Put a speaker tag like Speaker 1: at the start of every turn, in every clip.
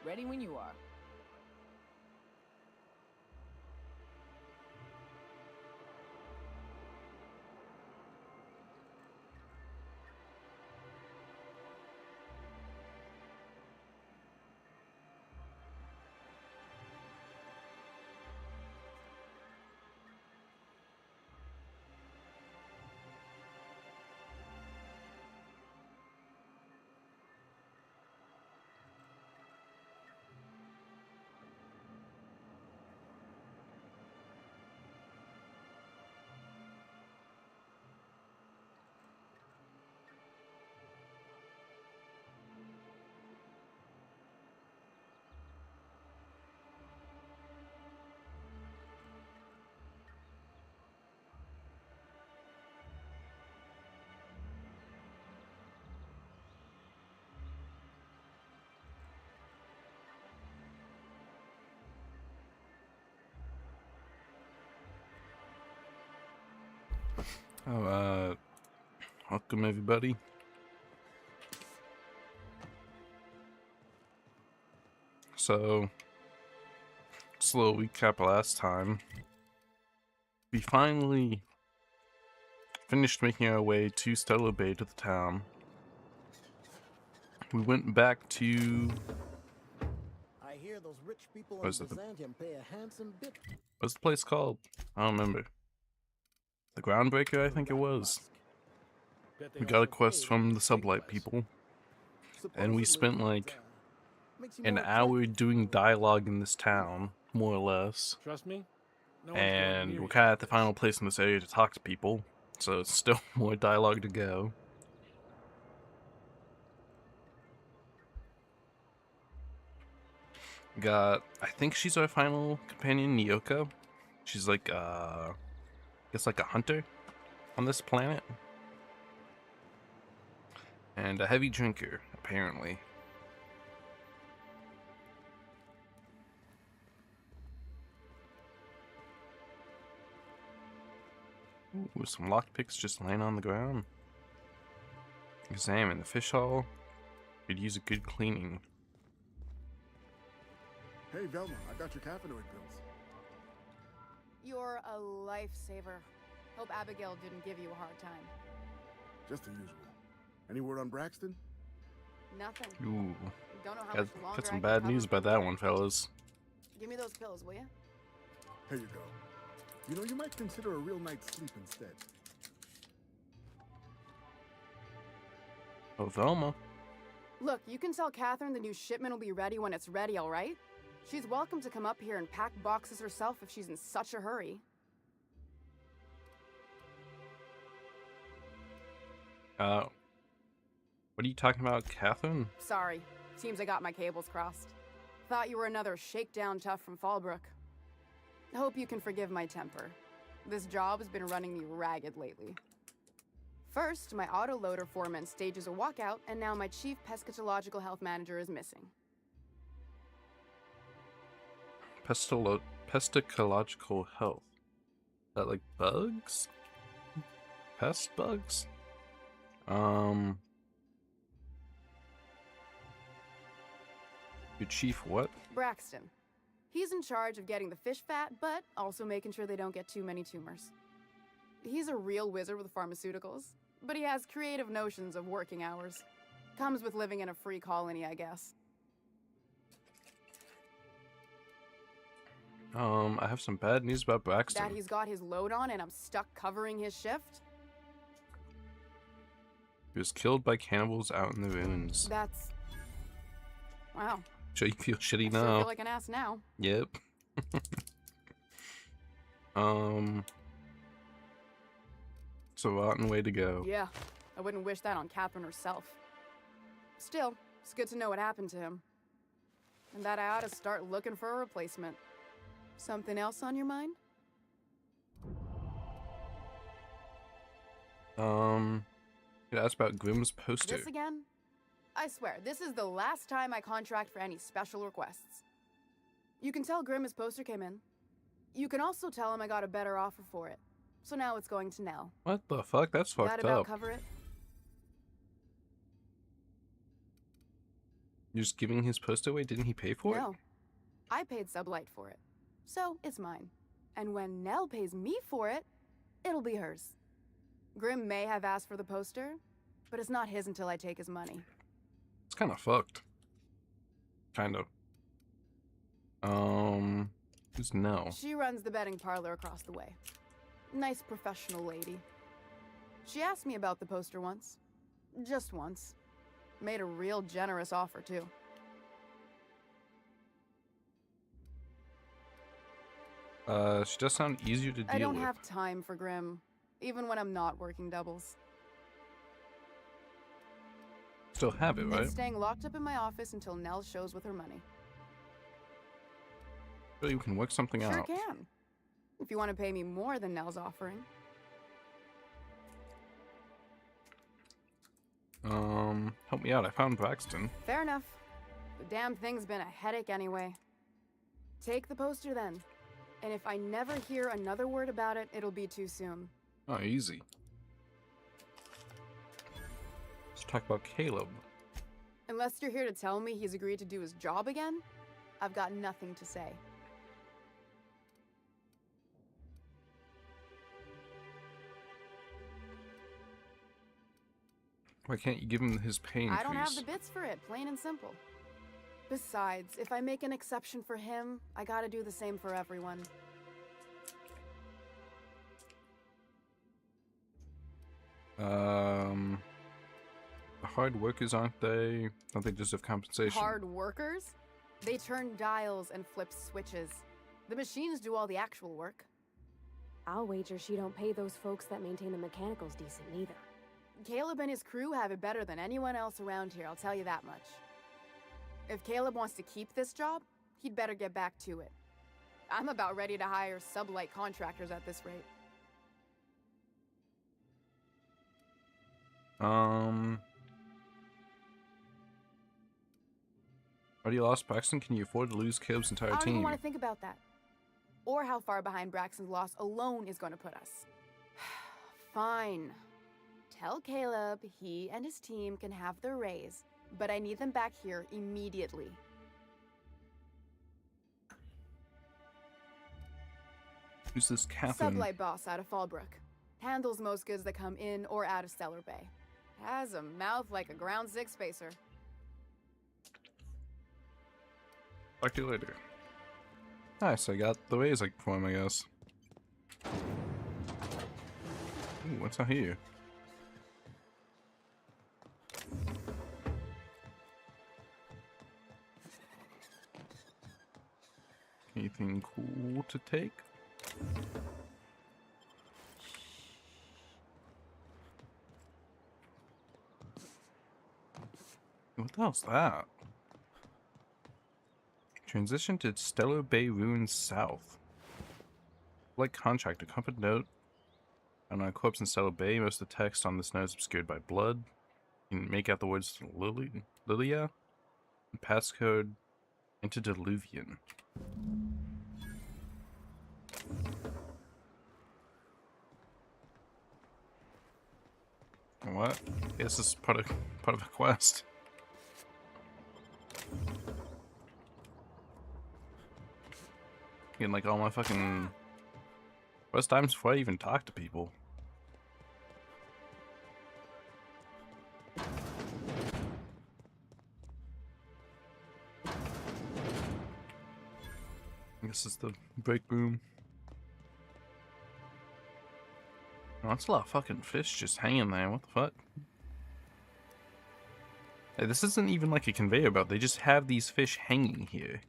Speaker 1: Ready when you are.
Speaker 2: Oh, welcome everybody. So, just a little recap last time. We finally finished making our way to Stellar Bay to the town. We went back to...
Speaker 3: I hear those rich people
Speaker 2: What
Speaker 3: in
Speaker 2: is it?
Speaker 3: Byzantium pay a handsome bit.
Speaker 2: What's the place called? I don't remember. The Groundbreaker, I think it was. We got a quest from the Sublight people. And we spent like an hour doing dialogue in this town, more or less.
Speaker 4: Trust me? No one's going
Speaker 2: And
Speaker 4: near
Speaker 2: we're
Speaker 4: you
Speaker 2: kind of at
Speaker 4: like
Speaker 2: the
Speaker 4: this.
Speaker 2: final place in this area to talk to people. So it's still more dialogue to go. Got, I think she's our final companion, Nyoka. She's like, I guess like a hunter on this planet. And a heavy drinker, apparently. Ooh, some lockpicks just laying on the ground. Examine the fish hall. Could use a good cleaning.
Speaker 5: Hey, Velma, I got your caffeinoid pills.
Speaker 6: You're a lifesaver. Hope Abigail didn't give you a hard time.
Speaker 5: Just the usual. Any word on Braxton?
Speaker 6: Nothing.
Speaker 2: Ooh,
Speaker 6: Don't know how much longer
Speaker 2: got
Speaker 6: I
Speaker 2: some
Speaker 6: can
Speaker 2: bad
Speaker 6: cover
Speaker 2: news
Speaker 6: for
Speaker 2: about that
Speaker 6: you.
Speaker 2: one, fellas.
Speaker 6: Give me those pills, will you?
Speaker 5: Here you go. You know, you might consider a real night's sleep instead.
Speaker 2: Oh, Velma.
Speaker 6: Look, you can tell Catherine the new shipment will be ready when it's ready, all right? She's welcome to come up here and pack boxes herself if she's in such a hurry.
Speaker 2: What are you talking about, Catherine?
Speaker 6: Sorry. Seems I got my cables crossed. Thought you were another shakedown tough from Fallbrook. Hope you can forgive my temper. This job has been running me ragged lately. First, my autoloader foreman stages a walkout, and now my chief pescatological health manager is missing.
Speaker 2: Pesticological health. Is that like bugs? Pest bugs? Your chief what?
Speaker 6: Braxton. He's in charge of getting the fish fat, but also making sure they don't get too many tumors. He's a real wizard with pharmaceuticals, but he has creative notions of working hours. Comes with living in a free colony, I guess.
Speaker 2: I have some bad news about Braxton.
Speaker 6: That he's got his load on and I'm stuck covering his shift?
Speaker 2: He was killed by cannibals out in the ruins.
Speaker 6: That's... Wow.
Speaker 2: Sure you feel shitty
Speaker 6: I sure
Speaker 2: now.
Speaker 6: feel like an ass now.
Speaker 2: Yep. It's a rotten way to go.
Speaker 6: Yeah, I wouldn't wish that on Catherine herself. Still, it's good to know what happened to him. And that I ought to start looking for a replacement. Something else on your mind?
Speaker 2: You asked about Grimm's poster.
Speaker 6: This again? I swear, this is the last time I contract for any special requests. You can tell Grimm his poster came in. You can also tell him I got a better offer for it. So now it's going to Nell.
Speaker 2: What the fuck? That's
Speaker 6: That
Speaker 2: fucked
Speaker 6: about
Speaker 2: up.
Speaker 6: cover it?
Speaker 2: You're just giving his poster away? Didn't he pay for it?
Speaker 6: No. I paid Sublight for it. So, it's mine. And when Nell pays me for it, it'll be hers. Grim may have asked for the poster, but it's not his until I take his money.
Speaker 2: It's kind of fucked. Kind of. Who's Nell?
Speaker 6: She runs the betting parlor across the way. Nice professional lady. She asked me about the poster once. Just once. Made a real generous offer, too.
Speaker 2: She does sound easier to deal with.
Speaker 6: I don't have time for Grim, even when I'm not working doubles.
Speaker 2: Still have it, right?
Speaker 6: And staying locked up in my office until Nell shows with her money.
Speaker 2: Really, we can work something
Speaker 6: Sure
Speaker 2: out.
Speaker 6: can. If you want to pay me more than Nell's offering.
Speaker 2: Help me out. I found Braxton.
Speaker 6: Fair enough. The damn thing's been a headache anyway. Take the poster then. And if I never hear another word about it, it'll be too soon.
Speaker 2: Oh, easy. Let's talk about Caleb.
Speaker 6: Unless you're here to tell me he's agreed to do his job again, I've got nothing to say.
Speaker 2: Why can't you give him his pay increase?
Speaker 6: I don't have the bits for it, plain and simple. Besides, if I make an exception for him, I gotta do the same for everyone.
Speaker 2: The hard workers, aren't they? Don't they deserve compensation?
Speaker 6: Hard workers? They turn dials and flip switches. The machines do all the actual work.
Speaker 1: I'll wager she don't pay those folks that maintain the mechanicals decent neither.
Speaker 6: Caleb and his crew have it better than anyone else around here, I'll tell you that much. If Caleb wants to keep this job, he'd better get back to it. I'm about ready to hire Sublight contractors at this rate.
Speaker 2: Already lost Braxton? Can you afford to lose Caleb's entire
Speaker 6: I don't
Speaker 2: team?
Speaker 6: even want to think about that. Or how far behind Braxton's loss alone is going to put us. Fine. Tell Caleb he and his team can have their raise, but I need them back here immediately.
Speaker 2: Who's this Catherine?
Speaker 6: Sublight boss out of Fallbrook. Handles most goods that come in or out of Stellar Bay. Has a mouth like a ground six spacer.
Speaker 2: Talk to you later. Nice, I got the raise for him, I guess. Ooh, what's out here? Anything cool to take? What the hell's that? Transition to Stellar Bay Ruins South. Like contract, a comfort note. On a corpse in Stellar Bay, most of the text on this note is obscured by blood. You can make out the words Lilia, and passcode Antediluvian. What? This is part of a quest. Getting like all my fucking first times before I even talk to people. This is the break room. Oh, that's a lot of fucking fish just hanging there. What the fuck? Hey, this isn't even like a conveyor belt. They just have these fish hanging here.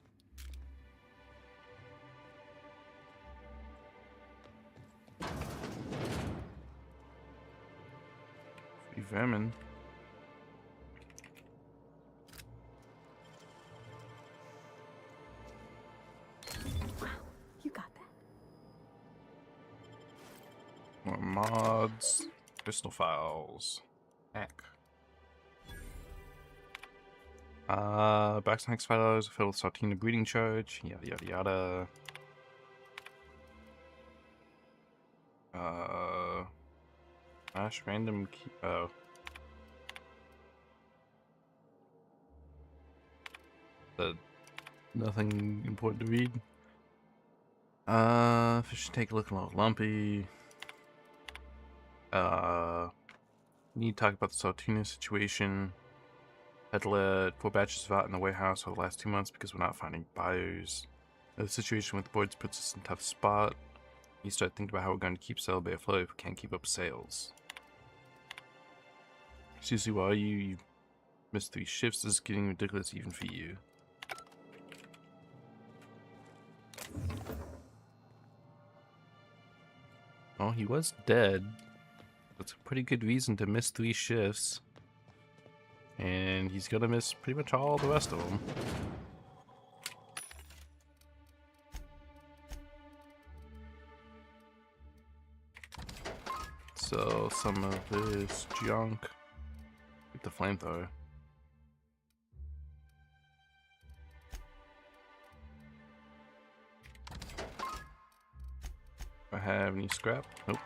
Speaker 2: Free vermin.
Speaker 1: You got that.
Speaker 2: More mods. Crystal files. Heck. Braxton Hex files filled with Sartina breeding charge. Yada yada yada. Flash random key. Oh. but nothing important to read. Fish tank looking a little lumpy. Need to talk about the Saltuna situation. Had to let 4 batches of out in the warehouse for the last 2 months because we're not finding buyers. The situation with the boards puts us in a tough spot. You start thinking about how we're going to keep Celebi afloat if we can't keep up sales. Seriously, why you missed 3 shifts? This is getting ridiculous even for you. Well, he was dead. That's a pretty good reason to miss 3 shifts. And he's gonna miss pretty much all the rest of them. So some of this junk. Get the flamethrower. I have any scrap? Nope.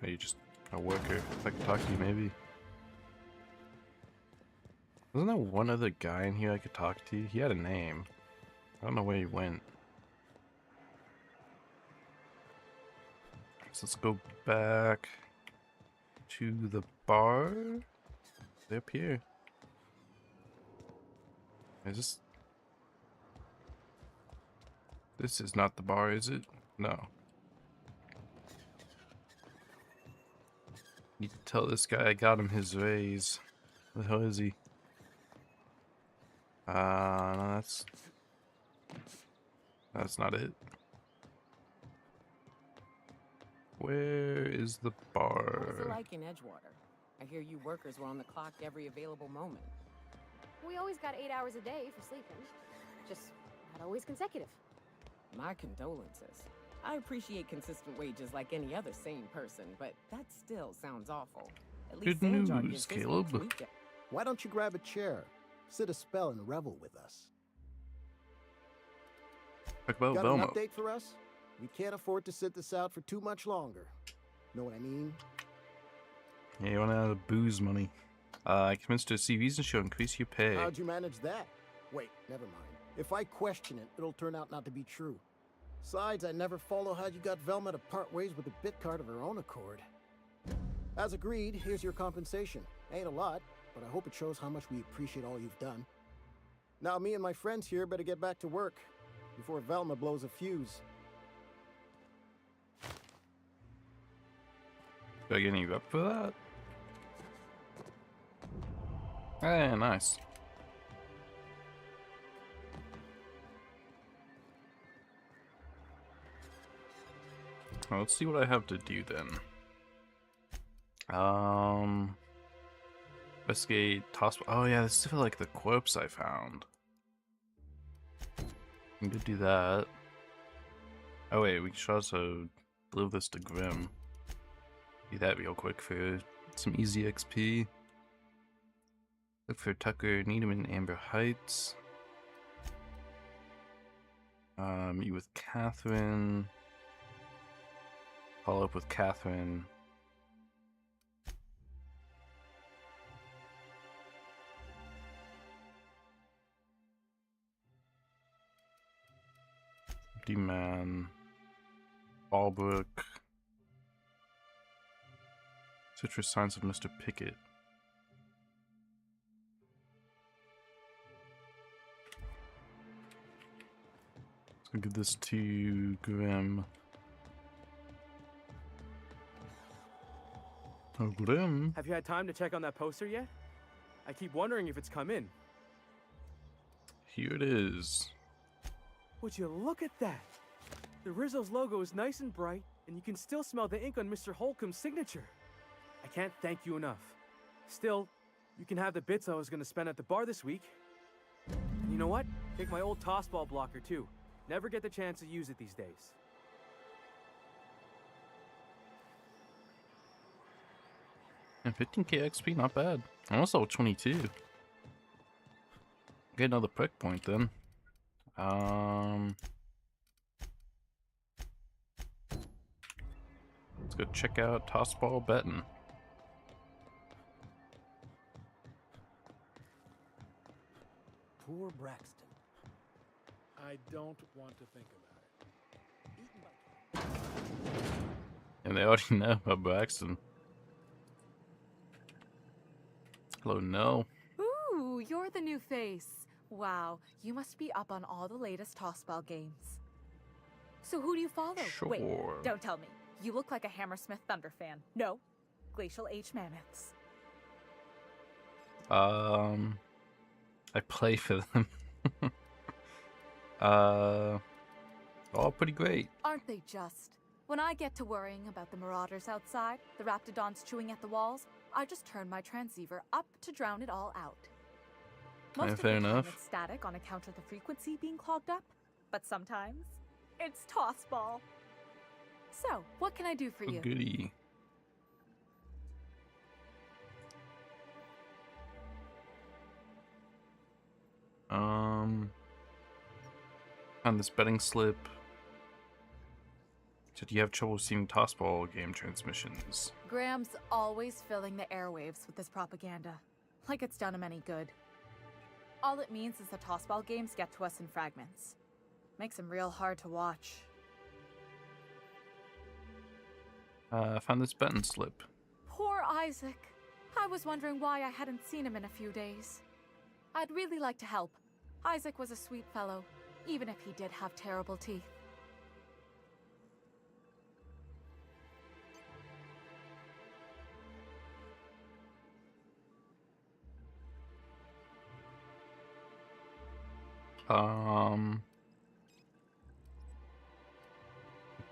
Speaker 2: Are you just a worker? If I could talk to you, maybe. Wasn't there one other guy in here I could talk to? He had a name. I don't know where he went. So let's go back to the bar. They're up here. Is this... This is not the bar, is it? No. Need to tell this guy I got him his raise. Where the hell is he? No, that's not it. Where is the bar?
Speaker 4: What's it like in Edgewater? I hear you workers were on the clock every available moment.
Speaker 1: We always got 8 hours a day for sleeping. Just not always consecutive.
Speaker 4: My condolences. I appreciate consistent wages like any other sane person, but that still sounds awful. At least
Speaker 2: Good
Speaker 4: St. John
Speaker 2: news,
Speaker 4: gives this
Speaker 2: Caleb.
Speaker 4: week's weekend.
Speaker 3: Why don't you grab a chair, sit a spell, and revel with us?
Speaker 2: Talk about
Speaker 3: Got
Speaker 2: Velma.
Speaker 3: an update for us? We can't afford to sit this out for too much longer. Know what I mean?
Speaker 2: Yeah, you want to have booze money. I convinced her to see reasons she'll increase your pay.
Speaker 3: How'd you manage that? Wait, never mind. If I question it, it'll turn out not to be true. Besides, I never follow how you got Velma to part ways with a bit card of her own accord. As agreed, here's your compensation. Ain't a lot, but I hope it shows how much we appreciate all you've done. Now me and my friends here better get back to work before Velma blows a fuse.
Speaker 2: Do I get any rep for that? Hey, nice. Well, let's see what I have to do then. Investigate, toss. Oh yeah, this is for like the corpse I found. We can do that. Oh wait, we should also deliver this to Grim. Do that real quick for some easy XP. Look for Tucker, Needham in Amber Heights. Meet with Catherine. Follow up with Catherine. D-Man. Fallbrook. Search for signs of Mr. Pickett. Let's go give this to Grim. Oh, Grim.
Speaker 7: Have you had time to check on that poster yet? I keep wondering if it's come in.
Speaker 2: Here it is.
Speaker 7: Would you look at that? The Rizzo's logo is nice and bright, and you can still smell the ink on Mr. Holcomb's signature. I can't thank you enough. Still, you can have the bits I was going to spend at the bar this week. And you know what? Take my old tossball blocker too. Never get the chance to use it these days.
Speaker 2: And 15k XP, not bad. Almost level 22. Get another prick point then. Let's go check out Tossball Betting.
Speaker 3: Poor Braxton.
Speaker 5: I don't want to think about it.
Speaker 2: And they already know about Braxton. Hello, no.
Speaker 8: Ooh, you're the new face. Wow, you must be up on all the latest tossball games. So who do you follow? Wait,
Speaker 2: Sure.
Speaker 8: don't tell me. You look like a Hammersmith Thunder fan. No, Glacial H Mammoths.
Speaker 2: I play for them. All pretty great.
Speaker 8: Aren't they just? When I get to worrying about the marauders outside, the raptidons chewing at the walls, I just turn my transceiver up to drown it all out. Most of
Speaker 2: fair
Speaker 8: the time
Speaker 2: enough.
Speaker 8: it's static on account of the frequency being clogged up, but sometimes it's tossball. So, what can I do for
Speaker 2: Oh,
Speaker 8: you?
Speaker 2: goody. On this betting slip. Said you have trouble seeing tossball game transmissions.
Speaker 8: Graham's always filling the airwaves with this propaganda, like it's done him any good. All it means is the tossball games get to us in fragments. Makes them real hard to watch.
Speaker 2: I found this betting slip.
Speaker 8: Poor Isaac. I was wondering why I hadn't seen him in a few days. I'd really like to help. Isaac was a sweet fellow, even if he did have terrible teeth.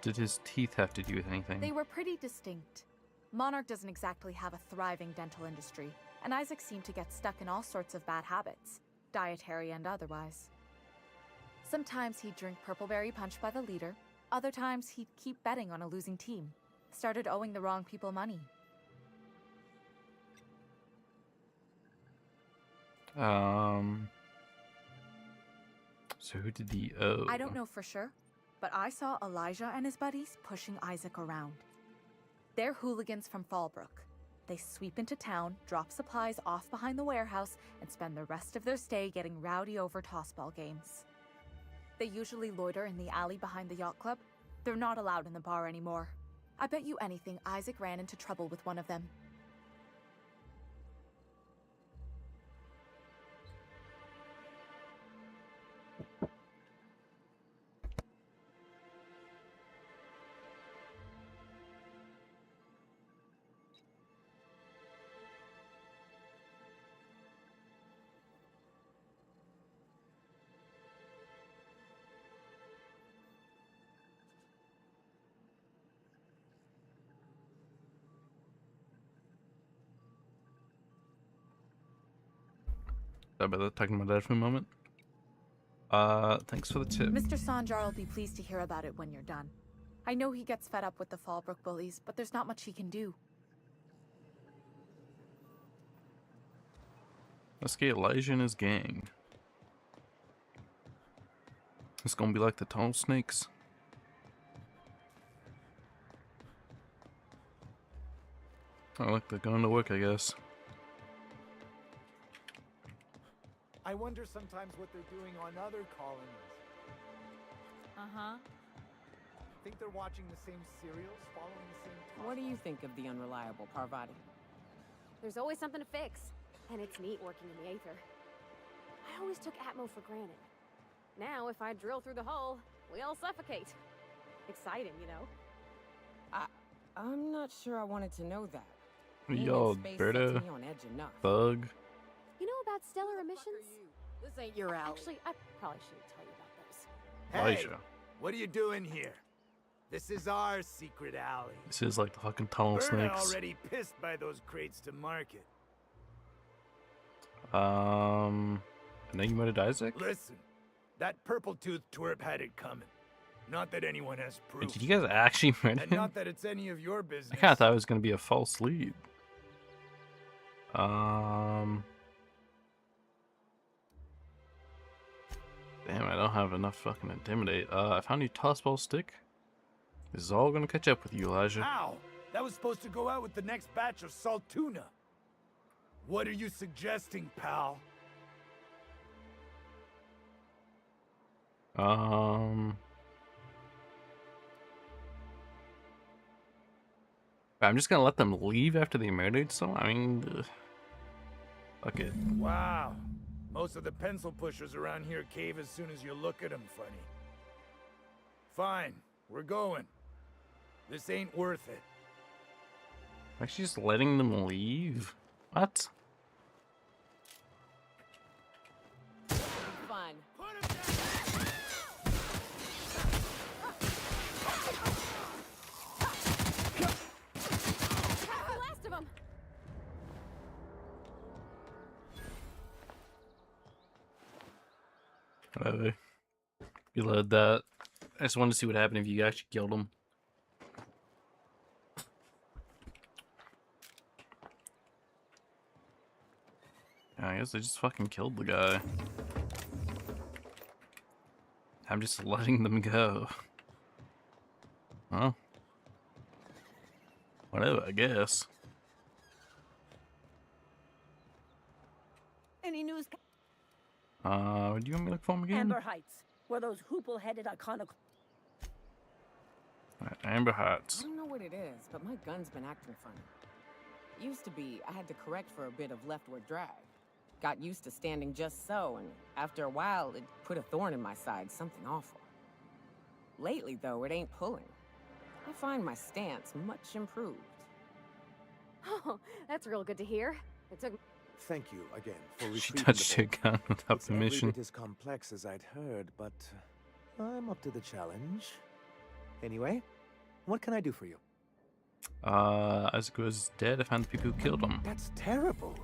Speaker 2: Did his teeth have to do with anything?
Speaker 8: They were pretty distinct. Monarch doesn't exactly have a thriving dental industry, and Isaac seemed to get stuck in all sorts of bad habits, dietary and otherwise. Sometimes he'd drink purpleberry punch by the liter, other times he'd keep betting on a losing team. Started owing the wrong people money.
Speaker 2: So who did the owe?
Speaker 8: I don't know for sure, but I saw Elijah and his buddies pushing Isaac around. They're hooligans from Fallbrook. They sweep into town, drop supplies off behind the warehouse, and spend the rest of their stay getting rowdy over tossball games. They usually loiter in the alley behind the yacht club. They're not allowed in the bar anymore. I bet you anything Isaac ran into trouble with one of them.
Speaker 2: Sorry about that, talking about that for a moment. Thanks for the tip.
Speaker 8: Mr. Sanjar will be pleased to hear about it when you're done. I know he gets fed up with the Fallbrook bullies, but there's not much he can do.
Speaker 2: Let's get Elijah and his gang. It's gonna be like the Tunnel Snakes. Oh, look, they're going to work, I guess.
Speaker 9: I wonder sometimes what they're doing on other colonies.
Speaker 8: Uh-huh.
Speaker 9: Think they're watching the same serials, following the same
Speaker 4: What do you think of the unreliable Parvati?
Speaker 1: There's always something to fix, and it's neat working in the Aether. I always took Atmo for granted. Now, if I drill through the hole, we all suffocate. Exciting, you know?
Speaker 4: I'm not sure I wanted to know that.
Speaker 2: Yo,
Speaker 4: Being in space
Speaker 2: Berta,
Speaker 4: sets me on edge enough.
Speaker 2: Bug.
Speaker 1: You know about stellar emissions?
Speaker 6: This ain't your alley.
Speaker 1: Actually, I probably shouldn't tell you about those.
Speaker 9: Hey,
Speaker 2: Elijah.
Speaker 9: what are you doing here? This is our secret alley.
Speaker 2: This is like the fucking Tunnel
Speaker 9: Berta
Speaker 2: Snakes.
Speaker 9: already pissed by those crates to market.
Speaker 2: And then you murdered Isaac?
Speaker 9: Listen, that purple-toothed twerp had it coming. Not that anyone has
Speaker 2: Wait,
Speaker 9: proof.
Speaker 2: did you guys actually murder
Speaker 9: And
Speaker 2: him?
Speaker 9: not that it's any of your business.
Speaker 2: I kinda thought it was gonna be a false lead. Damn, I don't have enough fucking intimidate. I found your tossball stick. This is all gonna catch up with you, Elijah.
Speaker 9: Ow! That was supposed to go out with the next batch of salt tuna. What are you suggesting, pal?
Speaker 2: I'm just gonna let them leave after they murdered someone? I mean, fuck it.
Speaker 9: Wow. Most of the pencil pushers around here cave as soon as you look at them funny. Fine, we're going. This ain't worth it.
Speaker 2: Actually, just letting them leave? What?
Speaker 4: Fun.
Speaker 1: The last of them.
Speaker 2: Whatever. Reload that. I just wanted to see what happened if you actually killed him. I guess I just fucking killed the guy. I'm just letting them go. Well, whatever, I guess.
Speaker 10: Any news?
Speaker 2: What do you want me to look for him again?
Speaker 10: Amber Heights, where those hoople-headed iconic.
Speaker 2: Amber Heights.
Speaker 4: I don't know what it is, but my gun's been acting funny. Used to be, I had to correct for a bit of leftward drag. Got used to standing just so, and after a while, it put a thorn in my side, something awful. Lately, though, it ain't pulling. I find my stance much improved.
Speaker 1: Oh, that's real good to hear. It took.
Speaker 11: Thank you again for
Speaker 2: She
Speaker 11: retrieving
Speaker 2: touched
Speaker 11: the
Speaker 2: your
Speaker 11: boat.
Speaker 2: gun without
Speaker 11: It's every
Speaker 2: permission.
Speaker 11: bit as complex as I'd heard, but I'm up to the challenge. Anyway, what can I do for you?
Speaker 2: Isaac was dead. I found the people who killed him.
Speaker 11: That's terrible.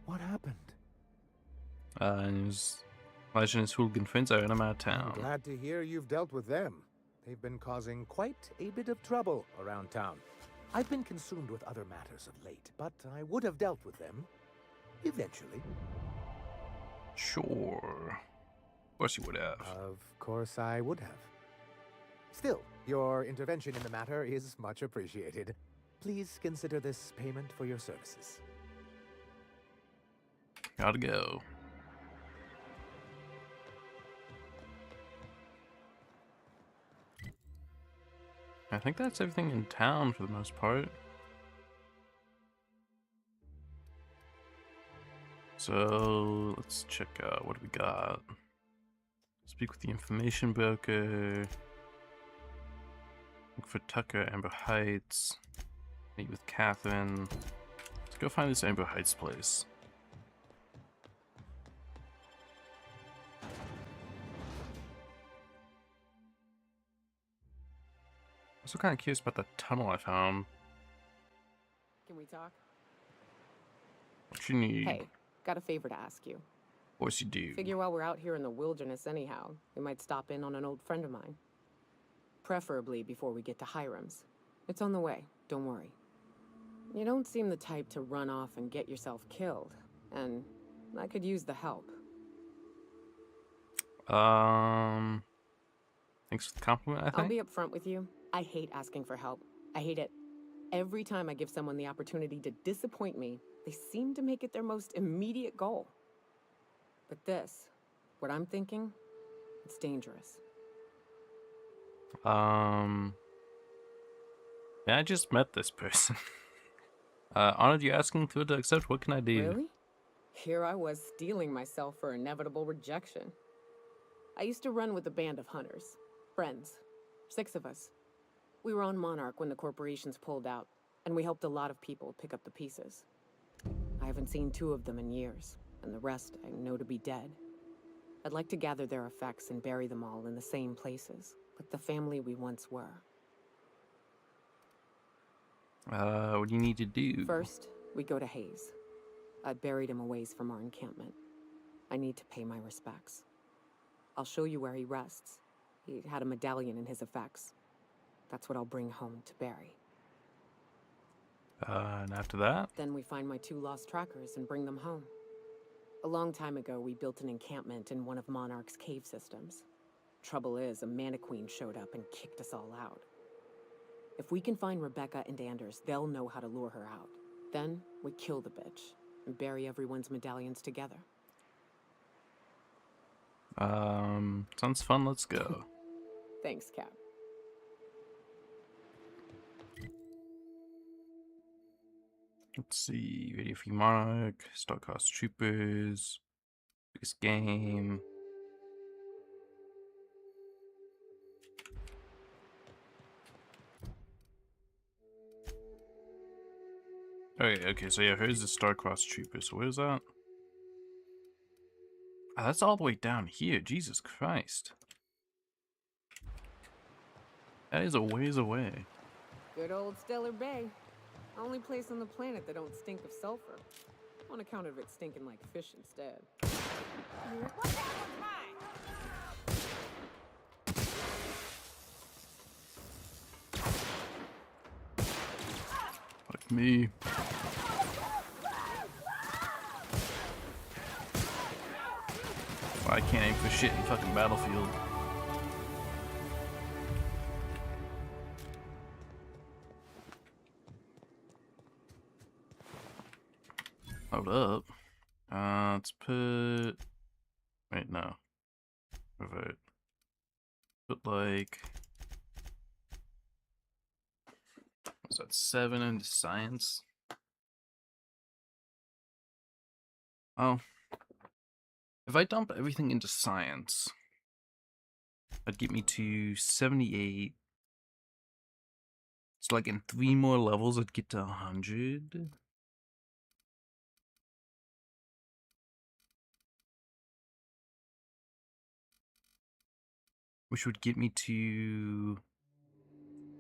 Speaker 11: What happened?
Speaker 2: And his Elijah and his hooligan friends are in him out of town.
Speaker 11: I'm glad to hear you've dealt with them. They've been causing quite a bit of trouble around town. I've been consumed with other matters of late, but I would have dealt with them eventually.
Speaker 2: Sure. Of course you would have.
Speaker 11: Of course I would have. Still, your intervention in the matter is much appreciated. Please consider this payment for your services.
Speaker 2: Gotta go. I think that's everything in town for the most part. So let's check out what do we got. Speak with the information broker. Look for Tucker, Amber Heights. Meet with Catherine. Let's go find this Amber Heights place. I'm also kind of curious about the tunnel I found.
Speaker 4: Can we talk?
Speaker 2: What you need?
Speaker 4: Hey, got a favor to ask you.
Speaker 2: Of course you do.
Speaker 4: Figure while we're out here in the wilderness anyhow, we might stop in on an old friend of mine. Preferably before we get to Hiram's. It's on the way, don't worry. You don't seem the type to run off and get yourself killed, and I could use the help.
Speaker 2: Thanks for the compliment, I think.
Speaker 4: I'll be upfront with you. I hate asking for help. I hate it. Every time I give someone the opportunity to disappoint me, they seem to make it their most immediate goal. But this, what I'm thinking, it's dangerous.
Speaker 2: Yeah, I just met this person. Honored you asking Thua to accept. What can I do?
Speaker 4: Really? Here I was steeling myself for inevitable rejection. I used to run with a band of hunters. Friends. 6 of us. We were on Monarch when the corporations pulled out, and we helped a lot of people pick up the pieces. I haven't seen 2 of them in years, and the rest I know to be dead. I'd like to gather their effects and bury them all in the same places, like the family we once were.
Speaker 2: What do you need to do?
Speaker 4: First, we go to Hayes. I buried him a ways from our encampment. I need to pay my respects. I'll show you where he rests. He had a medallion in his effects. That's what I'll bring home to Barry.
Speaker 2: And after that?
Speaker 4: Then we find my 2 lost trackers and bring them home. A long time ago, we built an encampment in one of Monarch's cave systems. Trouble is, a Mantiqueen showed up and kicked us all out. If we can find Rebecca and Anders, they'll know how to lure her out. Then, we kill the bitch and bury everyone's medallions together.
Speaker 2: Sounds fun. Let's go.
Speaker 4: Thanks, Cap.
Speaker 2: Let's see. Radio Free Monarch, Starcross Troopers, biggest game. Okay, so yeah, here's the Starcross Troopers. So where's that? Oh, that's all the way down here. Jesus Christ. That is a ways away.
Speaker 4: Good old Stellar Bay. Only place on the planet that don't stink of sulfur. On account of it stinking like fish instead.
Speaker 2: Like me. I can't aim for shit in fucking Battlefield. Hold up. Let's put... Wait, no. Revert. Put like... What's that, 7 into science? Oh. If I dump everything into science, that'd get me to 78. So like in 3 more levels, I'd get to 100. Which would get me to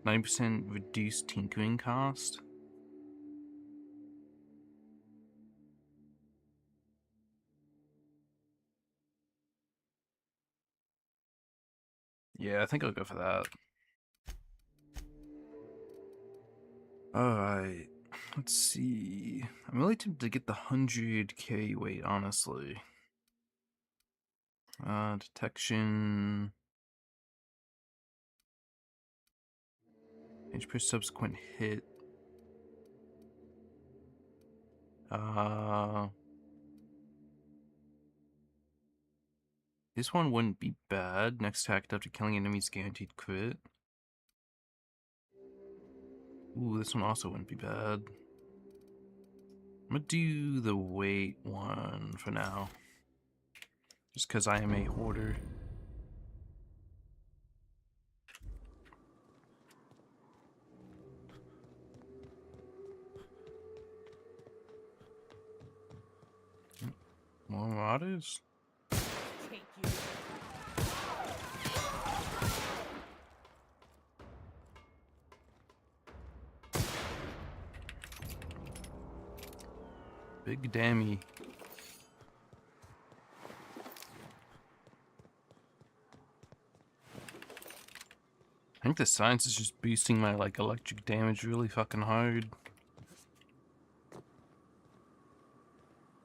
Speaker 2: 9% reduced tinkering cost. Yeah, I think I'll go for that. Alright, let's see. I'm really tempted to get the 100 carry weight, honestly. Detection. Each per subsequent hit. This one wouldn't be bad. Next attack after killing enemies guaranteed crit. Ooh, this one also wouldn't be bad. I'm gonna do the weight one for now. Just because I am a hoarder. More marauders? Big dammy. I think the science is just boosting my like electric damage really fucking hard.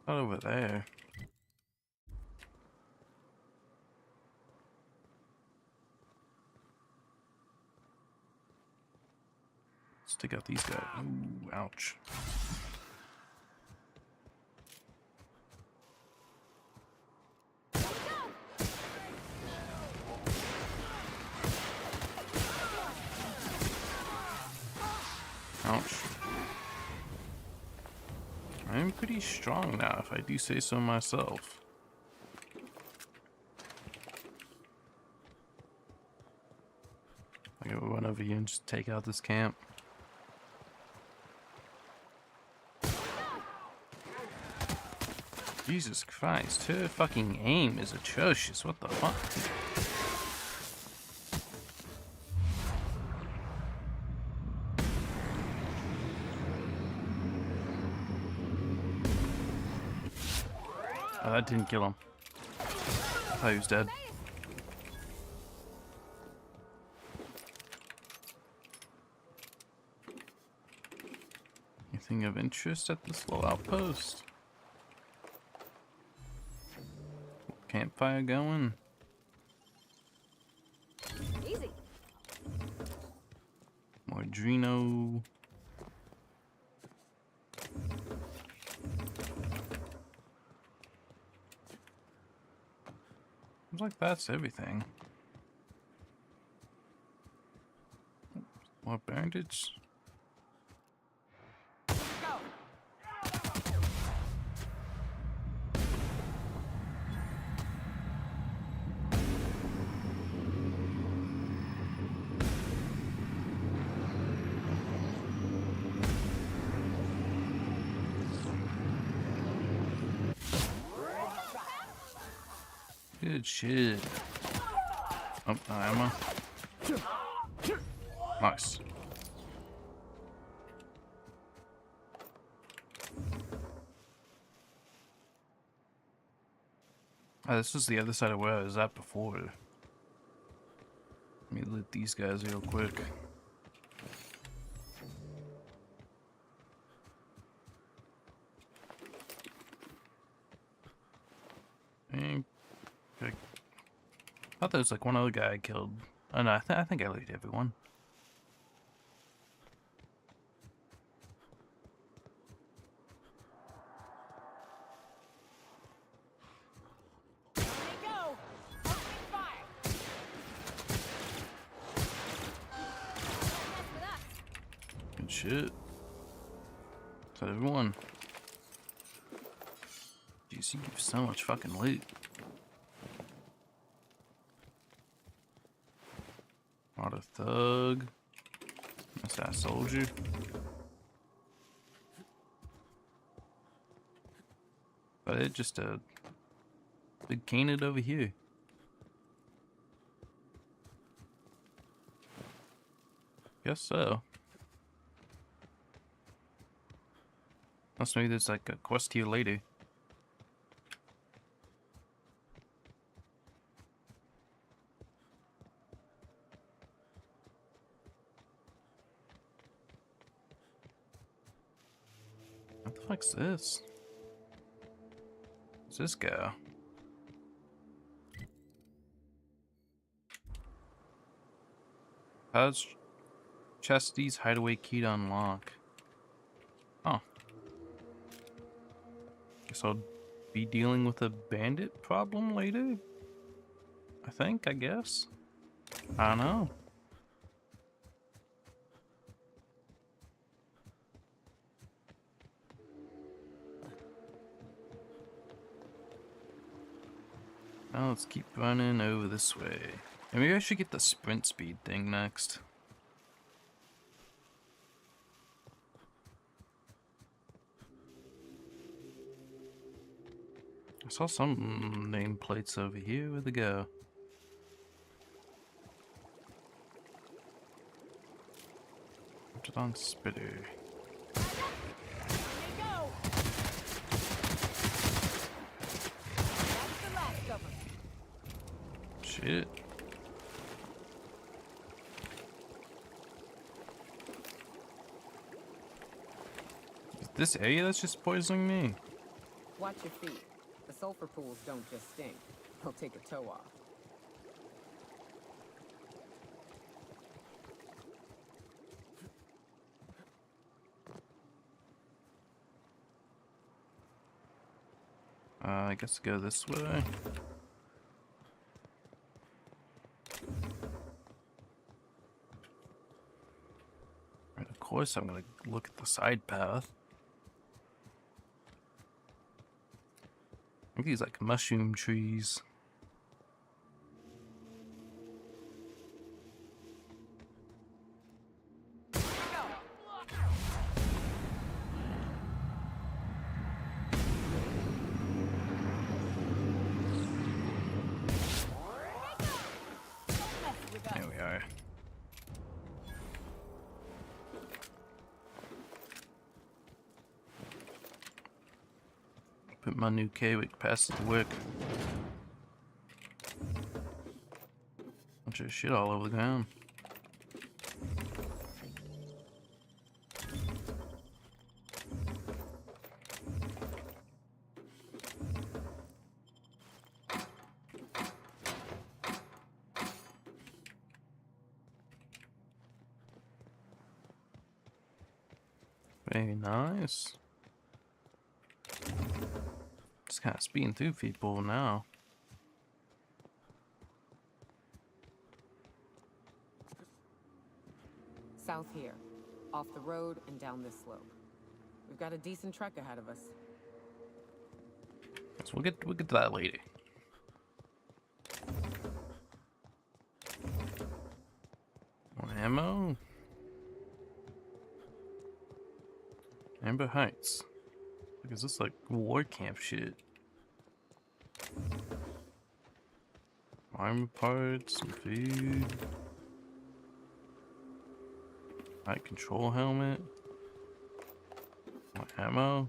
Speaker 2: Not over there. Let's take out these guys. Ooh, ouch. Ouch. I'm pretty strong now, if I do say so myself. I gotta run over here and just take out this camp. Jesus Christ, her fucking aim is atrocious. What the fuck? Oh, that didn't kill him. I thought he was dead. Anything of interest at this little outpost? Campfire going.
Speaker 1: Easy.
Speaker 2: More Drino. like that's everything. More bandage. Good shit. Oh, no ammo. Nice. Oh, this was the other side of where I was at before. Let me loot these guys real quick. I thought there was like one other guy I killed. Oh no, I think I looted everyone. Good shit. So everyone. Jeez, you give so much fucking loot. Not a thug. That's that soldier. But it's just a big canid over here. Guess so. Unless maybe there's like a quest here later. What the fuck's this? Where's this go? How's Chastity's hideaway key to unlock? Oh. Guess I'll be dealing with a bandit problem later? I guess. I don't know. Now let's keep running over this way. And maybe I should get the sprint speed thing next. I saw some nameplates over here. Where'd they go? On Spitter. Shit. Is this area that's just poisoning me?
Speaker 4: Watch your feet. The sulfur pools don't just stink. They'll take a toe off.
Speaker 2: I guess go this way. Right, of course I'm gonna look at the side path. I think these like mushroom trees. There we are. Put my new K-Wick past it to work. Bunch of shit all over the ground. Very nice. Just kind of speeding through people now.
Speaker 4: South here. Off the road and down this slope. We've got a decent trek ahead of us.
Speaker 2: So we'll get to that later. More ammo. Amber Heights. Like, is this like war camp shit? Armor parts, some food. Light control helmet. More ammo.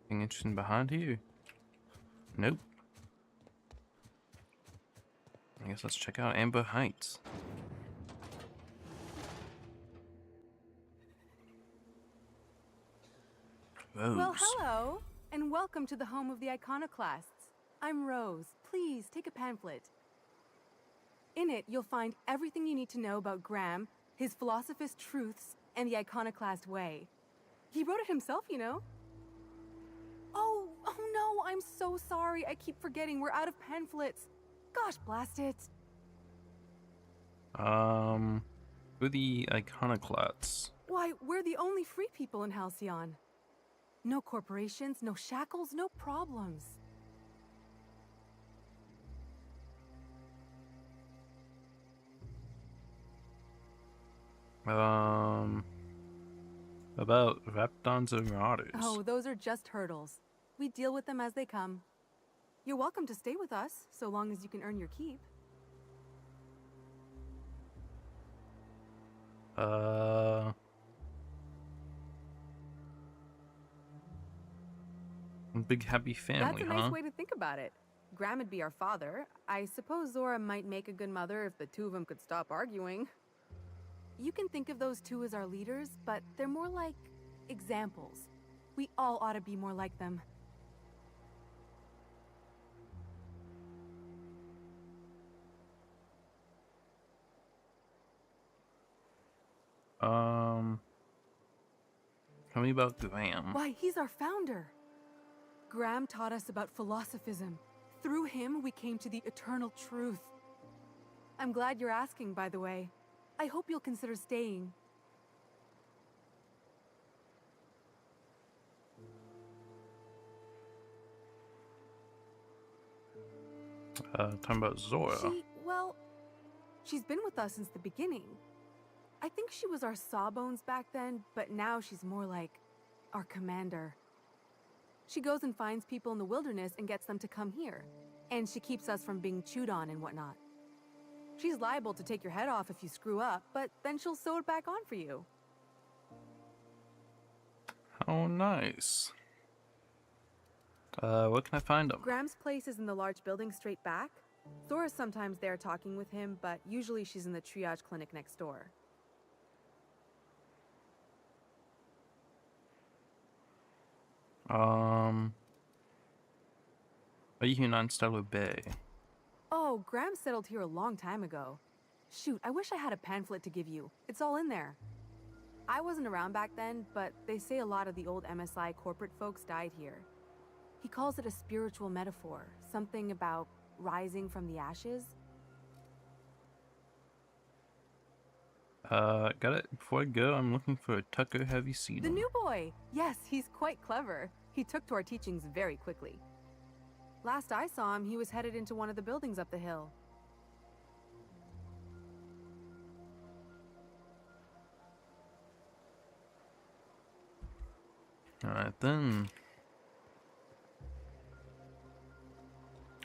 Speaker 2: Anything interesting behind here? Nope. I guess let's check out Amber Heights. Rose.
Speaker 6: Well, hello, and welcome to the home of the Iconoclasts. I'm Rose. Please take a pamphlet. In it, you'll find everything you need to know about Graham, his Philosophist truths, and the Iconoclast way. He wrote it himself, you know. Oh no, I'm so sorry. I keep forgetting we're out of pamphlets. Gosh, blast it.
Speaker 2: Who are the Iconoclasts?
Speaker 6: Why, we're the only free people in Halcyon. No corporations, no shackles, no problems.
Speaker 2: About Raptons and Marauders.
Speaker 6: Oh, those are just hurdles. We deal with them as they come. You're welcome to stay with us, so long as you can earn your keep.
Speaker 2: Big happy family,
Speaker 6: That's a nice
Speaker 2: huh?
Speaker 6: way to think about it. Graham would be our father. I suppose Zora might make a good mother if the two of them could stop arguing. You can think of those two as our leaders, but they're more like examples. We all ought to be more like them.
Speaker 2: Tell me about Graham.
Speaker 6: Why, he's our founder. Graham taught us about philosophism. Through him, we came to the eternal truth. I'm glad you're asking, by the way. I hope you'll consider staying.
Speaker 2: Talking about Zora.
Speaker 6: Well, she's been with us since the beginning. I think she was our sawbones back then, but now she's more like our commander. She goes and finds people in the wilderness and gets them to come here. And she keeps us from being chewed on and whatnot. She's liable to take your head off if you screw up, but then she'll sew it back on for you.
Speaker 2: How nice. Where can I find him?
Speaker 6: Graham's place is in the large building straight back. Zora's sometimes there talking with him, but usually she's in the triage clinic next door.
Speaker 2: Are you here on Stellar Bay?
Speaker 6: Oh, Graham settled here a long time ago. Shoot, I wish I had a pamphlet to give you. It's all in there. I wasn't around back then, but they say a lot of the old MSI corporate folks died here. He calls it a spiritual metaphor, something about rising from the ashes.
Speaker 2: Got it. Before I go, I'm looking for a Tucker. Have you seen
Speaker 6: The
Speaker 2: him?
Speaker 6: new boy! Yes, he's quite clever. He took to our teachings very quickly. Last I saw him, he was headed into one of the buildings up the hill.
Speaker 2: Alright then.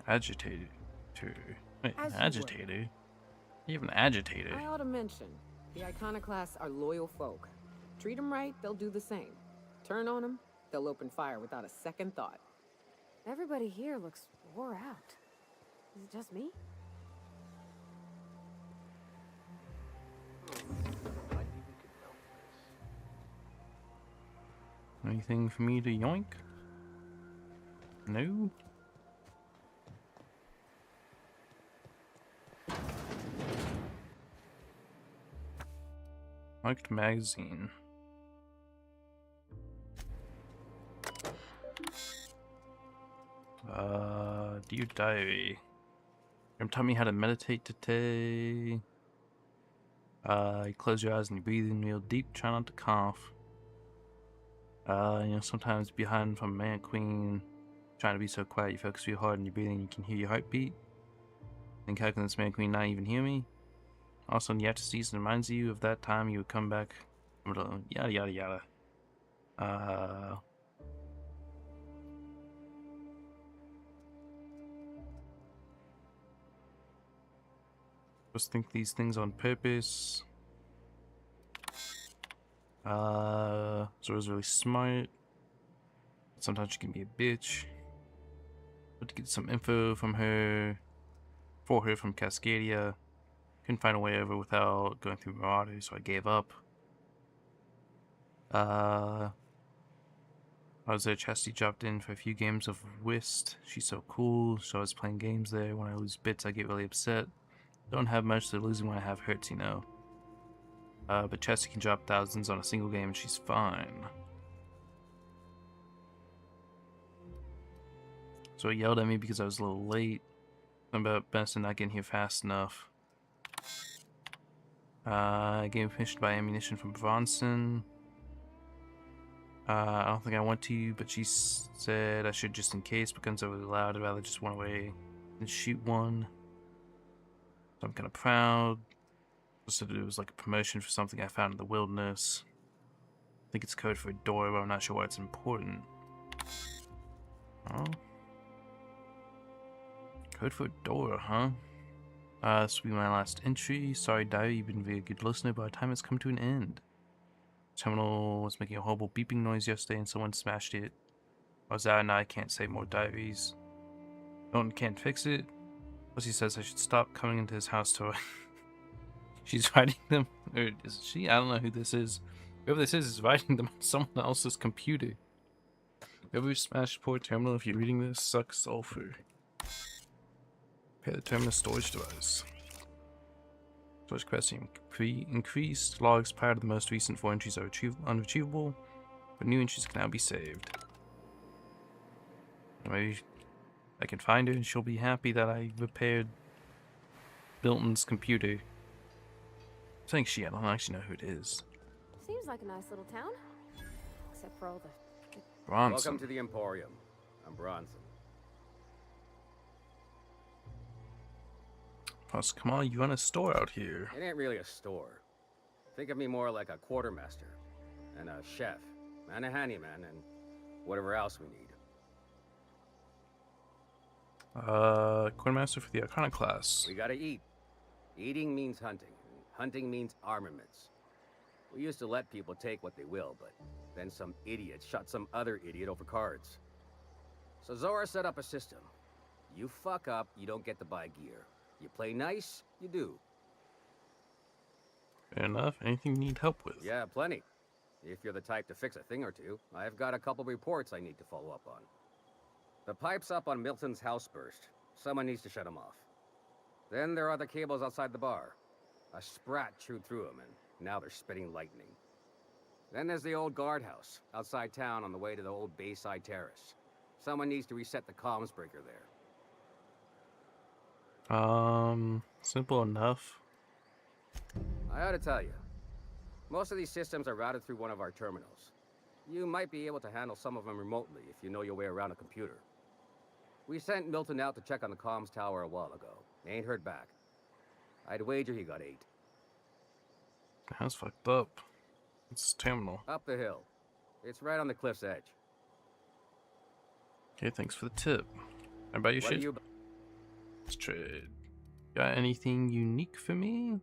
Speaker 2: Agitator. Wait,
Speaker 4: As you
Speaker 2: agitator? You have an agitator.
Speaker 4: I ought to mention, the Iconoclasts are loyal folk. Treat them right, they'll do the same. Turn on them, they'll open fire without a second thought.
Speaker 1: Everybody here looks wore out. Is it just me?
Speaker 2: Anything for me to yoink? No? Marked magazine. Dear Diary. taught me how to meditate today. You close your eyes and you breathe in real deep. Try not to cough. Sometimes behind from Man Queen, trying to be so quiet, you focus real hard on your breathing, you can hear your heartbeat. Think how can this Man Queen not even hear me? Also, in the after season reminds you of that time you would come back. Yada yada yada. Just think these things on purpose. Zora's really smart. Sometimes she can be a bitch. But to get some info from her, for her from Cascadia. Couldn't find a way over without going through Marauders, so I gave up. I was there, Chastity dropped in for a few games of Whist. She's so cool, so I was playing games there. When I lose bits, I get really upset. Don't have much, so losing when I have hurts, you know. But Chastity can drop thousands on a single game and she's fine. So he yelled at me because I was a little late. Something about Benson not getting here fast enough. Game finished by ammunition from Bronson. I don't think I want to, but she said I should just in case, but guns are really loud. I'd rather just run away and shoot one. So I'm kind of proud. Said it was like a promotion for something I found in the wilderness. I think it's code for a door, but I'm not sure why it's important. Oh. Code for a door, huh? This will be my last entry. Sorry, Diary, you've been a very good listener, but our time has come to an end. Terminal was making a horrible beeping noise yesterday and someone smashed it. I was out and I can't say more diaries. Milton can't fix it. Plus he says I should stop coming into his house to... She's writing them, or is she? I don't know who this is. Whoever this is writing them on someone else's computer. Whoever smashed poor terminal, if you're reading this, sucks sulfur. Repair the terminal storage device. Storage capacity increased. Logs prior to the most recent 4 entries are unretrievable, but new entries can now be saved. Maybe I can find her and she'll be happy that I repaired Milton's computer. I think I don't actually know who it is.
Speaker 1: Seems like a nice little town. Except for all the...
Speaker 2: Bronson.
Speaker 12: Welcome to the Emporium. I'm Bronson.
Speaker 2: Plus, come on, you run a store out here.
Speaker 12: It ain't really a store. Think of me more like a quartermaster, and a chef, and a handyman, and whatever else we need.
Speaker 2: Quartermaster for the Arcana class.
Speaker 12: We gotta eat. Eating means hunting. Hunting means armaments. We used to let people take what they will, but then some idiot shot some other idiot over cards. So Zora set up a system. You fuck up, you don't get to buy gear. You play nice, you do.
Speaker 2: Fair enough. Anything you need help with?
Speaker 12: Yeah, plenty. If you're the type to fix a thing or two, I've got a couple reports I need to follow up on. The pipes up on Milton's house burst. Someone needs to shut them off. Then there are the cables outside the bar. A sprat chewed through them, and now they're spitting lightning. Then there's the old guardhouse, outside town on the way to the old Bayside Terrace. Someone needs to reset the comms breaker there.
Speaker 2: Simple enough.
Speaker 12: I ought to tell you, most of these systems are routed through one of our terminals. You might be able to handle some of them remotely if you know your way around a computer. We sent Milton out to check on the comms tower a while ago. Ain't heard back. I'd wager he got 8.
Speaker 2: That's fucked up. It's terminal.
Speaker 12: Up the hill. It's right on the cliff's edge.
Speaker 2: Okay, thanks for the tip. How about your shit? Let's trade. Got anything unique for me?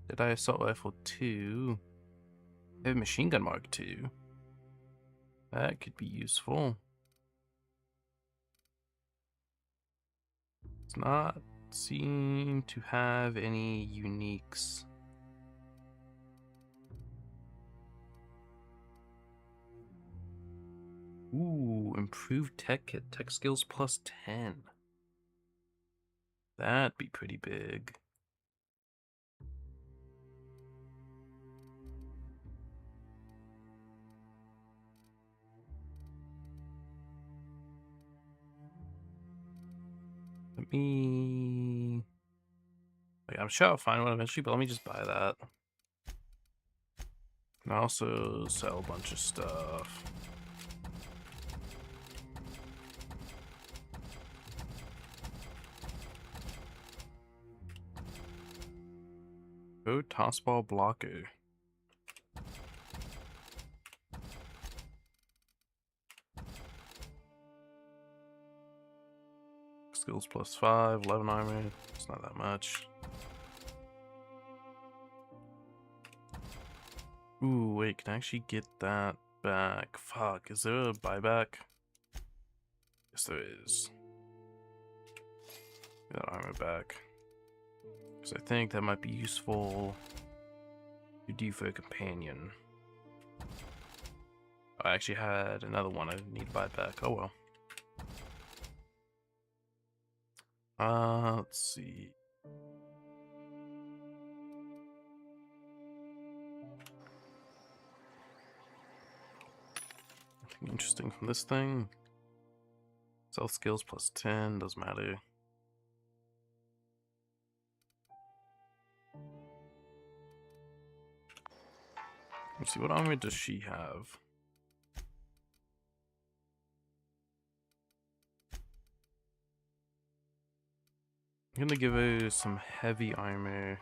Speaker 2: Did I assault rifle 2? I have machine gun mark 2. That could be useful. It's not seem to have any uniques. Ooh, improved tech kit. Tech skills plus 10. That'd be pretty big. Let me Like, I'm sure I'll find one eventually, but let me just buy that. And also sell a bunch of stuff. Go tossball blocker. Skills +5, 11 armor. It's not that much. Ooh, wait, can I actually get that back? Fuck, is there a buyback? Yes, there is. Get that armor back. Because I think that might be useful to do for a companion. I actually had another one I need to buy back. Oh well. Let's see. Nothing interesting from this thing. Stealth skills +10, doesn't matter. Let's see, what armor does she have? I'm gonna give her some heavy armor.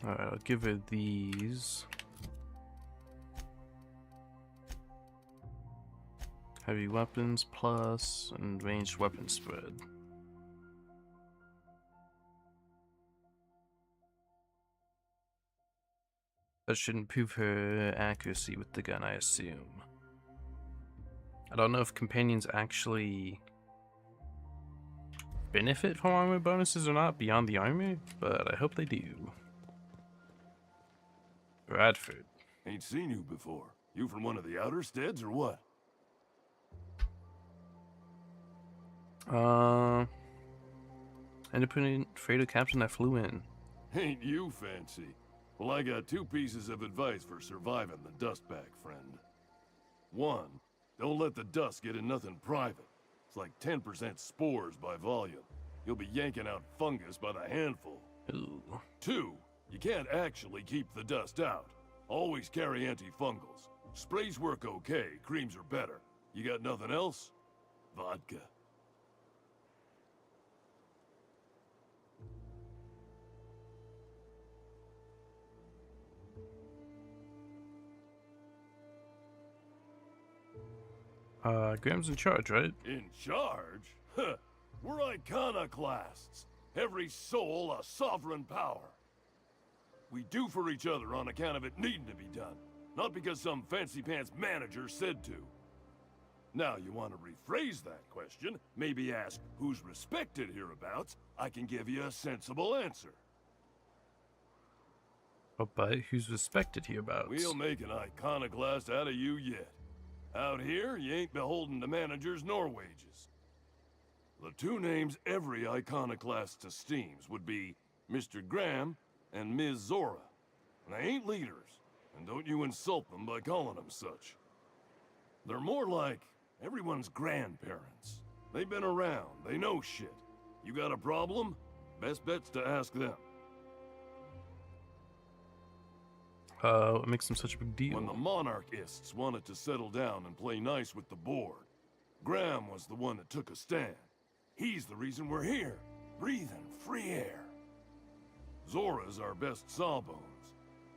Speaker 2: Alright, I'll give her these. Heavy weapons plus and ranged weapon spread. That should improve her accuracy with the gun, I assume. I don't know if companions actually benefit from armor bonuses or not beyond the armor, but I hope they do. Bradford.
Speaker 13: Ain't seen you before. You from one of the outer steads or what?
Speaker 2: Independent freighter captain that flew in.
Speaker 13: Ain't you fancy? Well, I got 2 pieces of advice for surviving the dustbag, friend. 1, don't let the dust get in nothing private. It's like 10% spores by volume. You'll be yanking out fungus by the handful.
Speaker 2: Ooh.
Speaker 13: 2, you can't actually keep the dust out. Always carry antifungals. Sprays work okay, creams are better. You got nothing else? Vodka.
Speaker 2: Graham's in charge, right?
Speaker 13: In charge? Huh. We're iconoclasts. Every soul a sovereign power. We do for each other on account of it needing to be done. Not because some fancy-pants manager said to. Now, you want to rephrase that question, maybe ask who's respected hereabouts, I can give you a sensible answer.
Speaker 2: Oh, but who's respected hereabouts?
Speaker 13: We'll make an iconoclast out of you yet. Out here, you ain't beholden to managers nor wages. The 2 names every iconoclast esteems would be Mr. Graham and Ms. Zora. And they ain't leaders, and don't you insult them by calling them such. They're more like everyone's grandparents. They've been around, they know shit. You got a problem? Best bet's to ask them.
Speaker 2: What makes them such a big deal?
Speaker 13: When the monarchists wanted to settle down and play nice with the board, Graham was the one that took a stand. He's the reason we're here, breathing free air. Zora's our best sawbones.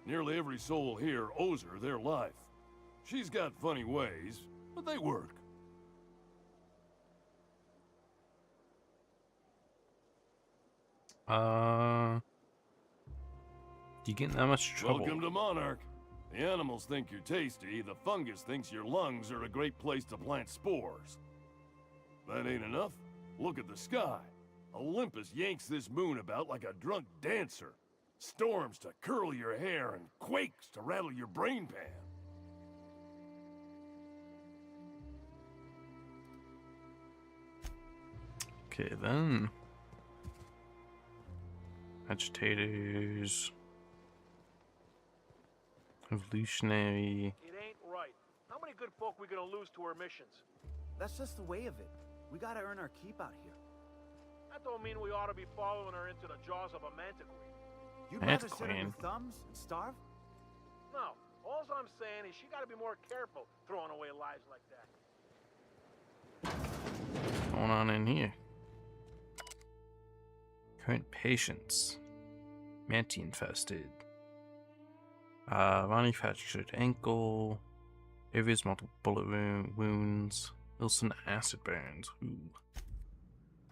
Speaker 13: Nearly every soul here owes her their life. She's got funny ways, but they work.
Speaker 2: You get in that much trouble?
Speaker 13: Welcome to Monarch. The animals think you're tasty, the fungus thinks your lungs are a great place to plant spores. That ain't enough? Look at the sky. Olympus yanks this moon about like a drunk dancer. Storms to curl your hair and quakes to rattle your brain pan.
Speaker 2: Okay, then. Agitators. Evolutionary.
Speaker 14: It ain't right. How many good folk we gonna lose to our missions?
Speaker 15: That's just the way of it. We gotta earn our keep out here.
Speaker 14: That don't mean we ought to be following her into the jaws of a mantiqueen.
Speaker 15: You'd rather sit on your thumbs and starve?
Speaker 14: No. All I'm saying is she gotta be more careful throwing away lives like that.
Speaker 2: What's going on in here? Current patients. Manti infested. Ronnie fractured ankle. Areas multiple bullet wounds. Wilson acid burns. Ooh.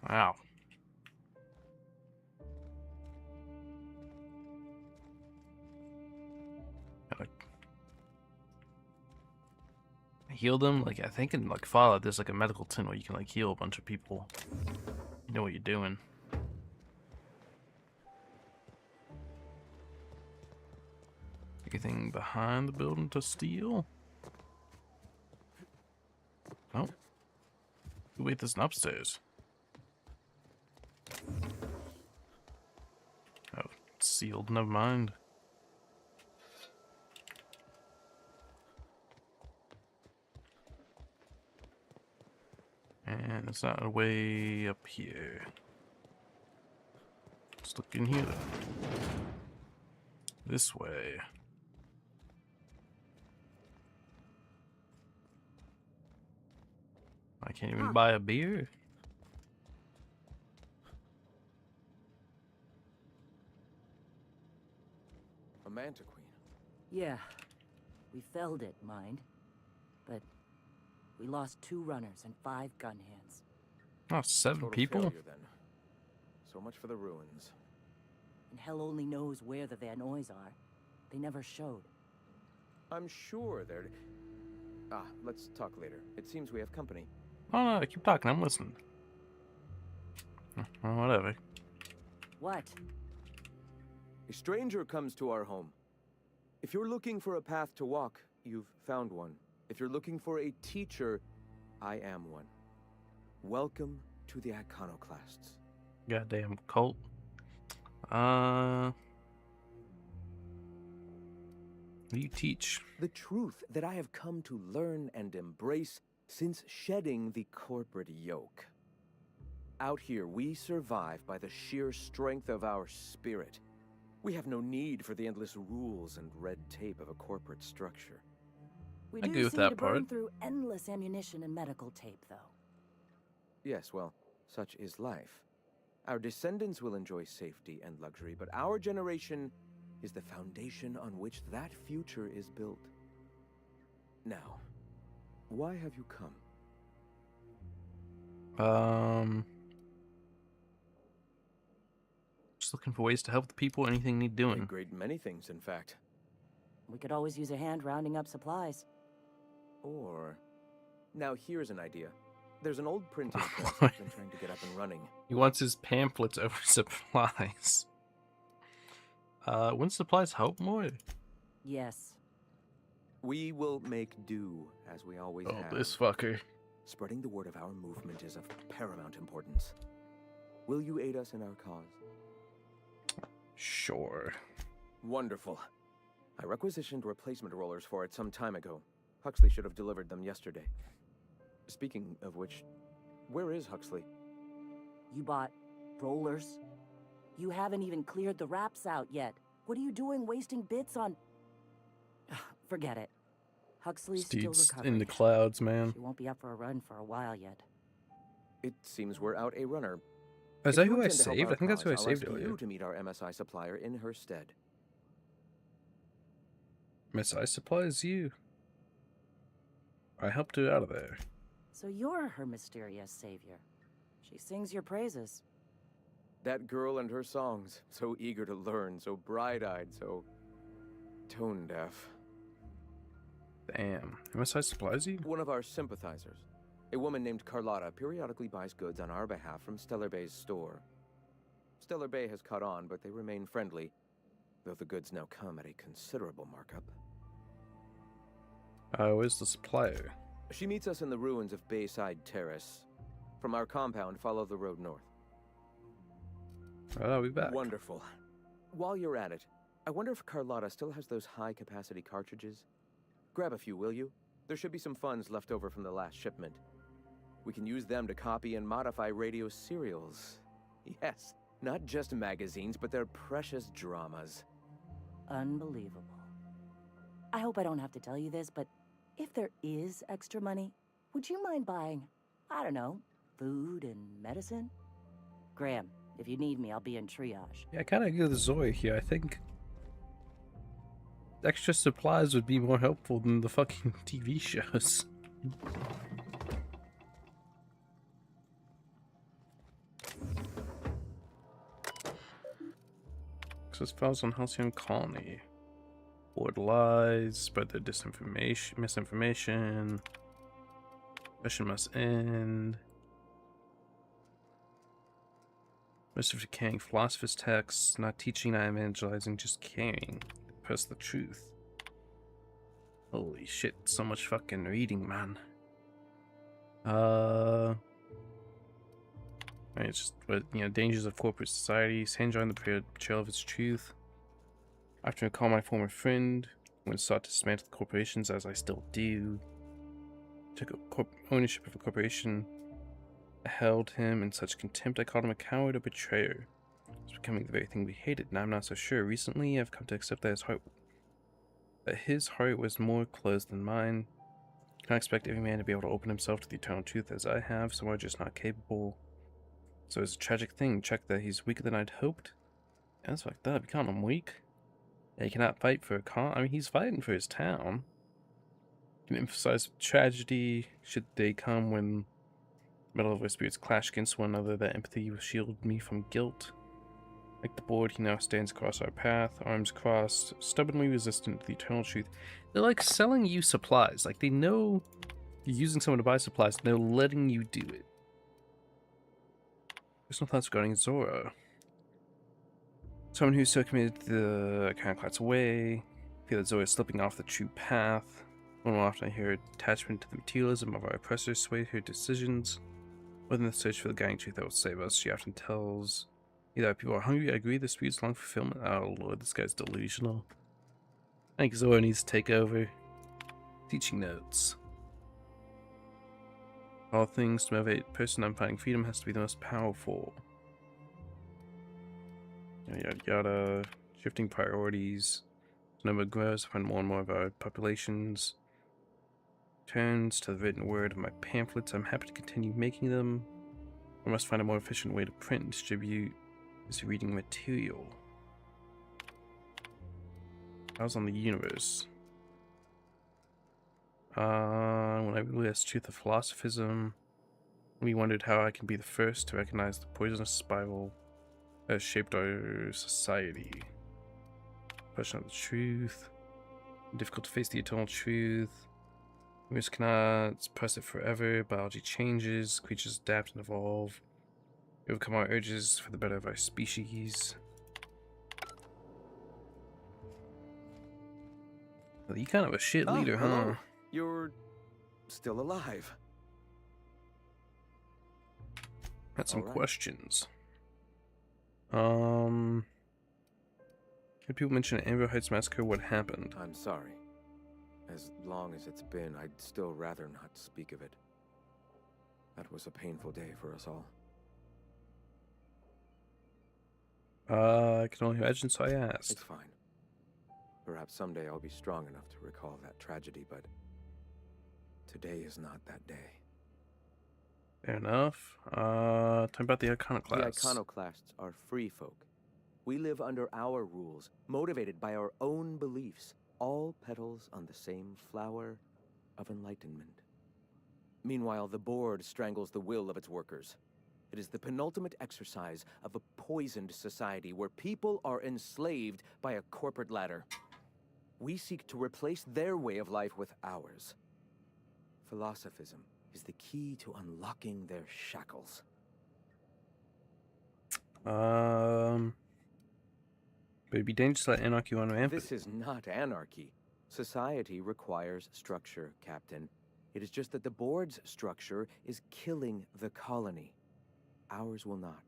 Speaker 2: Wow. Heal them. Like, I think in like Fallout there's like a medical tin where you can like heal a bunch of people. You know what you're doing. Anything behind the building to steal? Oh. Wait, there's an upstairs. Oh, it's sealed, never mind. And it's not a way up here. Let's look in here then. This way. I can't even buy a beer.
Speaker 16: A mantiqueen.
Speaker 10: Yeah. We felled it, mind. But we lost 2 runners and 5 gun hands.
Speaker 2: Oh, 7
Speaker 16: Total
Speaker 2: people?
Speaker 16: failure, then. So much for the ruins.
Speaker 10: And hell only knows where the Van Oys are. They never showed.
Speaker 16: I'm sure they're... let's talk later. It seems we have company.
Speaker 2: Oh no, keep talking, I'm listening. Well, whatever.
Speaker 10: What?
Speaker 16: A stranger comes to our home. If you're looking for a path to walk, you've found one. If you're looking for a teacher, I am one. Welcome to the Iconoclasts.
Speaker 2: Goddamn cult. What do you teach?
Speaker 16: The truth that I have come to learn and embrace since shedding the corporate yoke. Out here, we survive by the sheer strength of our spirit. We have no need for the endless rules and red tape of a corporate structure.
Speaker 10: We
Speaker 2: I
Speaker 10: do
Speaker 2: agree with
Speaker 10: seem
Speaker 2: that
Speaker 10: to burn
Speaker 2: part.
Speaker 10: through endless ammunition and medical tape, though.
Speaker 16: Yes, well, such is life. Our descendants will enjoy safety and luxury, but our generation is the foundation on which that future is built. Now, why have you come?
Speaker 2: Just looking for ways to help the people. Anything need doing.
Speaker 16: A great many things, in fact.
Speaker 10: We could always use a hand rounding up supplies.
Speaker 16: Or... Now here's an idea. There's an old printing press I've been trying to get up and running.
Speaker 2: He wants his pamphlets over supplies. Wouldn't supplies help more?
Speaker 10: Yes.
Speaker 16: We will make do, as we always have.
Speaker 2: Oh, this fucker.
Speaker 16: Spreading the word of our movement is of paramount importance. Will you aid us in our cause?
Speaker 2: Sure.
Speaker 16: Wonderful. I requisitioned replacement rollers for it some time ago. Huxley should have delivered them yesterday. Speaking of which, where is Huxley?
Speaker 10: You bought rollers? You haven't even cleared the wraps out yet. What are you doing wasting bits on... Forget it. Huxley's still
Speaker 2: Steve's
Speaker 10: recovering.
Speaker 2: in the clouds, man.
Speaker 10: She won't be up for a run for a while yet.
Speaker 16: It seems we're out a runner.
Speaker 2: Is
Speaker 16: If
Speaker 2: that
Speaker 16: you
Speaker 2: who I
Speaker 16: intend to help
Speaker 2: saved?
Speaker 16: our
Speaker 2: I think that's who I
Speaker 16: cause, I'll
Speaker 2: saved
Speaker 16: ask
Speaker 2: earlier.
Speaker 16: you to meet our MSI supplier in her stead.
Speaker 2: Miss I supplies you. I helped her out of there.
Speaker 10: So you're her mysterious savior. She sings your praises.
Speaker 16: That girl and her songs, so eager to learn, so bright-eyed, so tone-deaf.
Speaker 2: Damn. MSI supplies you?
Speaker 16: One of our sympathizers, a woman named Carlotta, periodically buys goods on our behalf from Stellar Bay's store. Stellar Bay has caught on, but they remain friendly, though the goods now come at a considerable markup.
Speaker 2: Where's the supplier?
Speaker 16: She meets us in the ruins of Bayside Terrace. From our compound, follow the road north.
Speaker 2: I'll be back.
Speaker 16: Wonderful. While you're at it, I wonder if Carlotta still has those high-capacity cartridges? Grab a few, will you? There should be some funds left over from the last shipment. We can use them to copy and modify radio serials. Yes, not just magazines, but their precious dramas.
Speaker 10: Unbelievable. I hope I don't have to tell you this, but if there is extra money, would you mind buying, I don't know, food and medicine? Graham, if you need me, I'll be in triage.
Speaker 2: Yeah, I kind of agree with Zoe here. I think extra supplies would be more helpful than the fucking TV shows. Access files on Halcyon Colony. Board lies, spread their misinformation. Mission must end. Most of decaying philosopher's texts, not teaching, not evangelizing, just caring. Press the truth. Holy shit, so much fucking reading, man. It's just, but, you know, dangers of corporate society. San joined the betrayal of its truth. After I called my former friend, when sought to dismantle the corporations, as I still do, took ownership of a corporation. I held him in such contempt I called him a coward, a betrayer. It was becoming the very thing we hated, and I'm not so sure. Recently, I've come to accept that his heart was more closed than mine. I can't expect every man to be able to open himself to the eternal truth as I have. Some are just not capable. So it's a tragic thing. Check that he's weaker than I'd hoped. Yeah, that's fucked up. You call him weak? Yeah, he cannot fight for a I mean, he's fighting for his town. He can emphasize tragedy should they come when metal of our spirits clash against one another. That empathy will shield me from guilt. Like the board, he now stands across our path, arms crossed, stubbornly resistant to the eternal truth. They're like selling you supplies. Like, they know you're using someone to buy supplies, and they're letting you do it. There's no thoughts regarding Zora. Someone who's so committed to the Iconoclad's way. Feel that Zora is slipping off the true path. One more often I hear attachment to the materialism of our oppressors sway her decisions. More than the search for the guiding truth that will save us, she often tells me that people are hungry. I agree, the spirits long fulfillment. Oh lord, this guy's delusional. I think Zora needs to take over. Teaching notes. All things to motivate a person on finding freedom has to be the most powerful. Yada yada. Shifting priorities. The number grows, I find more and more of our populations. Turns to the written word of my pamphlets. I'm happy to continue making them. I must find a more efficient way to print and distribute this reading material. I was on the universe. When I realized the truth of philosophism, we wondered how I can be the first to recognize the poisonous spiral that has shaped our society. Question of the truth. Difficult to face the eternal truth. Humans cannot suppress it forever. Biology changes. Creatures adapt and evolve. We overcome our urges for the better of our species. Well, you kind of a shit leader,
Speaker 16: hello.
Speaker 2: huh?
Speaker 16: You're still alive.
Speaker 2: Had some
Speaker 16: All right.
Speaker 2: questions. Had people mention Amber Heights Massacre? What happened?
Speaker 16: I'm sorry. As long as it's been, I'd still rather not speak of it. That was a painful day for us all.
Speaker 2: I can only imagine, so I asked.
Speaker 16: It's fine. Perhaps someday I'll be strong enough to recall that tragedy, but today is not that day.
Speaker 2: Fair enough. Talk about the
Speaker 16: The
Speaker 2: Iconoclasts.
Speaker 16: Iconoclasts are free folk. We live under our rules, motivated by our own beliefs, all petals on the same flower of enlightenment. Meanwhile, the board strangles the will of its workers. It is the penultimate exercise of a poisoned society where people are enslaved by a corporate ladder. We seek to replace their way of life with ours. Philosophism is the key to unlocking their shackles.
Speaker 2: But it'd be dangerous to let anarchy run rampant.
Speaker 16: This is not anarchy. Society requires structure, Captain. It is just that the board's structure is killing the colony. Ours will not.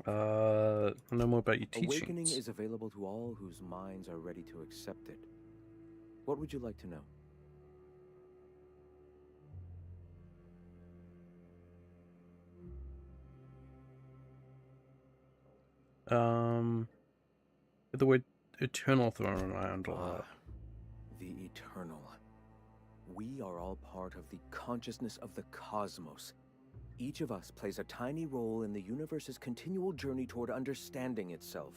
Speaker 2: I know more about your
Speaker 16: Awakening
Speaker 2: teachings.
Speaker 16: is available to all whose minds are ready to accept it. What would you like to know?
Speaker 2: The word eternal thrown around a lot.
Speaker 16: The eternal. We are all part of the consciousness of the cosmos. Each of us plays a tiny role in the universe's continual journey toward understanding itself.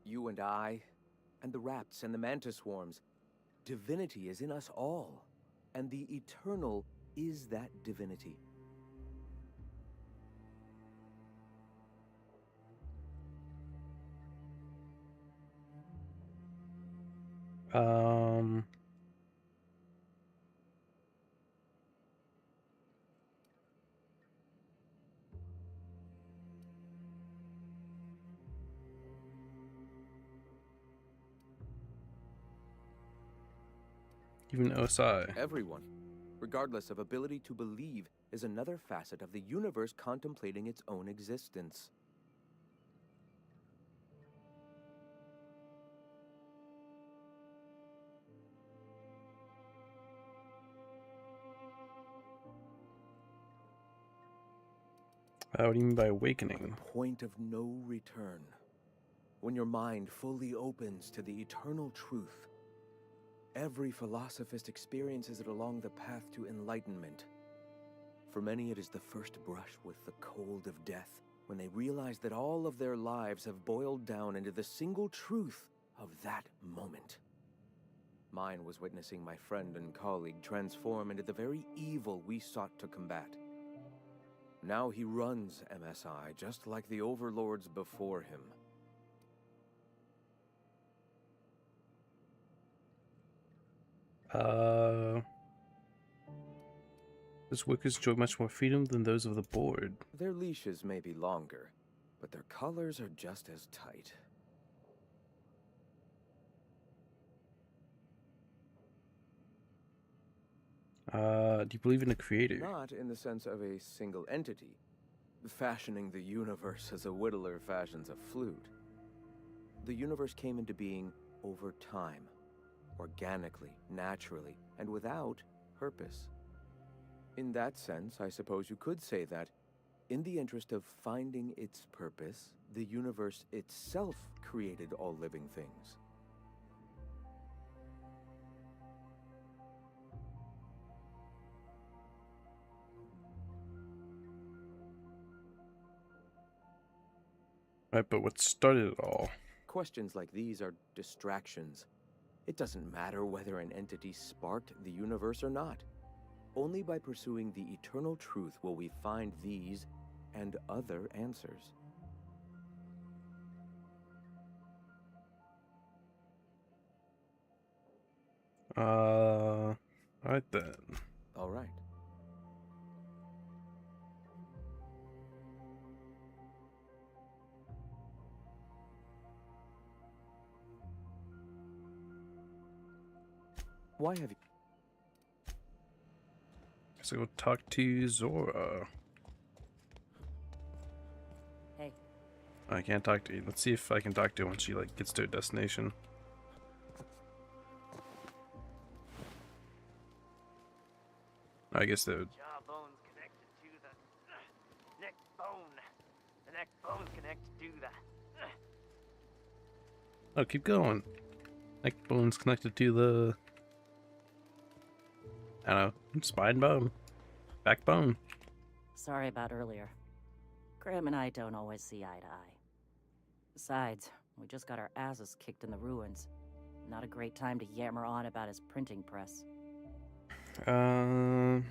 Speaker 16: You and I, and the rats and the mantis swarms. Divinity is in us all, and the eternal is that divinity.
Speaker 2: Even Osai.
Speaker 16: Everyone, regardless of ability to believe, is another facet of the universe contemplating its own existence.
Speaker 2: What do you mean by awakening?
Speaker 16: A point of no return. When your mind fully opens to the eternal truth. Every philosophist experiences it along the path to enlightenment. For many, it is the first brush with the cold of death, when they realize that all of their lives have boiled down into the single truth of that moment. Mine was witnessing my friend and colleague transform into the very evil we sought to combat. Now he runs MSI just like the overlords before him.
Speaker 2: Does workers enjoy much more freedom than those of the board?
Speaker 16: Their leashes may be longer, but their collars are just as tight.
Speaker 2: Do you believe in a creator?
Speaker 16: Not in the sense of a single entity, fashioning the universe as a whittler fashions a flute. The universe came into being over time, organically, naturally, and without purpose. In that sense, I suppose you could say that, in the interest of finding its purpose, the universe itself created all living things.
Speaker 2: Right, but what started it all?
Speaker 16: Questions like these are distractions. It doesn't matter whether an entity sparked the universe or not. Only by pursuing the eternal truth will we find these and other answers.
Speaker 2: Alright then.
Speaker 16: All right. Why have you...
Speaker 2: Let's go talk to Zora.
Speaker 10: Hey.
Speaker 2: I can't talk to you. Let's see if I can talk to her when she gets to her destination. I guess the
Speaker 17: jawbone's connected to the neck bone. The neck bone's connected to the.
Speaker 2: Oh, keep going. Neck bone's connected to the... I don't know, spine bone, backbone.
Speaker 10: Sorry about earlier. Graham and I don't always see eye to eye. Besides, we just got our asses kicked in the ruins. Not a great time to yammer on about his printing press.
Speaker 2: Does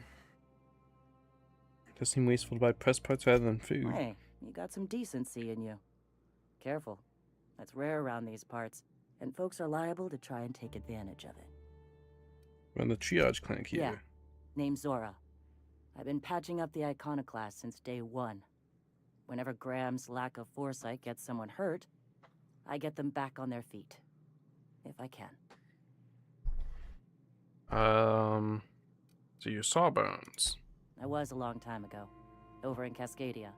Speaker 2: seem wasteful to buy press parts rather than food.
Speaker 10: Hey, you got some decency in you. Careful. That's rare around these parts, and folks are liable to try and take advantage of it.
Speaker 2: We're in the triage clinic here.
Speaker 10: Yeah. Name's Zora. I've been patching up the iconoclast since day one. Whenever Graham's lack of foresight gets someone hurt, I get them back on their feet. If I can.
Speaker 2: So you saw Bones.
Speaker 10: I was a long time ago. Over in Cascadia.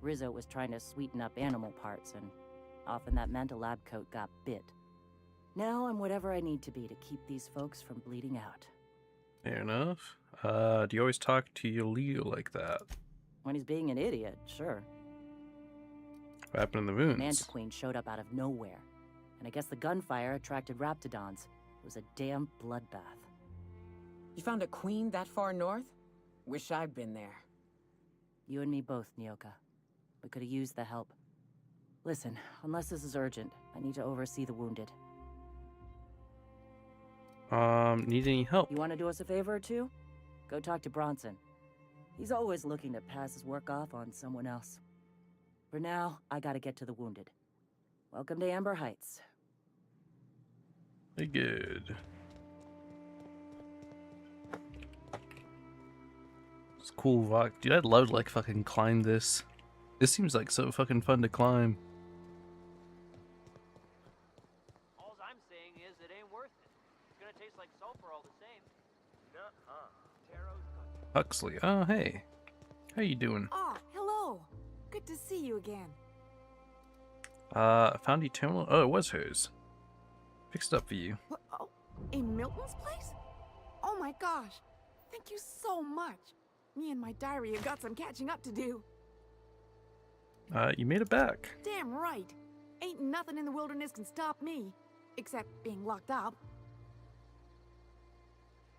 Speaker 10: Rizzo was trying to sweeten up animal parts, and often that meant a lab coat got bit. Now I'm whatever I need to be to keep these folks from bleeding out.
Speaker 2: Fair enough. Do you always talk to your Leo like that?
Speaker 10: When he's being an idiot, sure.
Speaker 2: What happened in the Moons?
Speaker 10: Mantiqueen showed up out of nowhere. And I guess the gunfire attracted Raptidons. It was a damn bloodbath.
Speaker 4: You found a queen that far north? Wish I'd been there.
Speaker 10: You and me both, Nyoka. We could have used the help. Listen, unless this is urgent, I need to oversee the wounded.
Speaker 2: Need any help?
Speaker 10: You want to do us a favor or two? Go talk to Bronson. He's always looking to pass his work off on someone else. For now, I gotta get to the wounded. Welcome to Amber Heights.
Speaker 2: Very good. It's cool rock. Dude, I'd love to like fucking climb this. This seems like so fucking fun to climb.
Speaker 17: All I'm saying is it ain't worth it. It's gonna taste like sulfur all the same. Nuh-uh. Taro's country.
Speaker 2: Huxley. Oh, hey. How you doing?
Speaker 18: Oh, hello. Good to see you again.
Speaker 2: I found the terminal. Oh, it was hers. Fixed it up for you.
Speaker 18: What, oh, in Milton's place? Oh my gosh. Thank you so much. Me and my diary have got some catching up to do.
Speaker 2: You made it back.
Speaker 18: Damn right. Ain't nothing in the wilderness can stop me. Except being locked up.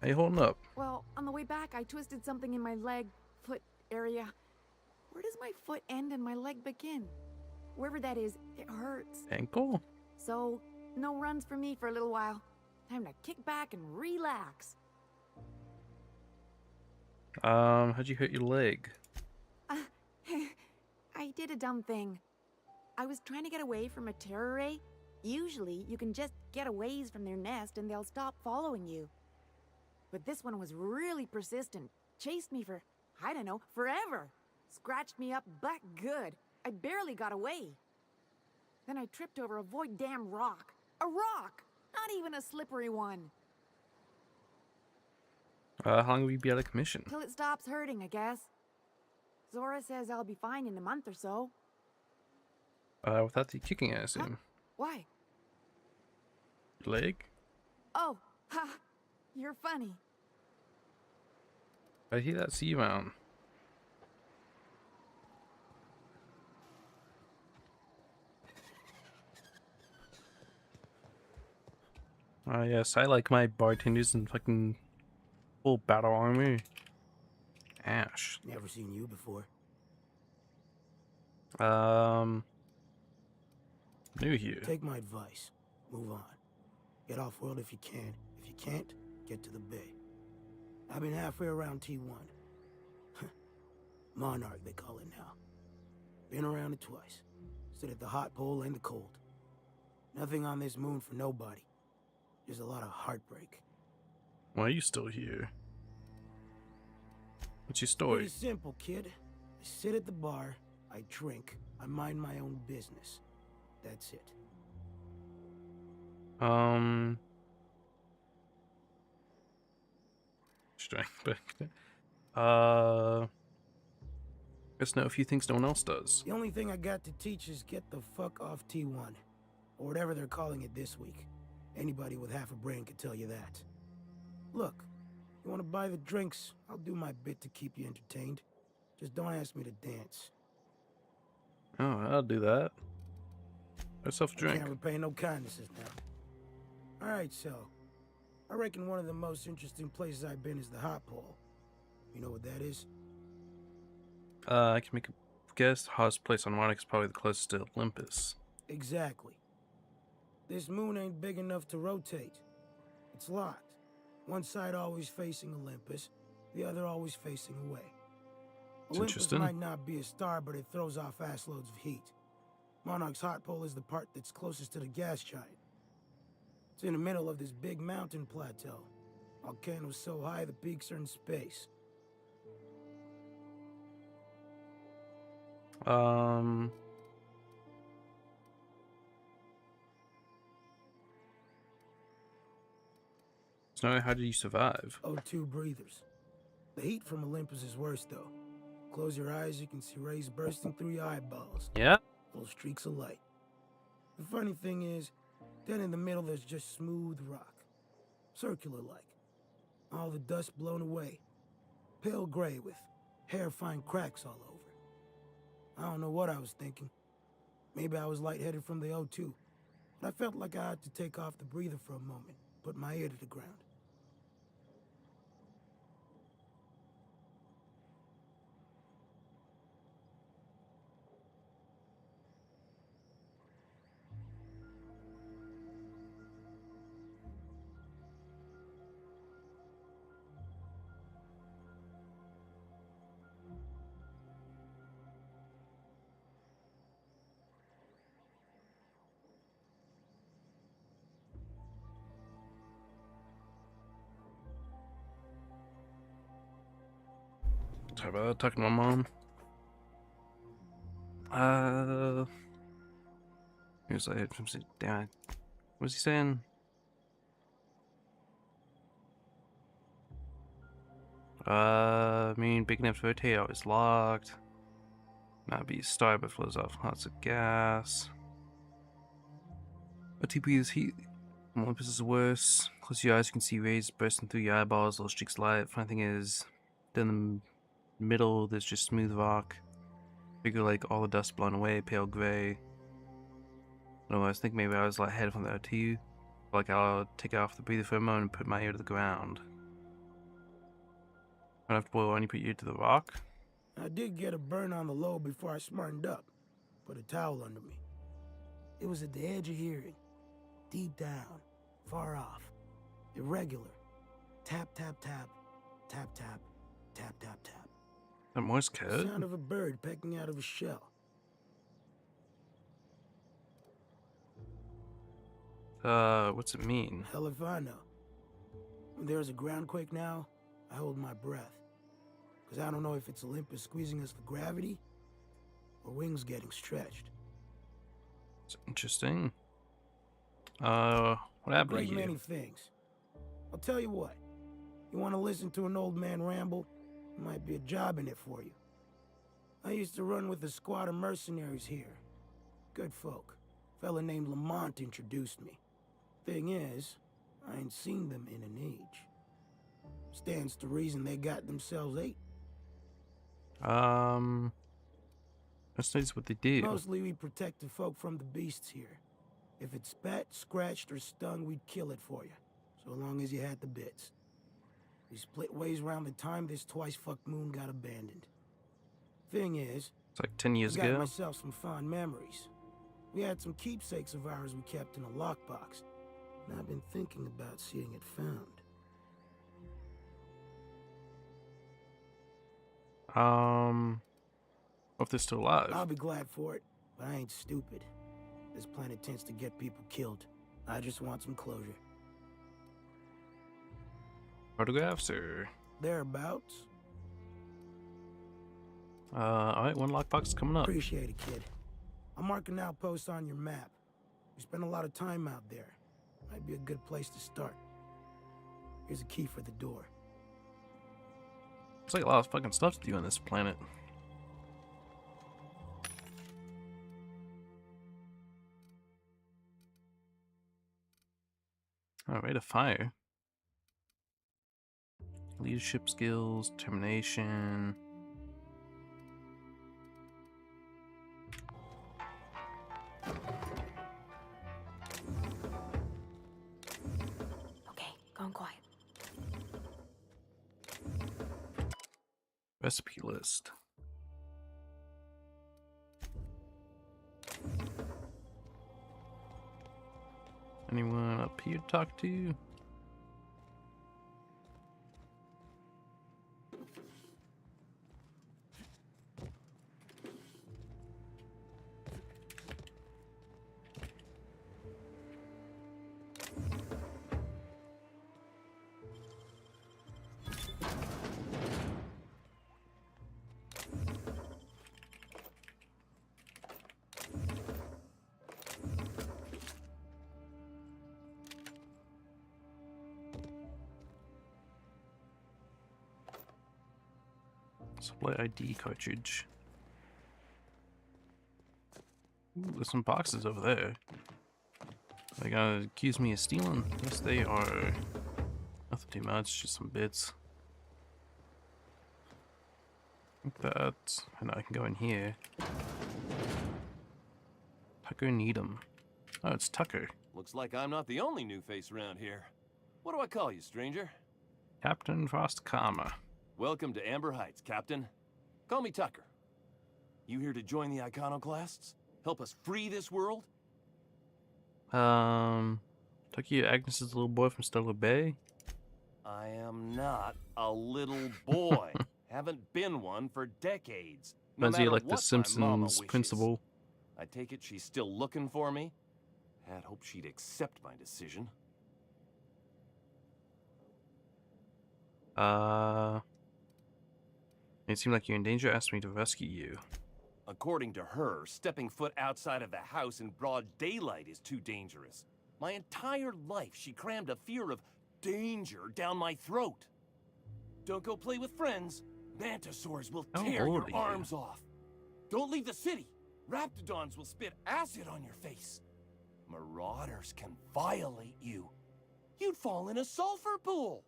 Speaker 2: How you holding up?
Speaker 18: Well, on the way back, I twisted something in my leg, foot area. Where does my foot end and my leg begin? Wherever that is, it hurts.
Speaker 2: Ankle?
Speaker 18: So, no runs for me for a little while. Time to kick back and relax.
Speaker 2: How'd you hurt your leg?
Speaker 18: I did a dumb thing. I was trying to get away from a terror ray. Usually, you can just get a ways from their nest and they'll stop following you. But this one was really persistent. Chased me for, I don't know, forever. Scratched me up back good. I barely got away. Then I tripped over a void damn rock. A rock! Not even a slippery one.
Speaker 2: How long will you be out of commission?
Speaker 18: Till it stops hurting, I guess. Zora says I'll be fine in a month or so.
Speaker 2: Without the kicking, I assume.
Speaker 18: Why?
Speaker 2: Your leg?
Speaker 18: Oh, ha! You're funny.
Speaker 2: I hear that sea mountain. Yes, I like my bartenders in fucking full battle armor. Ash.
Speaker 3: Never seen you before.
Speaker 2: New here.
Speaker 3: Take my advice. Move on. Get off world if you can. If you can't, get to the bay. I've been halfway around T1. Monarch, they call it now. Been around it twice. Stood at the hot pole and the cold. Nothing on this moon for nobody. Just a lot of heartbreak.
Speaker 2: Why are you still here? What's your story?
Speaker 3: Pretty simple, kid. I sit at the bar, I drink, I mind my own business. That's it.
Speaker 2: Strength back there. Guess know a few things no one else does.
Speaker 3: The only thing I got to teach is get the fuck off T1. Or whatever they're calling it this week. Anybody with half a brain could tell you that. Look, you want to buy the drinks, I'll do my bit to keep you entertained. Just don't ask me to dance.
Speaker 2: Oh, I'll do that. Myself a drink.
Speaker 3: I can't repay no kindnesses now. Alright, so. I reckon one of the most interesting places I've been is the Hot Pole. You know what that is?
Speaker 2: I can make a guess. Hottest place on Monarch is probably the closest to Olympus.
Speaker 3: Exactly. This moon ain't big enough to rotate. It's locked. One side always facing Olympus, the other always facing away. Olympus might not be a star, but it throws off assloads of heat. Monarch's hot pole is the part that's closest to the gas giant. It's in the middle of this big mountain plateau. Volcanoes so high the peaks are in space.
Speaker 2: Snowy, how did you survive?
Speaker 19: O2 breathers. The heat from Olympus is worse, though. Close your eyes, you can see rays bursting through your eyeballs.
Speaker 2: Yeah?
Speaker 19: Little streaks of light. The funny thing is, then in the middle there's just smooth rock. Circular-like. All the dust blown away. Pale gray with hair-fine cracks all over. I don't know what I was thinking. Maybe I was lightheaded from the O2. But I felt like I had to take off the breather for a moment, put my ear to the ground.
Speaker 2: Sorry about that, talking to my mom. He was like, damn, what was he saying? Big enough to rotate out is locked. Not be started but flows off lots of gas. OTP is heat. Olympus is worse. Close your eyes, you can see rays bursting through your eyeballs, little streaks of light. Funny thing is, then the middle, there's just smooth rock. Figure like all the dust blown away, pale gray. No, I was thinking maybe I was like headed from the O2. Like I'll take off the breather for a moment and put my ear to the ground. I don't have to boil when you put your ear to the rock.
Speaker 19: I did get a burn on the lobe before I smartened up. Put a towel under me. It was at the edge of hearing. Deep down. Far off. Irregular. Tap, tap, tap. Tap, tap. Tap, tap, tap.
Speaker 2: That Morse code?
Speaker 19: Sound of a bird pecking out of a shell.
Speaker 2: What's it mean?
Speaker 19: Hell if I know. When there's a groundquake now, I hold my breath. Because I don't know if it's Olympus squeezing us for gravity, or wings getting stretched.
Speaker 2: It's interesting. What happened
Speaker 19: Great
Speaker 2: to you?
Speaker 19: many things. I'll tell you what. You want to listen to an old man ramble? There might be a job in it for you. I used to run with a squad of mercenaries here. Good folk. Fella named Lamont introduced me. Thing is, I ain't seen them in an age. Stands to reason they got themselves ate.
Speaker 2: Let's notice what they do.
Speaker 19: Mostly we protect the folk from the beasts here. If it spat, scratched, or stung, we'd kill it for you. So long as you had the bits. We split ways around the time this twice-fucked moon got abandoned. Thing is,
Speaker 2: it's like 10 years
Speaker 19: I got
Speaker 2: ago.
Speaker 19: myself some fond memories. We had some keepsakes of ours we kept in a lockbox. And I've been thinking about seeing it found.
Speaker 2: What if they're still alive?
Speaker 19: I'll be glad for it, but I ain't stupid. This planet tends to get people killed. I just want some closure.
Speaker 2: Photographs or?
Speaker 19: Thereabouts.
Speaker 2: Alright, one lockbox coming up.
Speaker 19: Appreciate it, kid. I'll mark an outpost on your map. We spend a lot of time out there. Might be a good place to start. Here's a key for the door.
Speaker 2: It's like a lot of fucking stuff to do on this planet. Oh, rate of fire. Leadership skills, determination.
Speaker 1: Okay, going quiet.
Speaker 2: Recipe list. Anyone up here to talk to? Sublight ID cartridge. Ooh, there's some boxes over there. They gonna accuse me of stealing? Yes, they are. Nothing too much, just some bits. Like that. And I can go in here. Tucker Needham. Oh, it's Tucker.
Speaker 20: Looks like I'm not the only new face around here. What do I call you, stranger?
Speaker 2: Captain Frost Karma.
Speaker 20: Welcome to Amber Heights, Captain. Call me Tucker. You here to join the Iconoclasts? Help us free this world?
Speaker 2: Took you Agnes's little boy from Stellar Bay?
Speaker 20: I am not a little boy. Haven't been one for decades. No
Speaker 2: Reminds me
Speaker 20: matter
Speaker 2: like the
Speaker 20: what my mama
Speaker 2: Simpsons
Speaker 20: wishes.
Speaker 2: principal.
Speaker 20: I take it she's still looking for me? Had hoped she'd accept my decision.
Speaker 2: It seemed like you're in danger. Asked me to rescue you.
Speaker 20: According to her, stepping foot outside of the house in broad daylight is too dangerous. My entire life, she crammed a fear of danger down my throat. Don't go play with friends. Mantisaurs will tear your arms off. Don't leave the city. Raptidons will spit acid on your face. Marauders can violate you. You'd fall in a sulfur pool.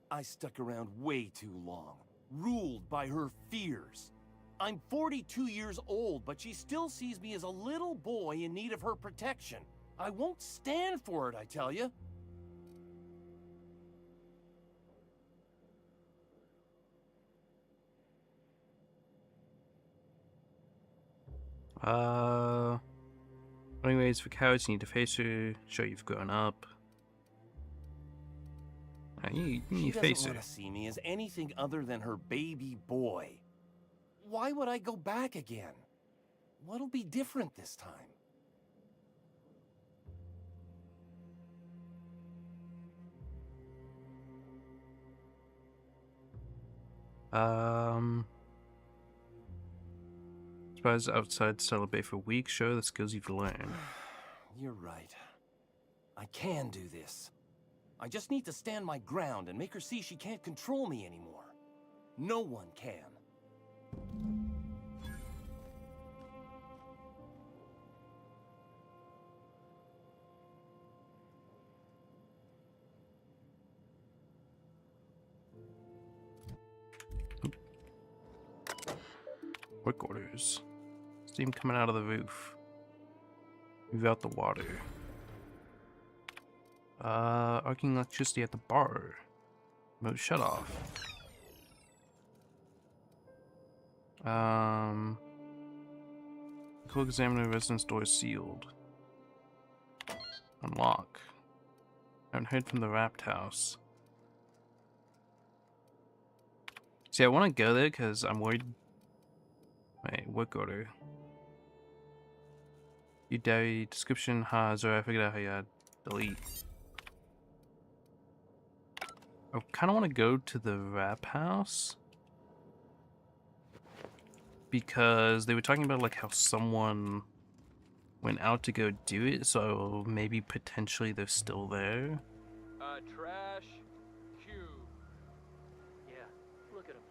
Speaker 20: I stuck around way too long, ruled by her fears. I'm 42 years old, but she still sees me as a little boy in need of her protection. I won't stand for it, I tell you.
Speaker 2: Anyways, for cowards, you need to face her, show you've grown up. You
Speaker 20: She
Speaker 2: face
Speaker 20: doesn't
Speaker 2: her.
Speaker 20: want to see me as anything other than her baby boy. Why would I go back again? What'll be different this time?
Speaker 2: Surprise outside Stellar Bay for weeks. Show the skills you've learned.
Speaker 20: You're right. I can do this. I just need to stand my ground and make her see she can't control me anymore. No one can.
Speaker 2: Work orders. Steam coming out of the roof. Move out the water. Arcing electricity at the bar. Remote shut off. Go examine the residence door sealed. Unlock. I haven't heard from the Rapt House. See, I want to go there because I'm worried. Wait, work order. You diary description has, or I figured out how you had delete. I kind of want to go to the Rap House because they were talking about like how someone went out to go do it, so maybe potentially they're still there.
Speaker 17: Trash cube. Yeah, look at him.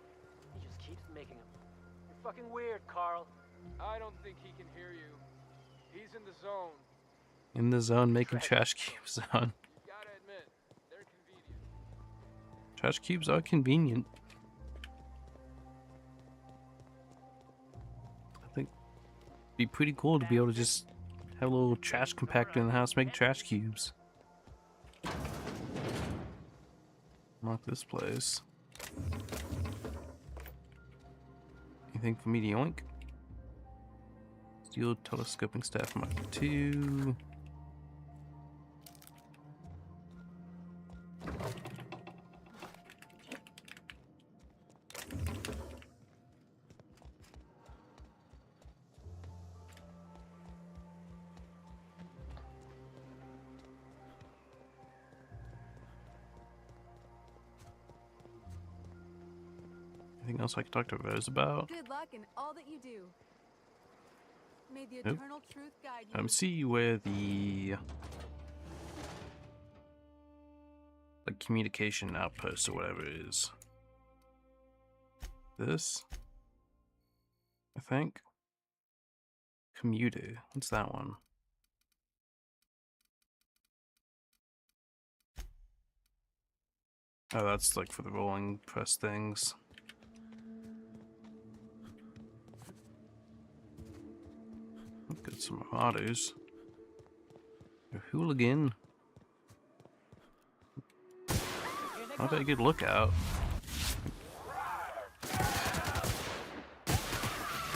Speaker 17: He just keeps making them. You're fucking weird, Carl. I don't think he can hear you. He's in the zone.
Speaker 2: In the zone, making trash cubes on.
Speaker 17: Gotta admit, they're convenient.
Speaker 2: Trash cubes are convenient. I think it'd be pretty cool to be able to just have a little trash compactor in the house, make trash cubes. Mark this place. Anything for me to yoink? Steel telescoping staff Mark 2. Anything else I can talk to Rose about?
Speaker 6: Good luck in all that you do. May the
Speaker 2: Nope.
Speaker 6: eternal truth guide you.
Speaker 2: See where the communication outpost or whatever is. this, I think. Commuter. What's that one? Oh, that's like for the rolling press things. Got some Marauders. A hooligan. Not a good lookout.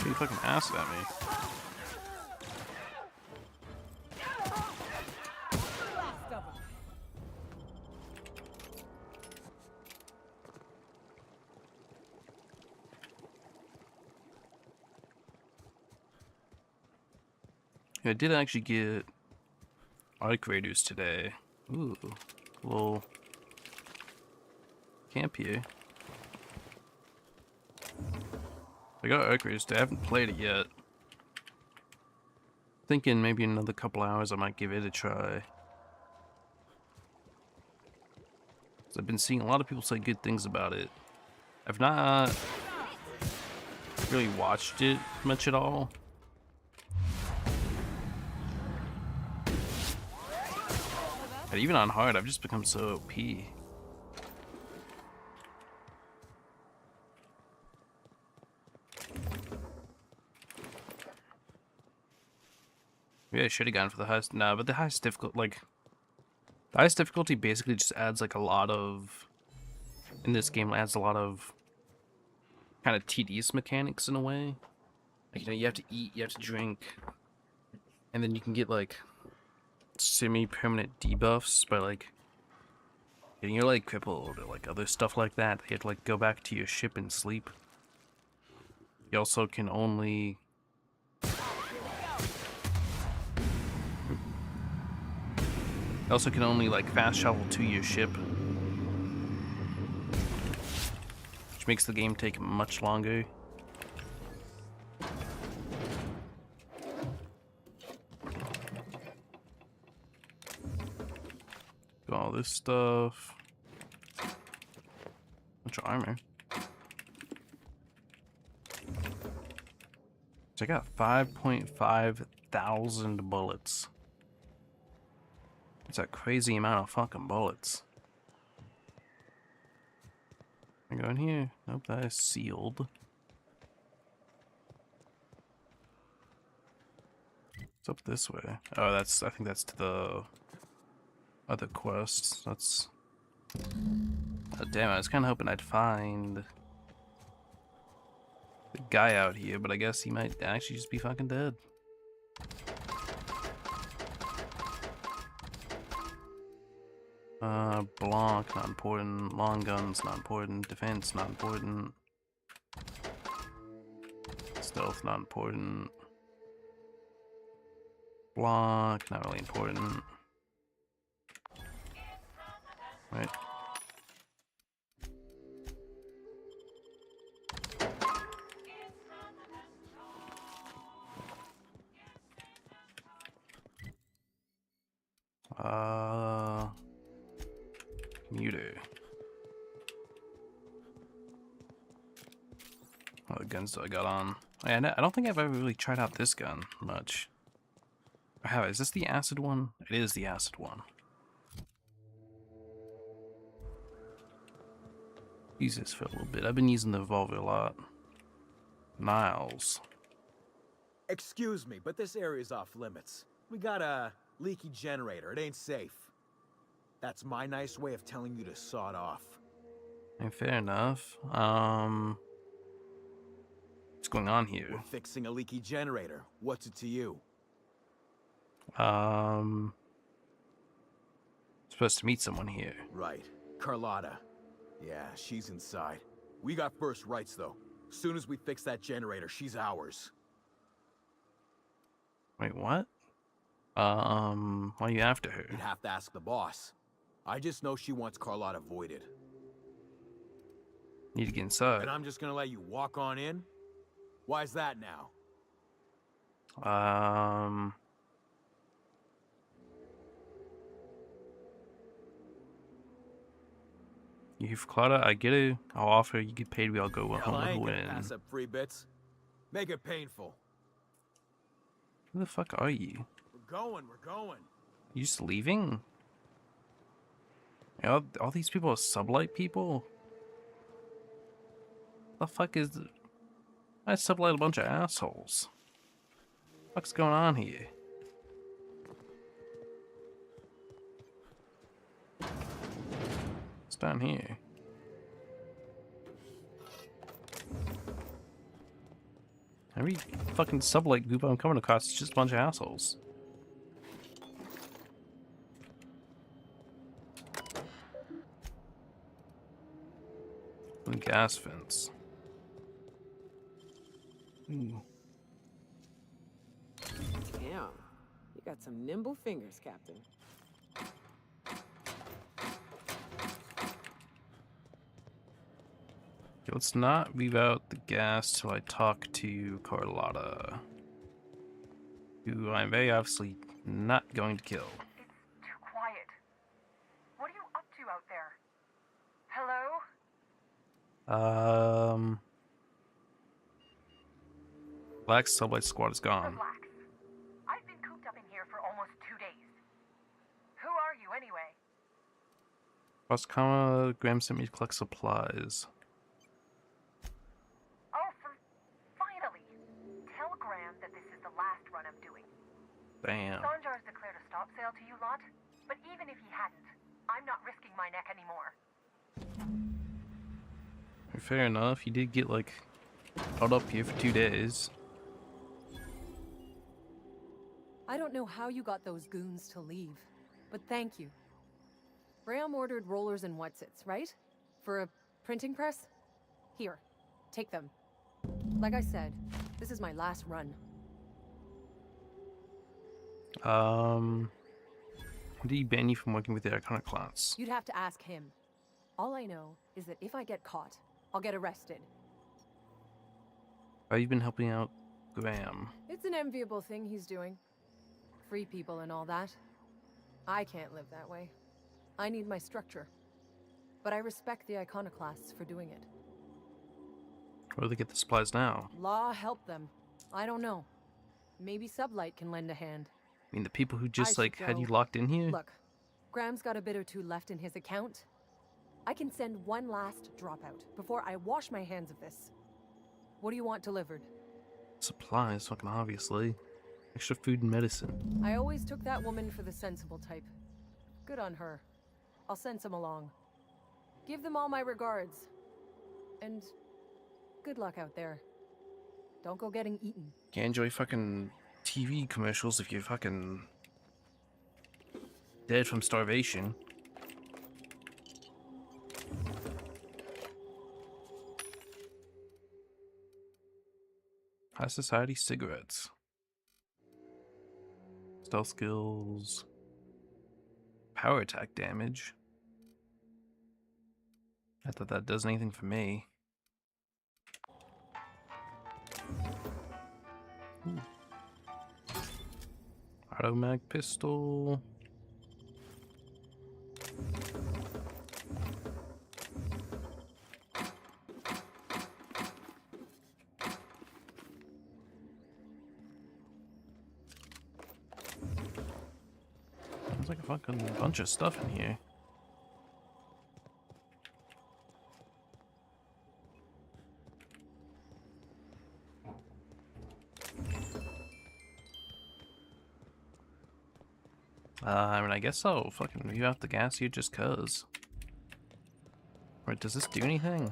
Speaker 2: You fucking acid at me. I did actually get Arc Raiders today. Ooh, a little camp here. I got Arc Raiders today. I haven't played it yet. Thinking maybe in another couple hours I might give it a try. 'Cause I've been seeing a lot of people say good things about it. I've not really watched it much at all. But even on hard, I've just become so OP. Maybe I should have gone for the highest. No, but the highest difficulty, like, the highest difficulty basically just adds like a lot of, in this game, adds a lot of kind of tedious mechanics in a way. Like, you know, you have to eat, you have to drink, and then you can get like semi-permanent debuffs by like getting your leg crippled or like other stuff like that. You have to like go back to your ship and sleep. You also can only like fast travel to your ship, which makes the game take much longer. Got all this stuff. Bunch of armor. So I got 5.5 thousand bullets. It's a crazy amount of fucking bullets. I go in here. Nope, that is sealed. It's up this way. Oh, I think that's to the other quests. That's... Oh, damn, I was kind of hoping I'd find the guy out here, but I guess he might actually just be fucking dead. Blanc, not important. Long guns, not important. Defense, not important. Stealth, not important. Blanc, not really important. Right. Commuter. What guns do I got on? I don't think I've ever really tried out this gun much. Or have I? Is this the acid one? It is the acid one. Use this for a little bit. I've been using the revolver a lot. Niles.
Speaker 15: Excuse me, but this area's off limits. We got a leaky generator. It ain't safe. That's my nice way of telling you to sod off.
Speaker 2: Fair enough. What's going on here?
Speaker 15: We're fixing a leaky generator. What's it to you?
Speaker 2: Supposed to meet someone here.
Speaker 15: Right. Carlotta. Yeah, she's inside. We got first rights, though. Soon as we fix that generator, she's ours.
Speaker 2: Wait, what? Why are you after her?
Speaker 15: You'd have to ask the boss. I just know she wants Carlotta voided.
Speaker 2: Need to get inside.
Speaker 15: And I'm just gonna let you walk on in? Why's that now?
Speaker 2: You've Clara, I get it. I'll offer, you get paid, we all go
Speaker 15: Hell, I
Speaker 2: home
Speaker 15: ain't
Speaker 2: with a
Speaker 15: gonna
Speaker 2: win.
Speaker 15: pass up free bits. Make it painful.
Speaker 2: Who the fuck are you?
Speaker 15: We're going.
Speaker 2: You just leaving? All these people are sublight people? The fuck is... I sublight a bunch of assholes. What's going on here? What's down here? Every fucking sublight group I'm coming across is just a bunch of assholes. And gas vents. Ooh.
Speaker 4: Damn, you got some nimble fingers, Captain.
Speaker 2: Okay, let's not leave out the gas till I talk to Carlotta, who I'm very obviously not going to kill.
Speaker 21: Too quiet. What are you up to out there? Hello?
Speaker 2: Black Sublight Squad is gone.
Speaker 21: Relax. I've been cooped up in here for almost 2 days. Who are you, anyway?
Speaker 2: Roscama, Graham sent me to collect supplies.
Speaker 21: Oh, finally! Tell Graham that this is the last run I'm doing.
Speaker 2: Damn.
Speaker 21: Sanjar's declared a stop sale to you lot, but even if he hadn't, I'm not risking my neck anymore.
Speaker 2: Fair enough, you did get, like, held up here for 2 days.
Speaker 22: I don't know how you got those goons to leave, but thank you. Graham ordered rollers and whatsits, right? For a printing press? Here, take them. Like I said, this is my last run.
Speaker 2: Did he ban you from working with the Iconoclasts?
Speaker 22: You'd have to ask him. All I know is that if I get caught, I'll get arrested.
Speaker 2: Have you been helping out Graham?
Speaker 22: It's an enviable thing he's doing. Free people and all that. I can't live that way. I need my structure. But I respect the Iconoclasts for doing it.
Speaker 2: Where do they get the supplies now?
Speaker 22: Law helped them. I don't know. Maybe Sublight can lend a hand.
Speaker 2: I mean, the people who just,
Speaker 22: I
Speaker 2: like,
Speaker 22: should
Speaker 2: had you
Speaker 22: go.
Speaker 2: locked in here?
Speaker 22: Look, Graham's got a bit or two left in his account. I can send one last dropout before I wash my hands of this. What do you want delivered?
Speaker 2: Supplies, fucking obviously. Extra food and medicine.
Speaker 22: I always took that woman for the sensible type. Good on her. I'll send some along. Give them all my regards. And good luck out there. Don't go getting eaten.
Speaker 2: Can't enjoy fucking TV commercials if you're fucking dead from starvation. High Society cigarettes. Stealth skills. Power attack damage. Not that that does anything for me. Ooh. Automatic pistol. There's like a fucking bunch of stuff in here. I mean, I guess I'll fucking leave out the gas here just cuz. Wait, does this do anything?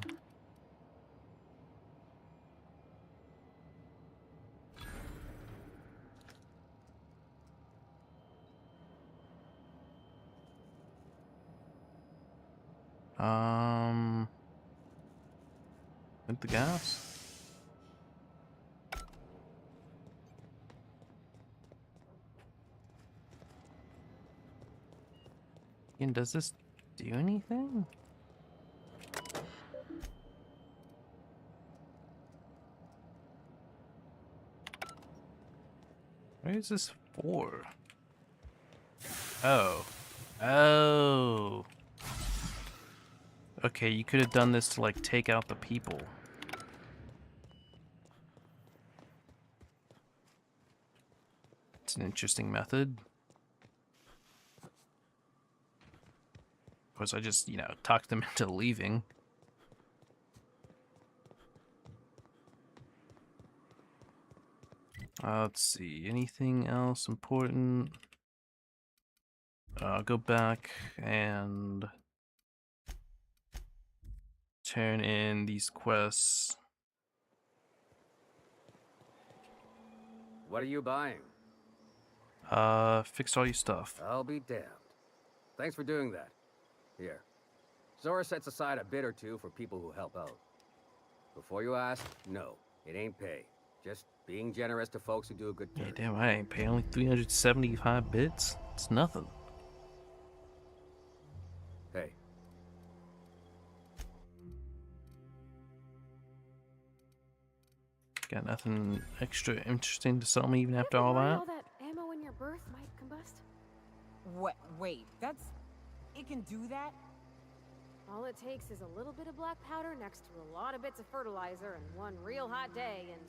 Speaker 2: With the gas? And does this do anything? What is this for? Oh. Oh. Okay, you could have done this to, like, take out the people. It's an interesting method. Of course, I just, you know, talked them into leaving. Let's see, anything else important? I'll go back and turn in these quests.
Speaker 12: What are you buying?
Speaker 2: Fix all your stuff.
Speaker 12: I'll be damned. Thanks for doing that. Here. Zora sets aside a bit or two for people who help out. Before you ask, no, it ain't pay. Just being generous to folks who do a good turn.
Speaker 2: Yeah, damn, I ain't paying only 375 bits. It's nothing.
Speaker 12: Hey.
Speaker 2: Got nothing extra interesting to sell me even after all
Speaker 1: Worry
Speaker 2: that?
Speaker 1: all that ammo in your berth might combust.
Speaker 4: What? Wait, that's... It can do that?
Speaker 1: All it takes is a little bit of black powder next to a lot of bits of fertilizer and one real hot day, and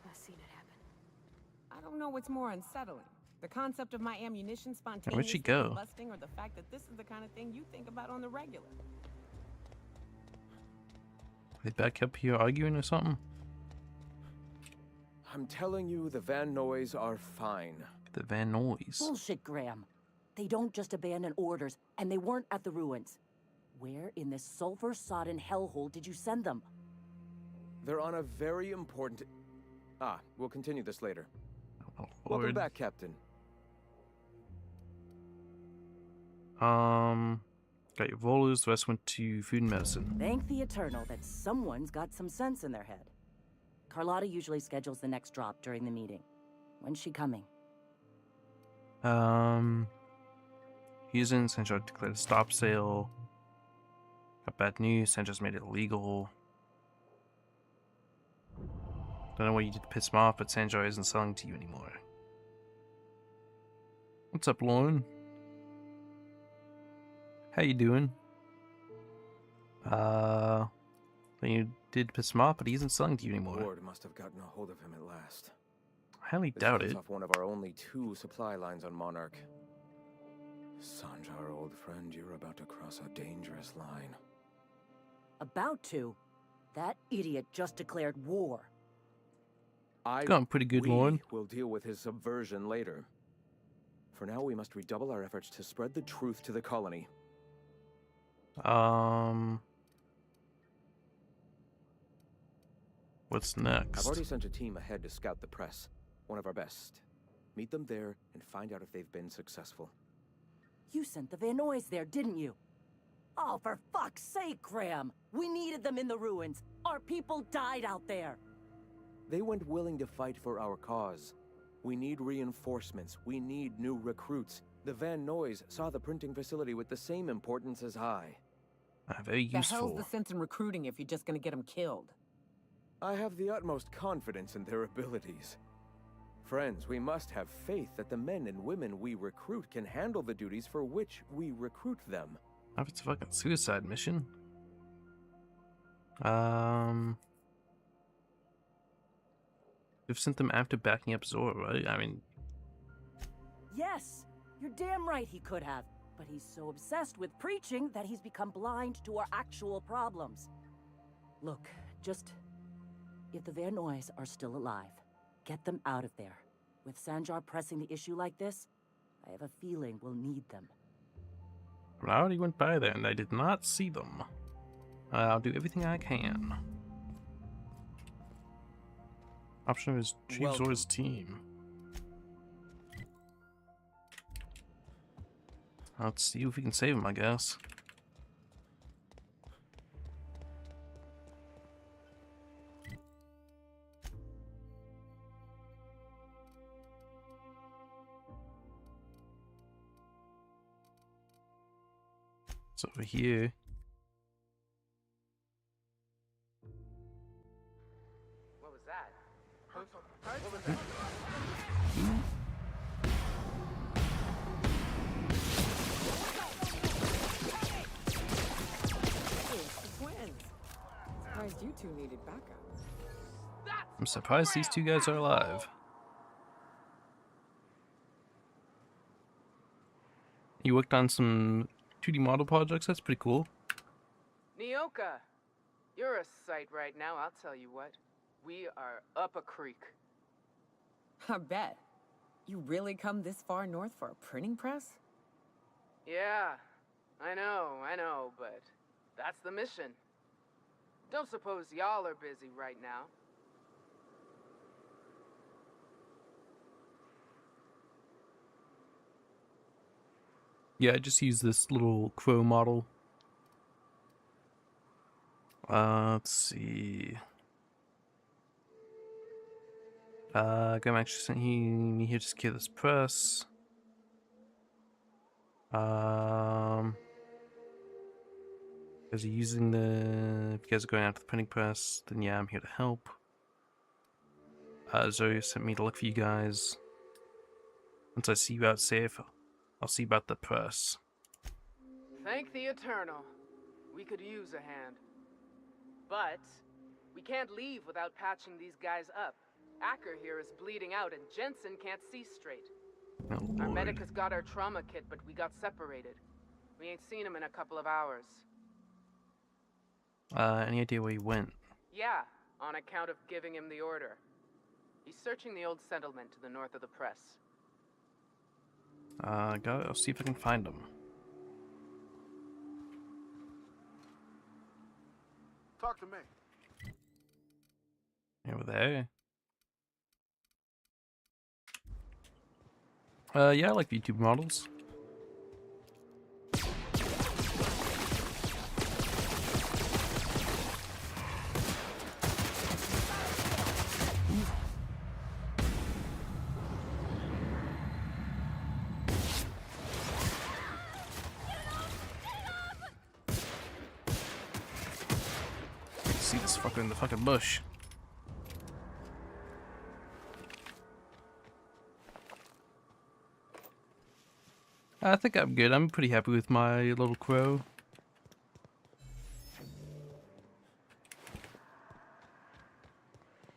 Speaker 1: I've seen it happen.
Speaker 4: I don't know what's more unsettling. The concept of my ammunition
Speaker 2: Where'd
Speaker 4: spontaneously
Speaker 2: she go?
Speaker 4: combusting, or the fact that this is the kind of thing you think about on the regular.
Speaker 2: Are they back up here arguing or something?
Speaker 16: I'm telling you, the Van Noys are fine.
Speaker 2: The Van Noys.
Speaker 10: Bullshit, Graham. They don't just abandon orders, and they weren't at the ruins. Where in this sulfur-sodden hellhole did you send them?
Speaker 16: They're on a very important... Ah, we'll continue this later.
Speaker 2: Oh,
Speaker 16: Welcome
Speaker 2: Lord.
Speaker 16: back, Captain.
Speaker 2: Got your rollers, the rest went to food and medicine.
Speaker 10: Thank the Eternal that someone's got some sense in their head. Carlotta usually schedules the next drop during the meeting. When's she coming?
Speaker 2: Houston, Sancho declared a stop sale. Got bad news, Sancho's made it illegal. Don't know what you did to piss him off, but Sancho isn't selling to you anymore. What's up, Lauren? How you doing? You did piss him off, but he isn't selling to you anymore.
Speaker 16: Ward must have gotten a hold of him at last.
Speaker 2: I highly
Speaker 16: This
Speaker 2: doubt
Speaker 16: cuts
Speaker 2: it.
Speaker 16: off one of our only 2 supply lines on Monarch. Sanjar, old friend, you're about to cross a dangerous line.
Speaker 10: About to? That idiot just declared war.
Speaker 2: Gone pretty good, Lauren.
Speaker 16: We'll deal with his subversion later. For now, we must redouble our efforts to spread the truth to the colony.
Speaker 2: What's next?
Speaker 16: I've already sent a team ahead to scout the press. One of our best. Meet them there and find out if they've been successful.
Speaker 10: You sent the Van Noys there, didn't you? Oh, for fuck's sake, Graham! We needed them in the ruins. Our people died out there.
Speaker 16: They went willing to fight for our cause. We need reinforcements. We need new recruits. The Van Noys saw the printing facility with the same importance as I.
Speaker 2: Very
Speaker 4: The hell's
Speaker 2: useful.
Speaker 4: the sense in recruiting if you're just gonna get them killed?
Speaker 16: I have the utmost confidence in their abilities. Friends, we must have faith that the men and women we recruit can handle the duties for which we recruit them.
Speaker 2: If it's a fucking suicide mission. You've sent them after backing up Zora, right? I mean,
Speaker 10: Yes, you're damn right he could have. But he's so obsessed with preaching that he's become blind to our actual problems. Look, just... If the Van Noys are still alive, get them out of there. With Sanjar pressing the issue like this, I have a feeling we'll need them.
Speaker 2: I already went by there and I did not see them. I'll do everything I can. Option is choose Zora's team. Let's see if we can save him, I guess. It's over here.
Speaker 17: What was that? What was that?
Speaker 2: surprised these two guys are alive. You worked on some 2D model projects? That's pretty cool.
Speaker 4: Nyoka, you're a sight right now, I'll tell you what. We are up a creek. I bet. You really come this far north for a printing press? Yeah, I know, but that's the mission. Don't suppose y'all are busy right now.
Speaker 2: Yeah, I just used this little crow model. Let's see. Go actually sent me here to secure this press. Because you're using if you guys are going after the printing press, then yeah, I'm here to help. Zoe sent me to look for you guys. Once I see you out safe, I'll see about the press.
Speaker 4: Thank the Eternal. We could use a hand. But we can't leave without patching these guys up. Acker here is bleeding out and Jensen can't see straight.
Speaker 2: Oh,
Speaker 4: our medic has got our trauma kit, but we got separated. We ain't seen him in a couple of hours.
Speaker 2: Any idea where he went?
Speaker 4: Yeah, on account of giving him the order. He's searching the old settlement to the north of the press.
Speaker 2: Got it. I'll see if I can find him.
Speaker 14: Talk to me.
Speaker 2: Over there. Yeah, I like YouTube models. See this fucker in the fucking bush. I think I'm good. I'm pretty happy with my little crow.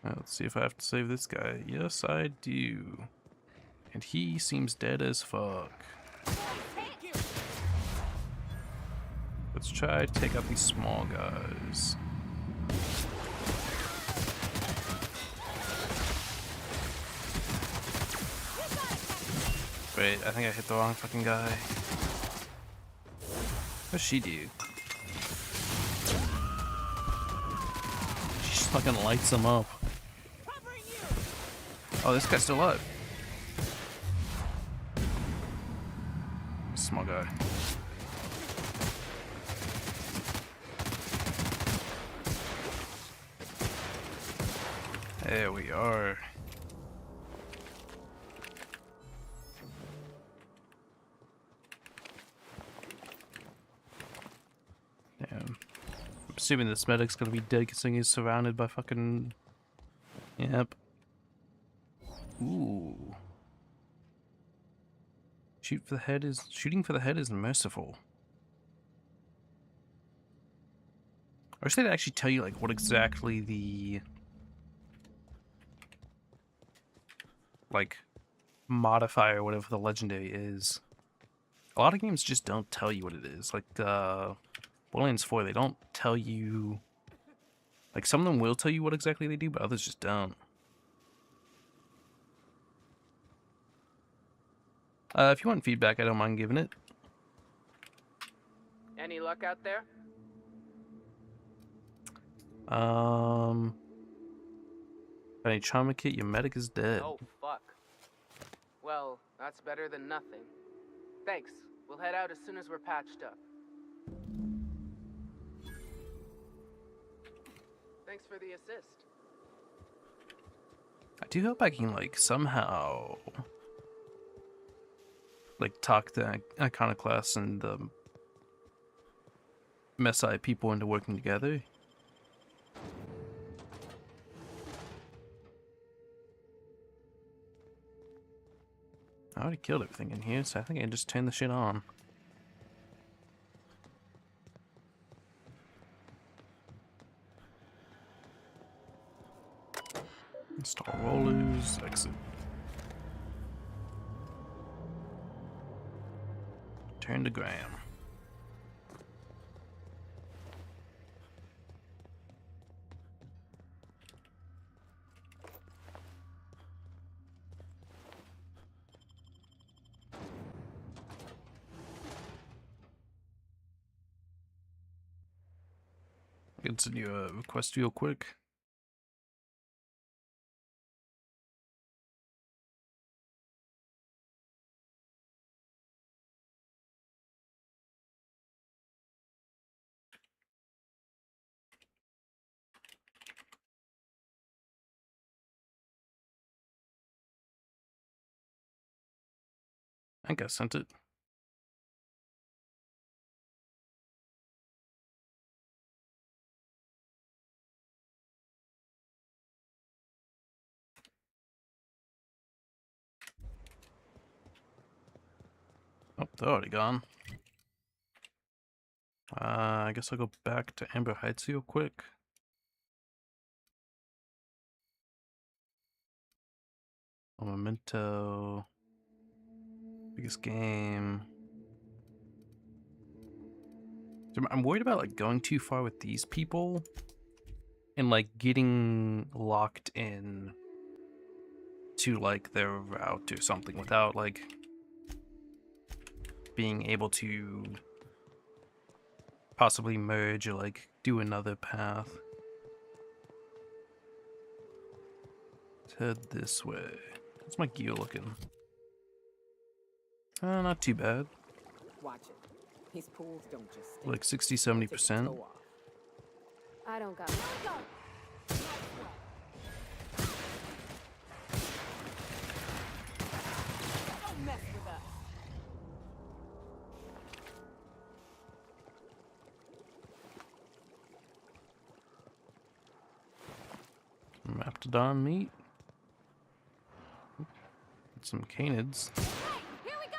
Speaker 2: Let's see if I have to save this guy. Yes, I do. And he seems dead as fuck. Let's try to take out these small guys. Wait, I think I hit the wrong fucking guy. What's she do? She just fucking lights him up. Oh, this guy's still alive. Small guy. There we are. Damn. I'm assuming this medic's gonna be dead considering he's surrounded by fucking... Yep. Ooh. Shooting for the head is merciful. I wish they'd actually tell you like what exactly the like modifier, whatever the legendary is. A lot of games just don't tell you what it is. Like Borderlands 4, they don't tell you. Like some of them will tell you what exactly they do, but others just don't. If you want feedback, I don't mind giving it.
Speaker 4: Any luck out there?
Speaker 2: Any trauma kit, your medic is dead.
Speaker 4: Oh, fuck. Well, that's better than nothing. Thanks. We'll head out as soon as we're patched up. Thanks for the assist.
Speaker 2: I do hope I can, like, somehow... like, talk the Iconoclasts and the Messiah people into working together. I already killed everything in here, so I think I can just turn the shit on. doors, exit. Turn to Graham. I can send you a request real quick. I think I sent it. Oh, they're already gone. I guess I'll go back to Amber Heights real quick. Oh, Memento. Biggest game. I'm worried about like going too far with these people and like getting locked in to like their route or something without like being able to possibly merge or like do another path. Let's head this way. How's my gear looking? Not too bad.
Speaker 4: Watch it. These pools don't just stink.
Speaker 2: Like 60-70%.
Speaker 1: I don't got it.
Speaker 4: Don't mess with us.
Speaker 2: Maptodon meat. Some canids.
Speaker 1: Here we go.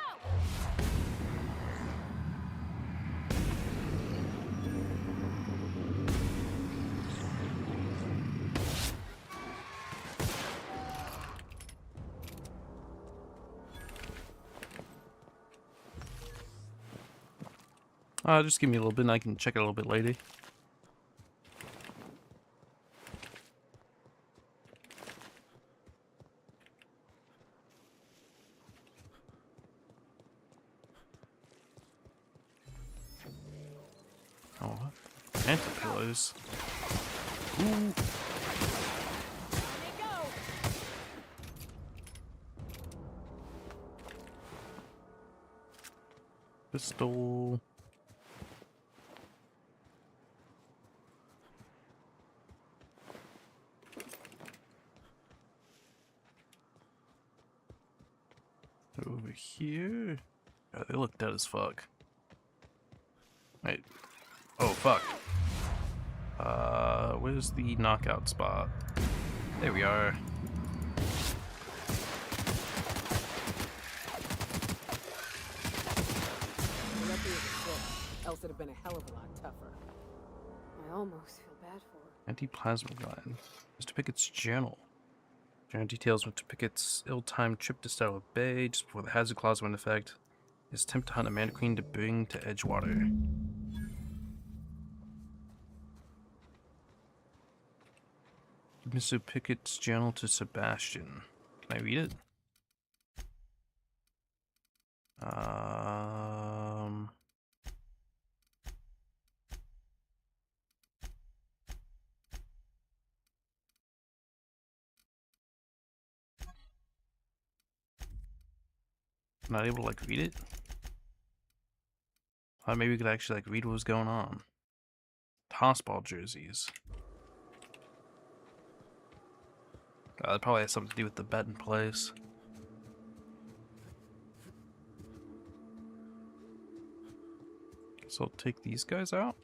Speaker 2: Just give me a little bit and I can check it a little bit later. Oh, anti-pillows. Ooh. Pistol. Over here. Oh, they look dead as fuck. Wait. Oh, fuck. Where's the knockout spot? There we are.
Speaker 4: Else it'd have been a hell of a lot tougher.
Speaker 1: I almost feel bad for her.
Speaker 2: Anti-plasma gun. Mr. Pickett's journal. Journal details Mr. Pickett's ill-timed trip to Starlight Bay just before the hazard clause went into effect. His attempt to hunt a mandarin to bring to Edgewater. Mr. Pickett's journal to Sebastian. Can I read it? Not able to like read it? Maybe we could actually like read what was going on. Tossball jerseys. That probably has something to do with the bet in place. So I'll take these guys out.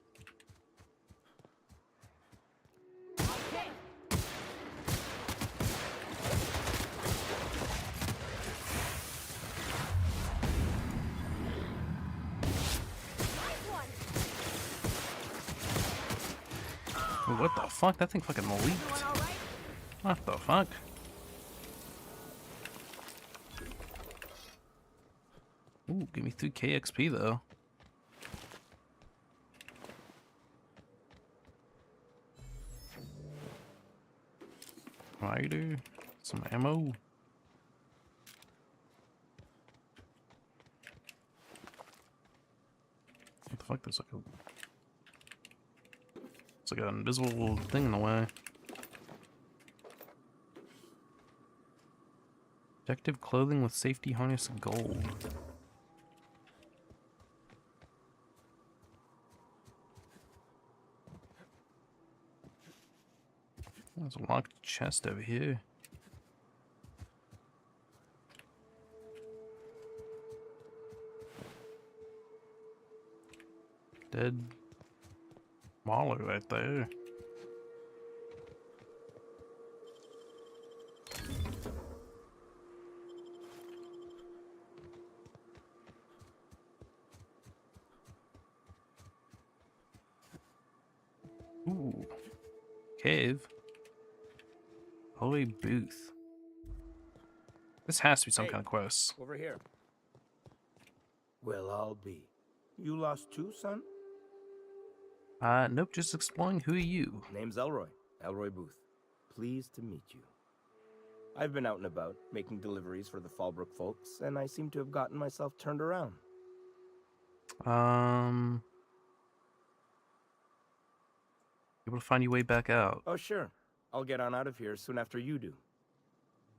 Speaker 2: What the fuck? That thing fucking leaped. What the fuck? Ooh, give me 3k XP though. Rider, some ammo. What the fuck? There's like a... It's like an invisible thing in the way. Protective clothing with safety harness gold. There's a locked chest over here. Dead Mauler right there. Ooh. Cave. Holy Booth. This has to be some kind of quest.
Speaker 11: Over here.
Speaker 19: Well, I'll be. You lost too, son?
Speaker 2: Nope, just exploring. Who are you?
Speaker 5: Name's Elroy. Elroy Booth. Pleased to meet you. I've been out and about, making deliveries for the Fallbrook folks, and I seem to have gotten myself turned around.
Speaker 2: Able to find your way back out.
Speaker 5: Oh, sure. I'll get on out of here soon after you do.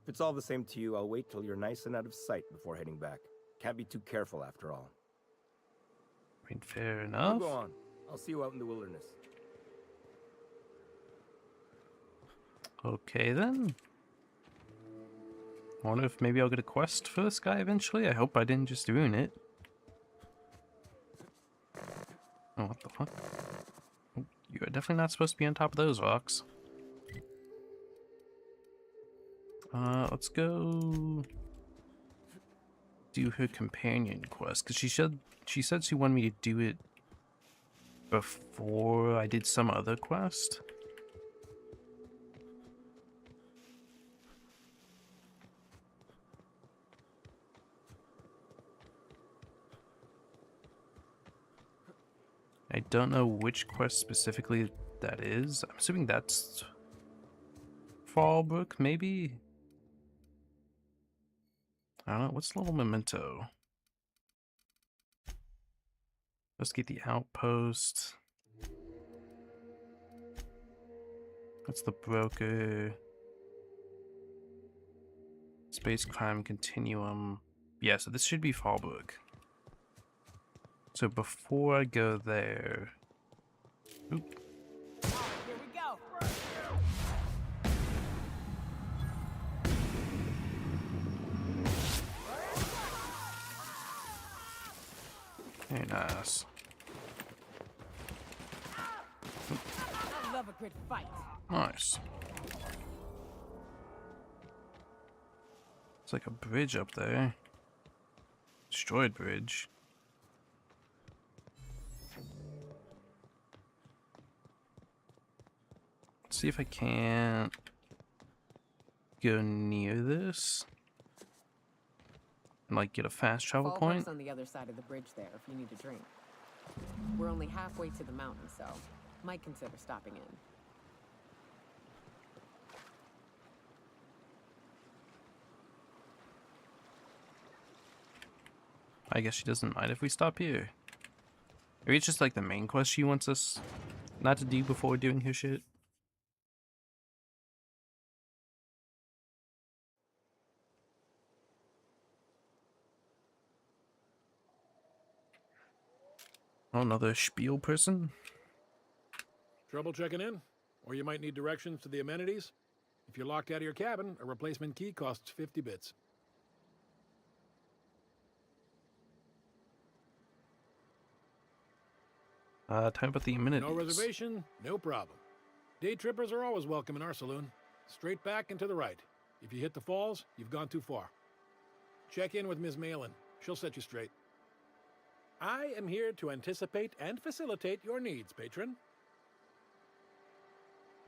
Speaker 5: If it's all the same to you, I'll wait till you're nice and out of sight before heading back. Can't be too careful after all.
Speaker 2: I mean, fair
Speaker 5: You
Speaker 2: enough.
Speaker 5: go on. I'll see you out in the wilderness.
Speaker 2: Okay then. I wonder if maybe I'll get a quest for this guy eventually. I hope I didn't just ruin it. Oh, what the fuck? Oh, you're definitely not supposed to be on top of those rocks. Let's go do her companion quest, because she said she wanted me to do it before I did some other quest. I don't know which quest specifically that is. I'm assuming that's Fallbrook, maybe? I don't know. What's the little memento? Let's get the outpost. That's the broker. Space crime continuum. Yeah, so this should be Fallbrook. So before I go there... Oop.
Speaker 21: Here we go.
Speaker 2: Very nice.
Speaker 21: I love a good fight.
Speaker 2: Nice. It's like a bridge up there. Destroyed bridge. Let's see if I can't go near this and like get a fast travel point.
Speaker 4: Fallbrook's on the other side of the bridge there if you need a drink. We're only halfway to the mountain, so might consider stopping in.
Speaker 2: I guess she doesn't mind if we stop here. Maybe it's just like the main quest she wants us not to do before doing her shit. Oh, another spiel person?
Speaker 14: Trouble checking in? Or you might need directions to the amenities? If you're locked out of your cabin, a replacement key costs 50 bits.
Speaker 2: Time about the amenities.
Speaker 14: No reservation, no problem. Day trippers are always welcome in our saloon. Straight back and to the right. If you hit the falls, you've gone too far. Check in with Ms. Malin. She'll set you straight. I am here to anticipate and facilitate your needs, patron.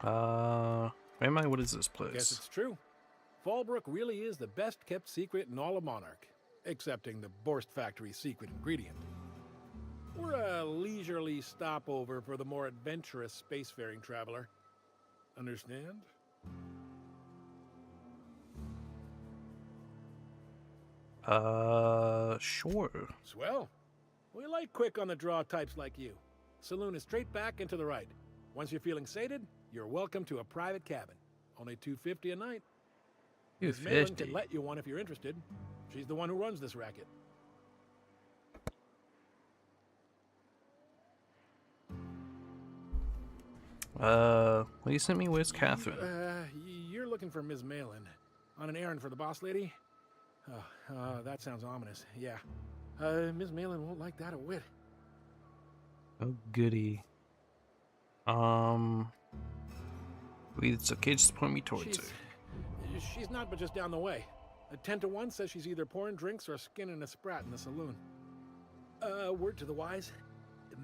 Speaker 2: Where am I? What is this place?
Speaker 14: Guess it's true. Fallbrook really is the best kept secret in all of Monarch. Excepting the Borst Factory's secret ingredient. We're a leisurely stopover for the more adventurous spacefaring traveler. Understand?
Speaker 2: Sure.
Speaker 14: Swell. We like quick on the draw types like you. Saloon is straight back and to the right. Once you're feeling sated, you're welcome to a private cabin. Only $250 a night. Miss Malin can let you one if you're interested. She's the one who runs this racket.
Speaker 2: Well, you sent me, where's Catherine?
Speaker 14: You're looking for Ms. Malin. On an errand for the boss lady? That sounds ominous. Yeah. Ms. Malin won't like that a whit.
Speaker 2: Oh, goody. It's okay, just point me towards her.
Speaker 14: She's not but just down the way. A 10 to 1 says she's either pouring drinks or skinning a sprat in the saloon. Word to the wise,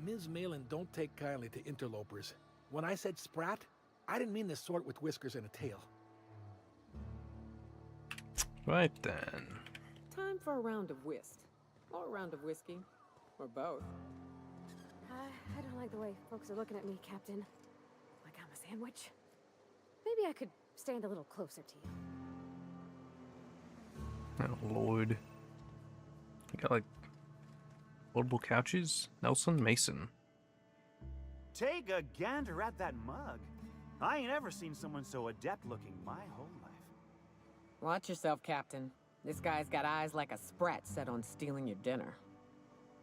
Speaker 14: Ms. Malin don't take kindly to interlopers. When I said sprat, I didn't mean the sort with whiskers and a tail.
Speaker 2: Right then.
Speaker 4: Time for a round of whist. Or a round of whiskey. Or both.
Speaker 1: I don't like the way folks are looking at me, Captain. Like I'm a sandwich. Maybe I could stand a little closer to you.
Speaker 2: Oh, Lord. You got, like, foldable couches? Nelson Mason.
Speaker 7: Take a gander at that mug. I ain't ever seen someone so adept looking my whole life.
Speaker 4: Watch yourself, Captain. This guy's got eyes like a sprat set on stealing your dinner.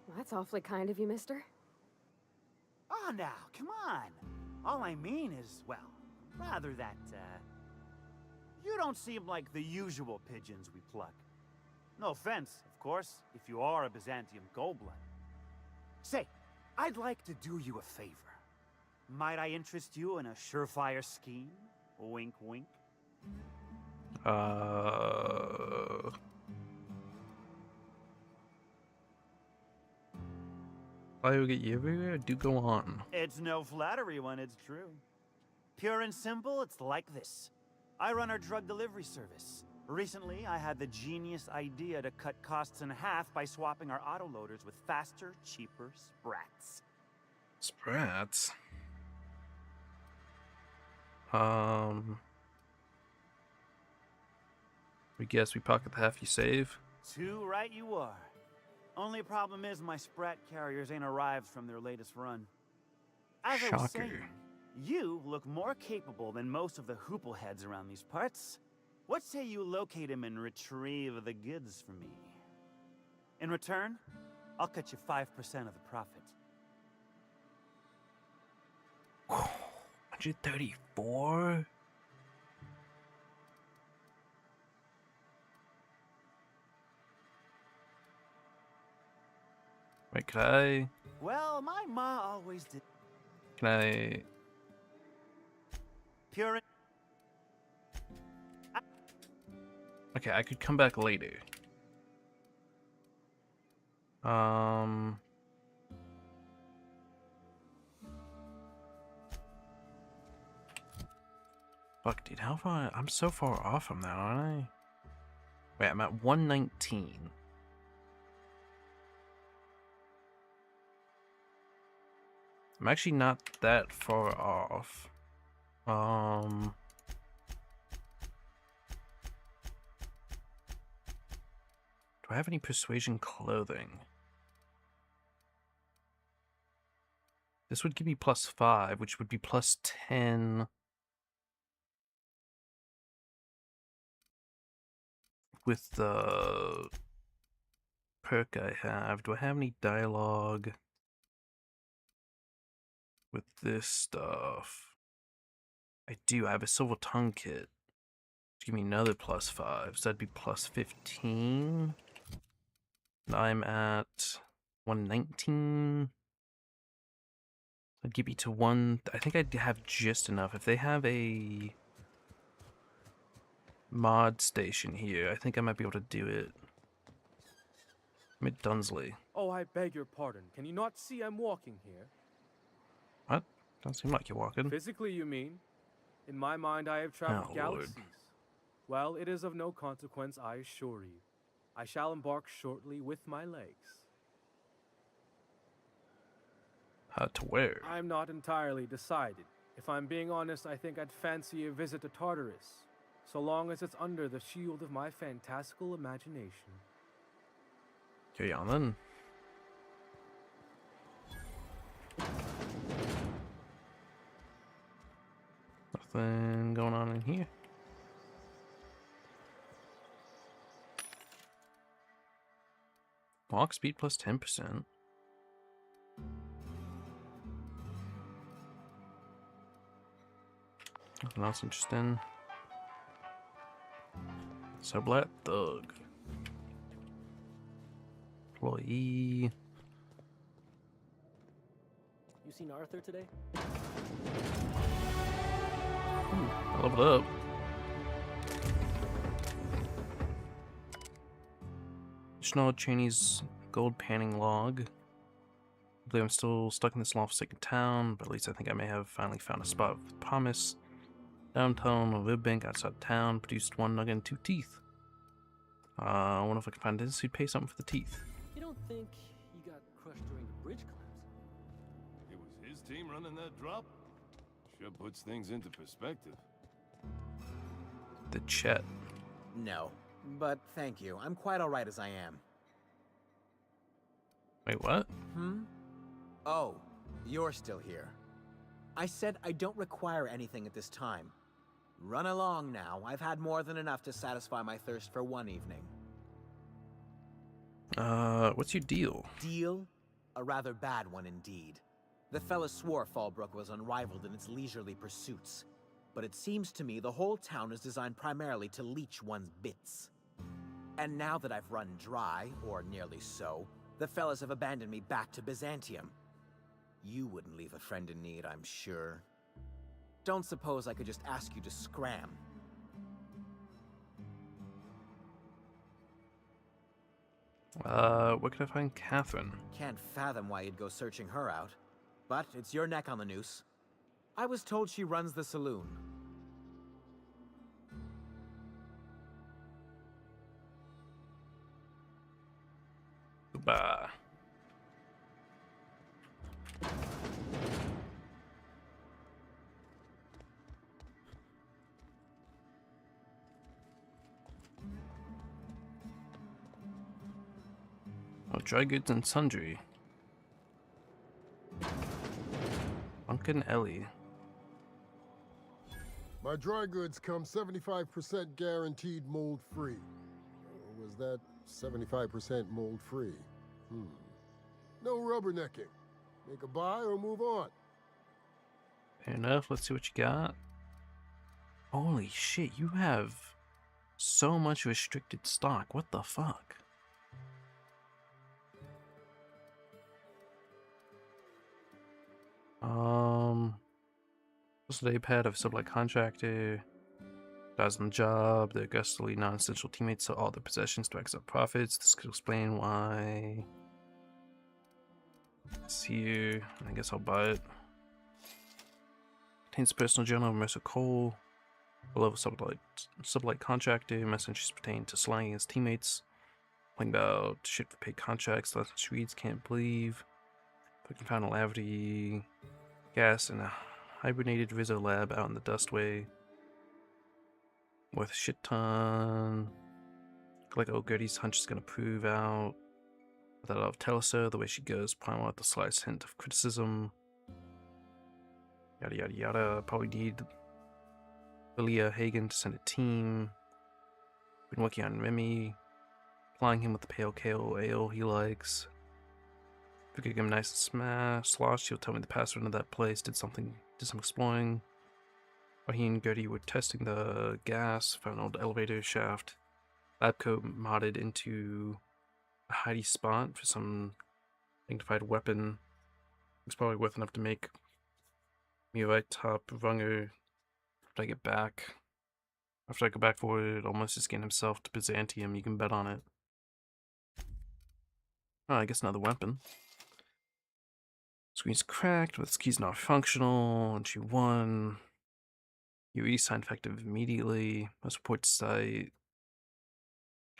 Speaker 1: Well, that's awfully kind of you, mister.
Speaker 7: Oh, now, come on. All I mean is, well, rather that, you don't seem like the usual pigeons we pluck. No offense, of course, if you are a Byzantium goldblood. Say, I'd like to do you a favor. Might I interest you in a surefire scheme? Wink, wink.
Speaker 2: I will get you everywhere. Do go on.
Speaker 7: It's no flattery when it's true. Pure and simple, it's like this. I run our drug delivery service. Recently, I had the genius idea to cut costs in half by swapping our autoloaders with faster, cheaper sprats.
Speaker 2: Sprats? We guess we pocket the half you save.
Speaker 7: Too right you are. Only problem is my sprat carriers ain't arrived from their latest run. As I was saying, you look more capable than most of the hoople heads around these parts. What say you locate him and retrieve the goods for me? In return, I'll cut you 5% of the profit.
Speaker 2: 134? Wait, can I...
Speaker 7: Well, my ma always did.
Speaker 2: Can I...
Speaker 7: Pure...
Speaker 2: Okay, I could come back later. Fuck, dude, how far... I'm so far off from that, aren't I? Wait, I'm at 119. I'm actually not that far off. Do I have any persuasion clothing? This would give me +5, which would be +10. With the perk I have. Do I have any dialogue with this stuff? I do. I have a silver tongue kit. Give me another +5, so that'd be +15. And I'm at 119. That'd give me to 1. I think I'd have just enough. If they have a mod station here, I think I might be able to do it. I'm at Dunsley.
Speaker 8: Oh, I beg your pardon. Can you not see I'm walking here?
Speaker 2: What? Doesn't seem like you're walking.
Speaker 8: Physically, you mean? In my mind, I have traveled
Speaker 2: Oh, Lord.
Speaker 8: galaxies. Well, it is of no consequence, I assure you. I shall embark shortly with my legs.
Speaker 2: To where?
Speaker 8: I'm not entirely decided. If I'm being honest, I think I'd fancy a visit to Tartarus, so long as it's under the shield of my fantastical imagination.
Speaker 2: Okay, on then. Nothing going on in here. Walk speed plus 10%. Nothing else interesting. Sublight Thug. Employee.
Speaker 9: You seen Arthur today?
Speaker 2: I leveled up. Additional Cheney's gold panning log. I believe I'm still stuck in this long-forsaken town, but at least I think I may have finally found a spot with promise. Downtown, a rib bank outside town, produced 1 nugget and 2 teeth. I wonder if I can find this. He'd pay something for the teeth.
Speaker 9: You don't think he got crushed during the bridge collapse?
Speaker 20: It was his team running that drop? Sure puts things into perspective.
Speaker 2: The Chet.
Speaker 15: No, but thank you. I'm quite alright as I am.
Speaker 2: Wait, what?
Speaker 15: Oh, you're still here. I said I don't require anything at this time. Run along now. I've had more than enough to satisfy my thirst for one evening.
Speaker 2: What's your deal?
Speaker 15: Deal? A rather bad one indeed. The fella swore Fallbrook was unrivaled in its leisurely pursuits. But it seems to me the whole town is designed primarily to leech one's bits. And now that I've run dry, or nearly so, the fellas have abandoned me back to Byzantium. You wouldn't leave a friend in need, I'm sure. Don't suppose I could just ask you to scram.
Speaker 2: Where could I find Catherine?
Speaker 15: Can't fathom why you'd go searching her out. But it's your neck on the noose. I was told she runs the saloon.
Speaker 2: Goodbye. Oh, dry goods and sundry. Uncle Ellie.
Speaker 13: My dry goods come 75% guaranteed mold-free. Was that 75% mold-free? No rubbernecking. Make a buy or move on.
Speaker 2: Fair enough. Let's see what you got. Holy shit, you have so much restricted stock. What the fuck? What's the day pad of Sublight Contractor? Dies on the job. They're gustily non-essential teammates sell all their possessions to exit profits. This could explain why. It's here. I guess I'll buy it. Contains personal journal of Mercer Cole. Below Sublight Contractor. Messages pertain to slaying his teammates. Playing about shit for paid contracts. Lessons she reads. Can't believe. Fucking found a lavity gas in a hibernated Rizzo lab out in the Dustway. Worth a shit ton. Like, oh, Gertie's hunch is gonna prove out. That I'll tell her the way she goes, primal at the slightest hint of criticism. Yada yada yada. Probably need Lilia Hagen to send a team. Been working on Remy. Plying him with the pale kale ale he likes. If we could get him nice and sloshed, he'll tell me the password of that place. Did some exploring. While he and Gertie were testing the gas, found an old elevator shaft. Lab coat modded into a hidey spot for some magnified weapon. It's probably worth enough to make me a right top runger after I get back. After I go back for it, almost just getting himself to Byzantium, you can bet on it. Oh, I guess another weapon. Screen's cracked, but this key's not functional, and she won. UE signed effective immediately. Most report site.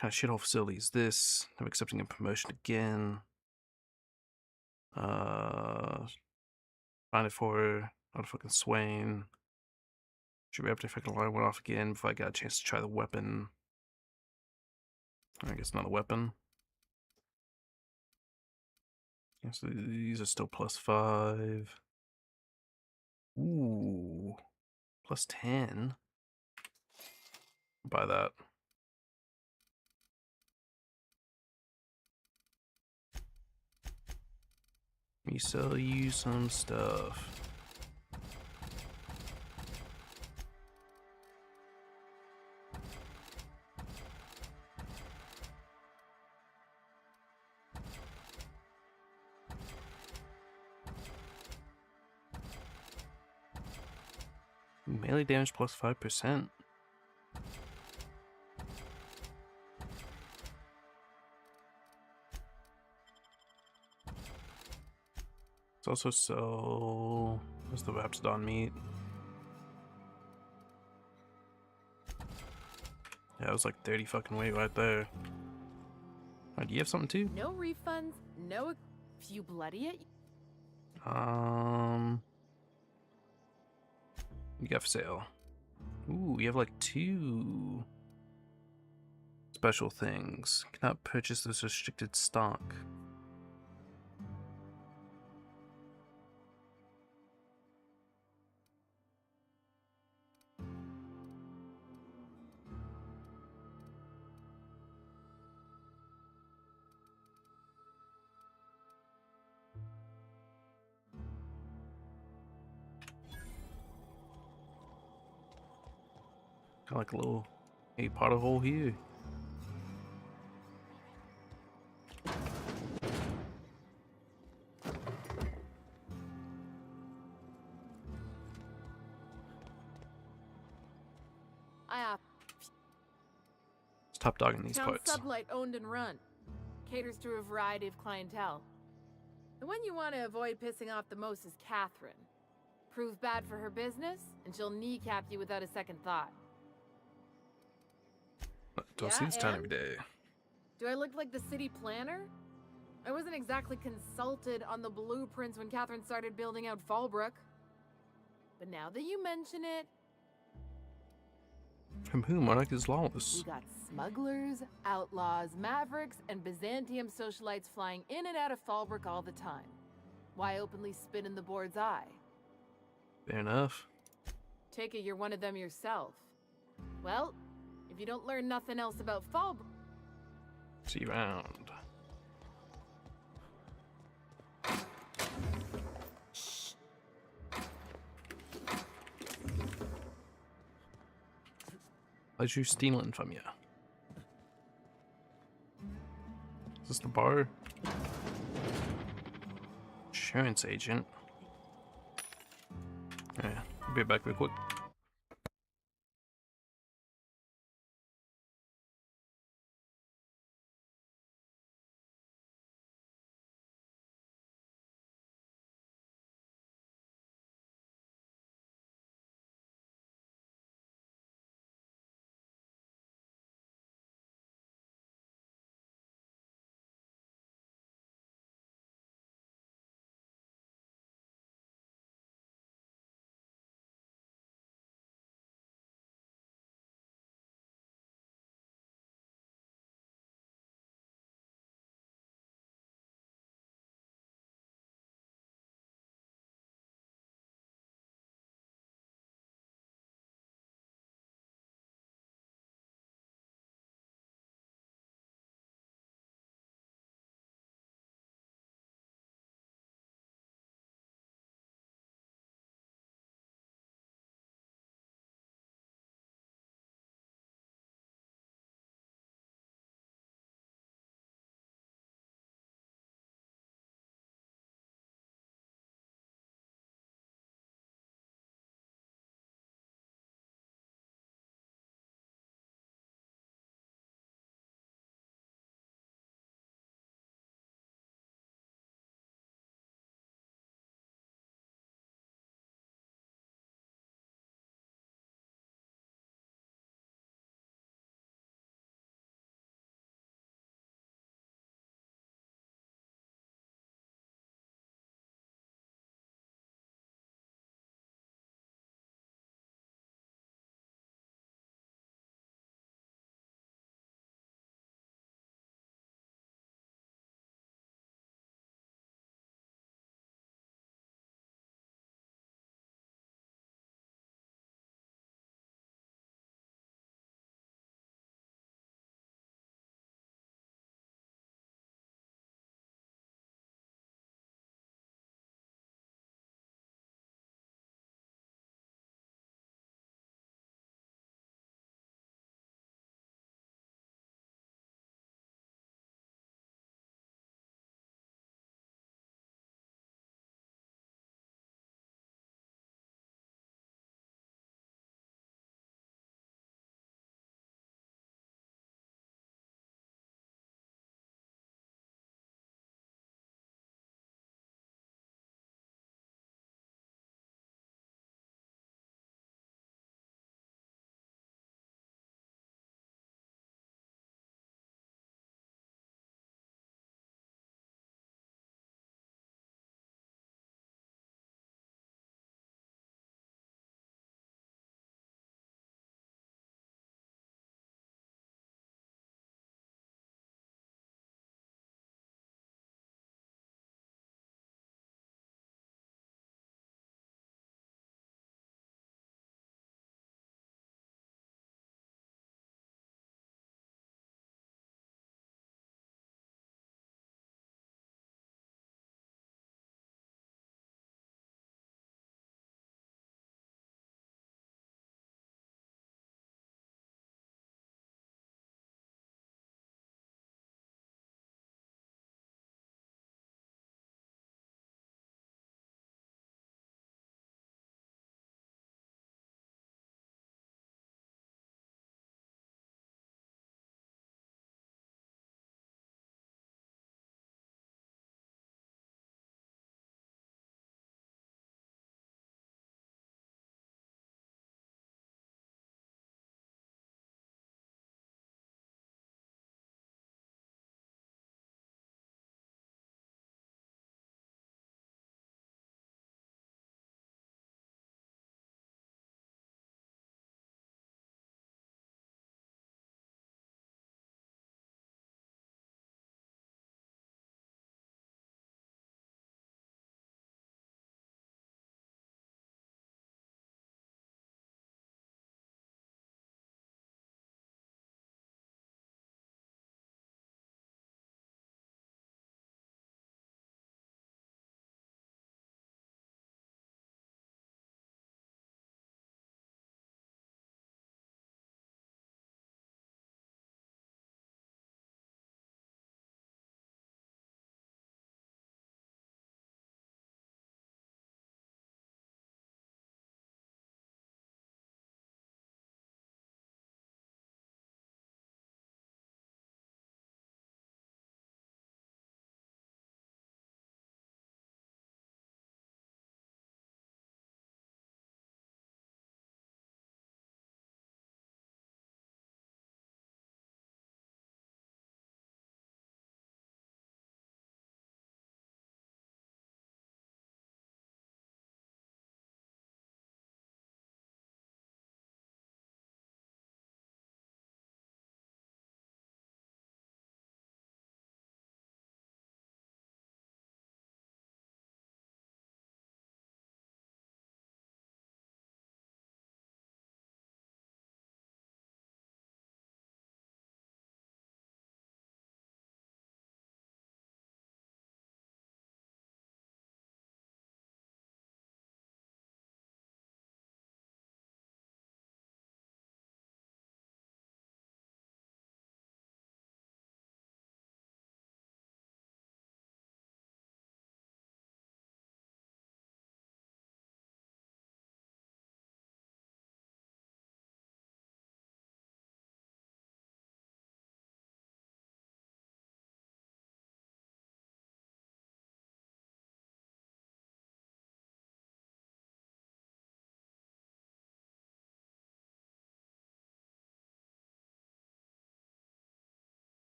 Speaker 2: kind of shithole facility is this? I'm accepting a promotion again. Find it for fucking Swain. Should be able to fucking line one off again before I got a chance to try the weapon. I guess another weapon. Yeah, so these are still +5. Ooh, +10. Buy that. Let me sell you some stuff. Melee damage +5%. Let's also sell. What's the Rapsodon meat? Yeah, it was like 30 fucking weight right there. Do you have something too?
Speaker 3: No refunds, no. If you bloody it.
Speaker 2: You got for sale. Ooh, you have like 2 special things. Cannot purchase this restricted stock. Got like a little 8-potter hole here. It's top dog in these
Speaker 3: Town
Speaker 2: parts.
Speaker 3: Sublight owned and run. Caters to a variety of clientele. The one you want to avoid pissing off the most is Catherine. Prove bad for her business, and she'll kneecap you without a second thought.
Speaker 2: Don't see this town every day.
Speaker 3: Do I look like the city planner? I wasn't exactly consulted on the blueprints when Catherine started building out Fallbrook. But now that you mention it...
Speaker 2: From whom Monarch is lawless?
Speaker 3: We got smugglers, outlaws, mavericks, and Byzantium socialites flying in and out of Fallbrook all the time. Why openly spit in the board's eye?
Speaker 2: Fair enough.
Speaker 3: Take it you're one of them yourself. Well, if you don't learn nothing else about Fallbrook...
Speaker 2: See you around. Why's you stealing from you? Is this the bar? Insurance agent. Yeah, I'll be back real quick.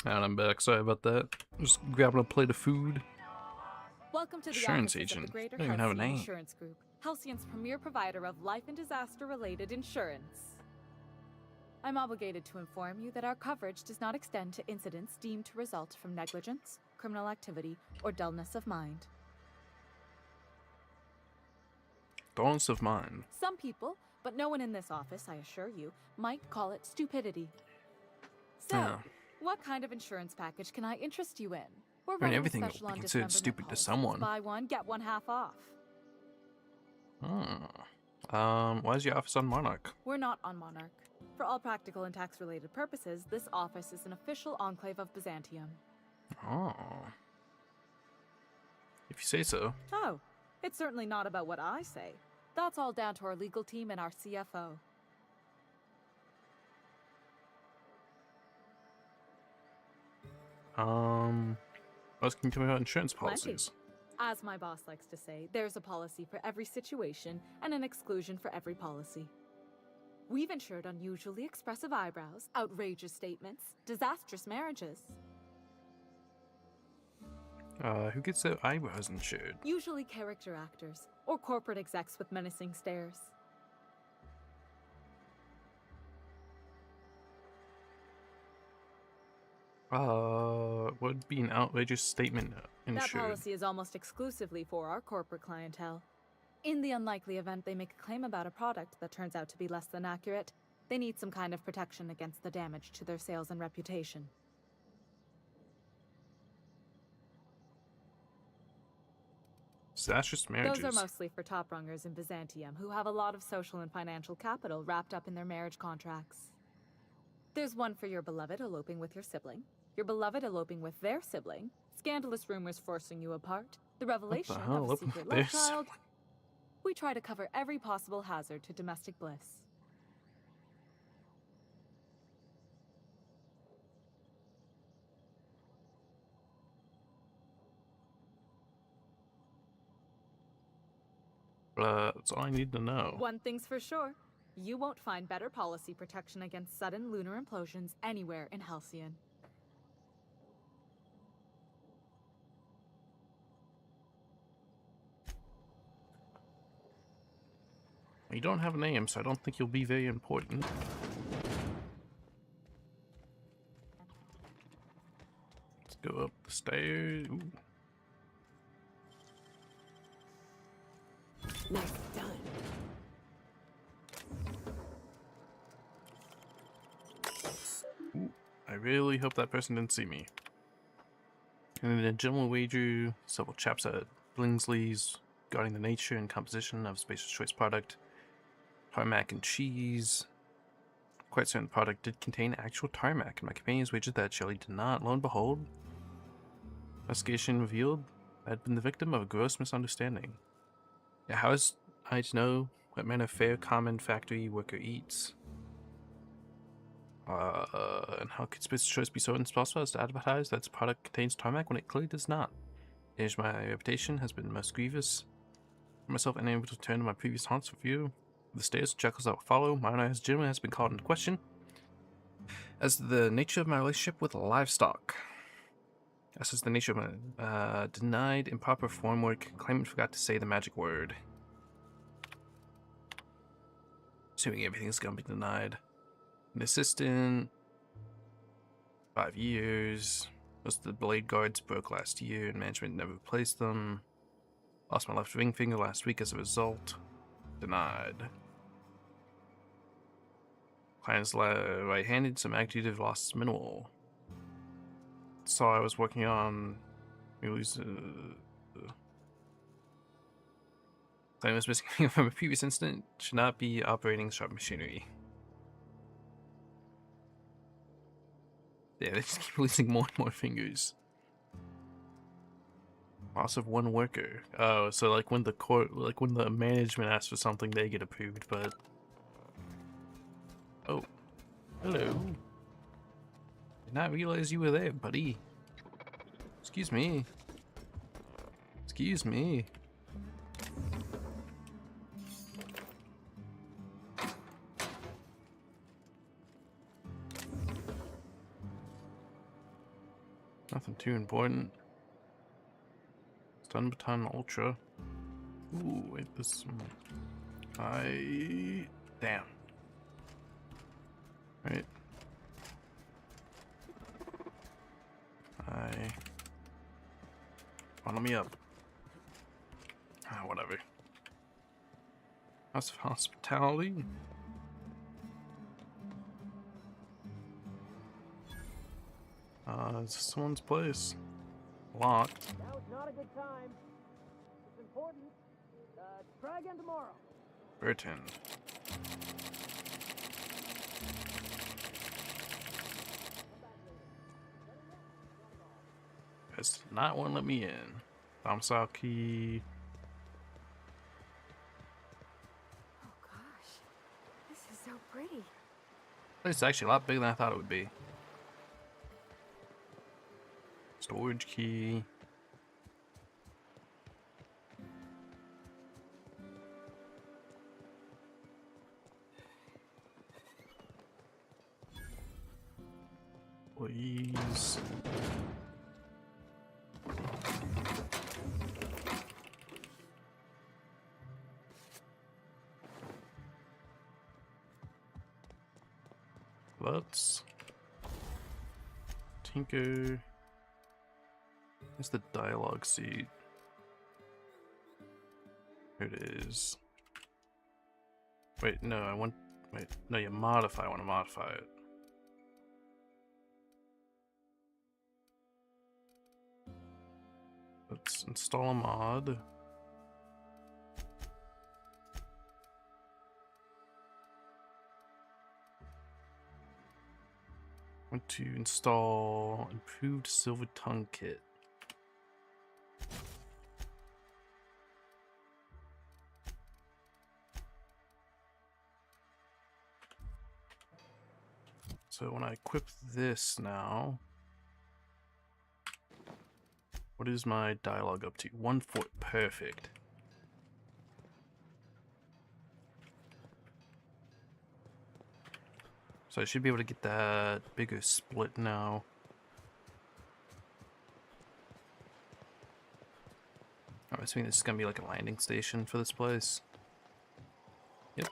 Speaker 2: And I'm back. Sorry about that. Just grabbing a plate of food.
Speaker 6: Welcome to the
Speaker 2: Insurance
Speaker 6: offices
Speaker 2: agent.
Speaker 6: of the Greater
Speaker 2: Don't even have a
Speaker 6: Halcyon
Speaker 2: name.
Speaker 6: Insurance Group, Halcyon's premier provider of life and disaster-related insurance. I'm obligated to inform you that our coverage does not extend to incidents deemed to result from negligence, criminal activity, or dullness of mind.
Speaker 2: Dullness of mind.
Speaker 6: Some people, but no one in this office, I assure you, might call it stupidity. So,
Speaker 2: Yeah.
Speaker 6: what kind of insurance package can I interest you in? We're
Speaker 2: I mean,
Speaker 6: running a
Speaker 2: everything will
Speaker 6: special
Speaker 2: be
Speaker 6: on
Speaker 2: considered
Speaker 6: dismemberment
Speaker 2: stupid to
Speaker 6: policies.
Speaker 2: someone.
Speaker 6: Buy one, get one half off.
Speaker 2: Why is your office on Monarch?
Speaker 6: We're not on Monarch. For all practical and tax-related purposes, this office is an official enclave of Byzantium.
Speaker 2: Oh. If you say so.
Speaker 6: Oh, it's certainly not about what I say. That's all down to our legal team and our CFO.
Speaker 2: What else can you tell me about insurance
Speaker 6: Plenty.
Speaker 2: policies?
Speaker 6: As my boss likes to say, there's a policy for every situation and an exclusion for every policy. We've insured unusually expressive eyebrows, outrageous statements, disastrous marriages.
Speaker 2: Who gets their eyebrows insured?
Speaker 6: Usually character actors, or corporate execs with menacing stares.
Speaker 2: Would be an outrageous statement insured?
Speaker 6: That policy is almost exclusively for our corporate clientele. In the unlikely event they make a claim about a product that turns out to be less than accurate, they need some kind of protection against the damage to their sales and reputation.
Speaker 2: Disastrous marriages.
Speaker 6: Those are mostly for top rungers in Byzantium who have a lot of social and financial capital wrapped up in their marriage contracts. There's one for your beloved eloping with your sibling, your beloved eloping with their sibling, scandalous rumors forcing you apart, the revelation
Speaker 2: hell?
Speaker 6: of a
Speaker 2: Eloping
Speaker 6: secret
Speaker 2: with their
Speaker 6: love child. We try to cover every possible hazard to domestic bliss.
Speaker 2: That's all I need to know.
Speaker 6: One thing's for sure, you won't find better policy protection against sudden lunar implosions anywhere in Halcyon.
Speaker 2: You don't have a name, so I don't think you'll be very important. Let's go up the stairs. Ooh.
Speaker 4: Nice done.
Speaker 2: Ooh. I really hope that person didn't see me. And then a general wager, several chaps at Blingsley's regarding the nature and composition of Spacer's Choice product. Tarmac and cheese. Quite certain the product did contain actual tarmac, and my companions wagered that Shelley did not. Lo and behold, investigation revealed I had been the victim of a gross misunderstanding. Yeah, how is I to know what manner of fair common factory worker eats? And how could Spacer's Choice be so irresponsible as to advertise that its product contains tarmac when it clearly does not? Damage my reputation has been most grievous. For myself unable to return to my previous haunts for view. The stairs and shackles that will follow, my honor as gentleman has been called into question as to the nature of my relationship with livestock. As is the nature of my denied improper form work, claimant forgot to say the magic word. Assuming everything's gonna be denied. An assistant, 5 years. Most of the blade guards broke last year and management never replaced them. Lost my left ring finger last week as a result. Denied. Client's right-handed, so magnitude of loss is minimal. Saw I was working on... Claim was missing from a previous incident. Should not be operating sharp machinery. Yeah, they just keep losing more and more fingers. Loss of one worker. Oh, so like when the when the management asks for something, they get approved, but... Oh. Hello. Did not realize you were there, buddy. Excuse me. Excuse me. Nothing too important. Stun Baton Ultra. Ooh, wait, this... Damn. Right. Follow me up. Whatever. House of Hospitality. Is this someone's place? Locked.
Speaker 17: Now it's not a good time. It's important. Try again tomorrow.
Speaker 2: Burton. It's not want to let me in. Domicile key.
Speaker 1: Oh gosh, this is so pretty.
Speaker 2: It's actually a lot bigger than I thought it would be. Storage key. Please. Let's tinker. Where's the dialogue seat? Here it is. Wait, no, I want. Wait, no, you modify. I want to modify it. Let's install a mod. I want to install improved Silver Tongue kit. So when I equip this now, what is my dialogue up to? 1 foot, perfect. So I should be able to get that bigger split now. I'm assuming this is gonna be like a landing station for this place. Yep.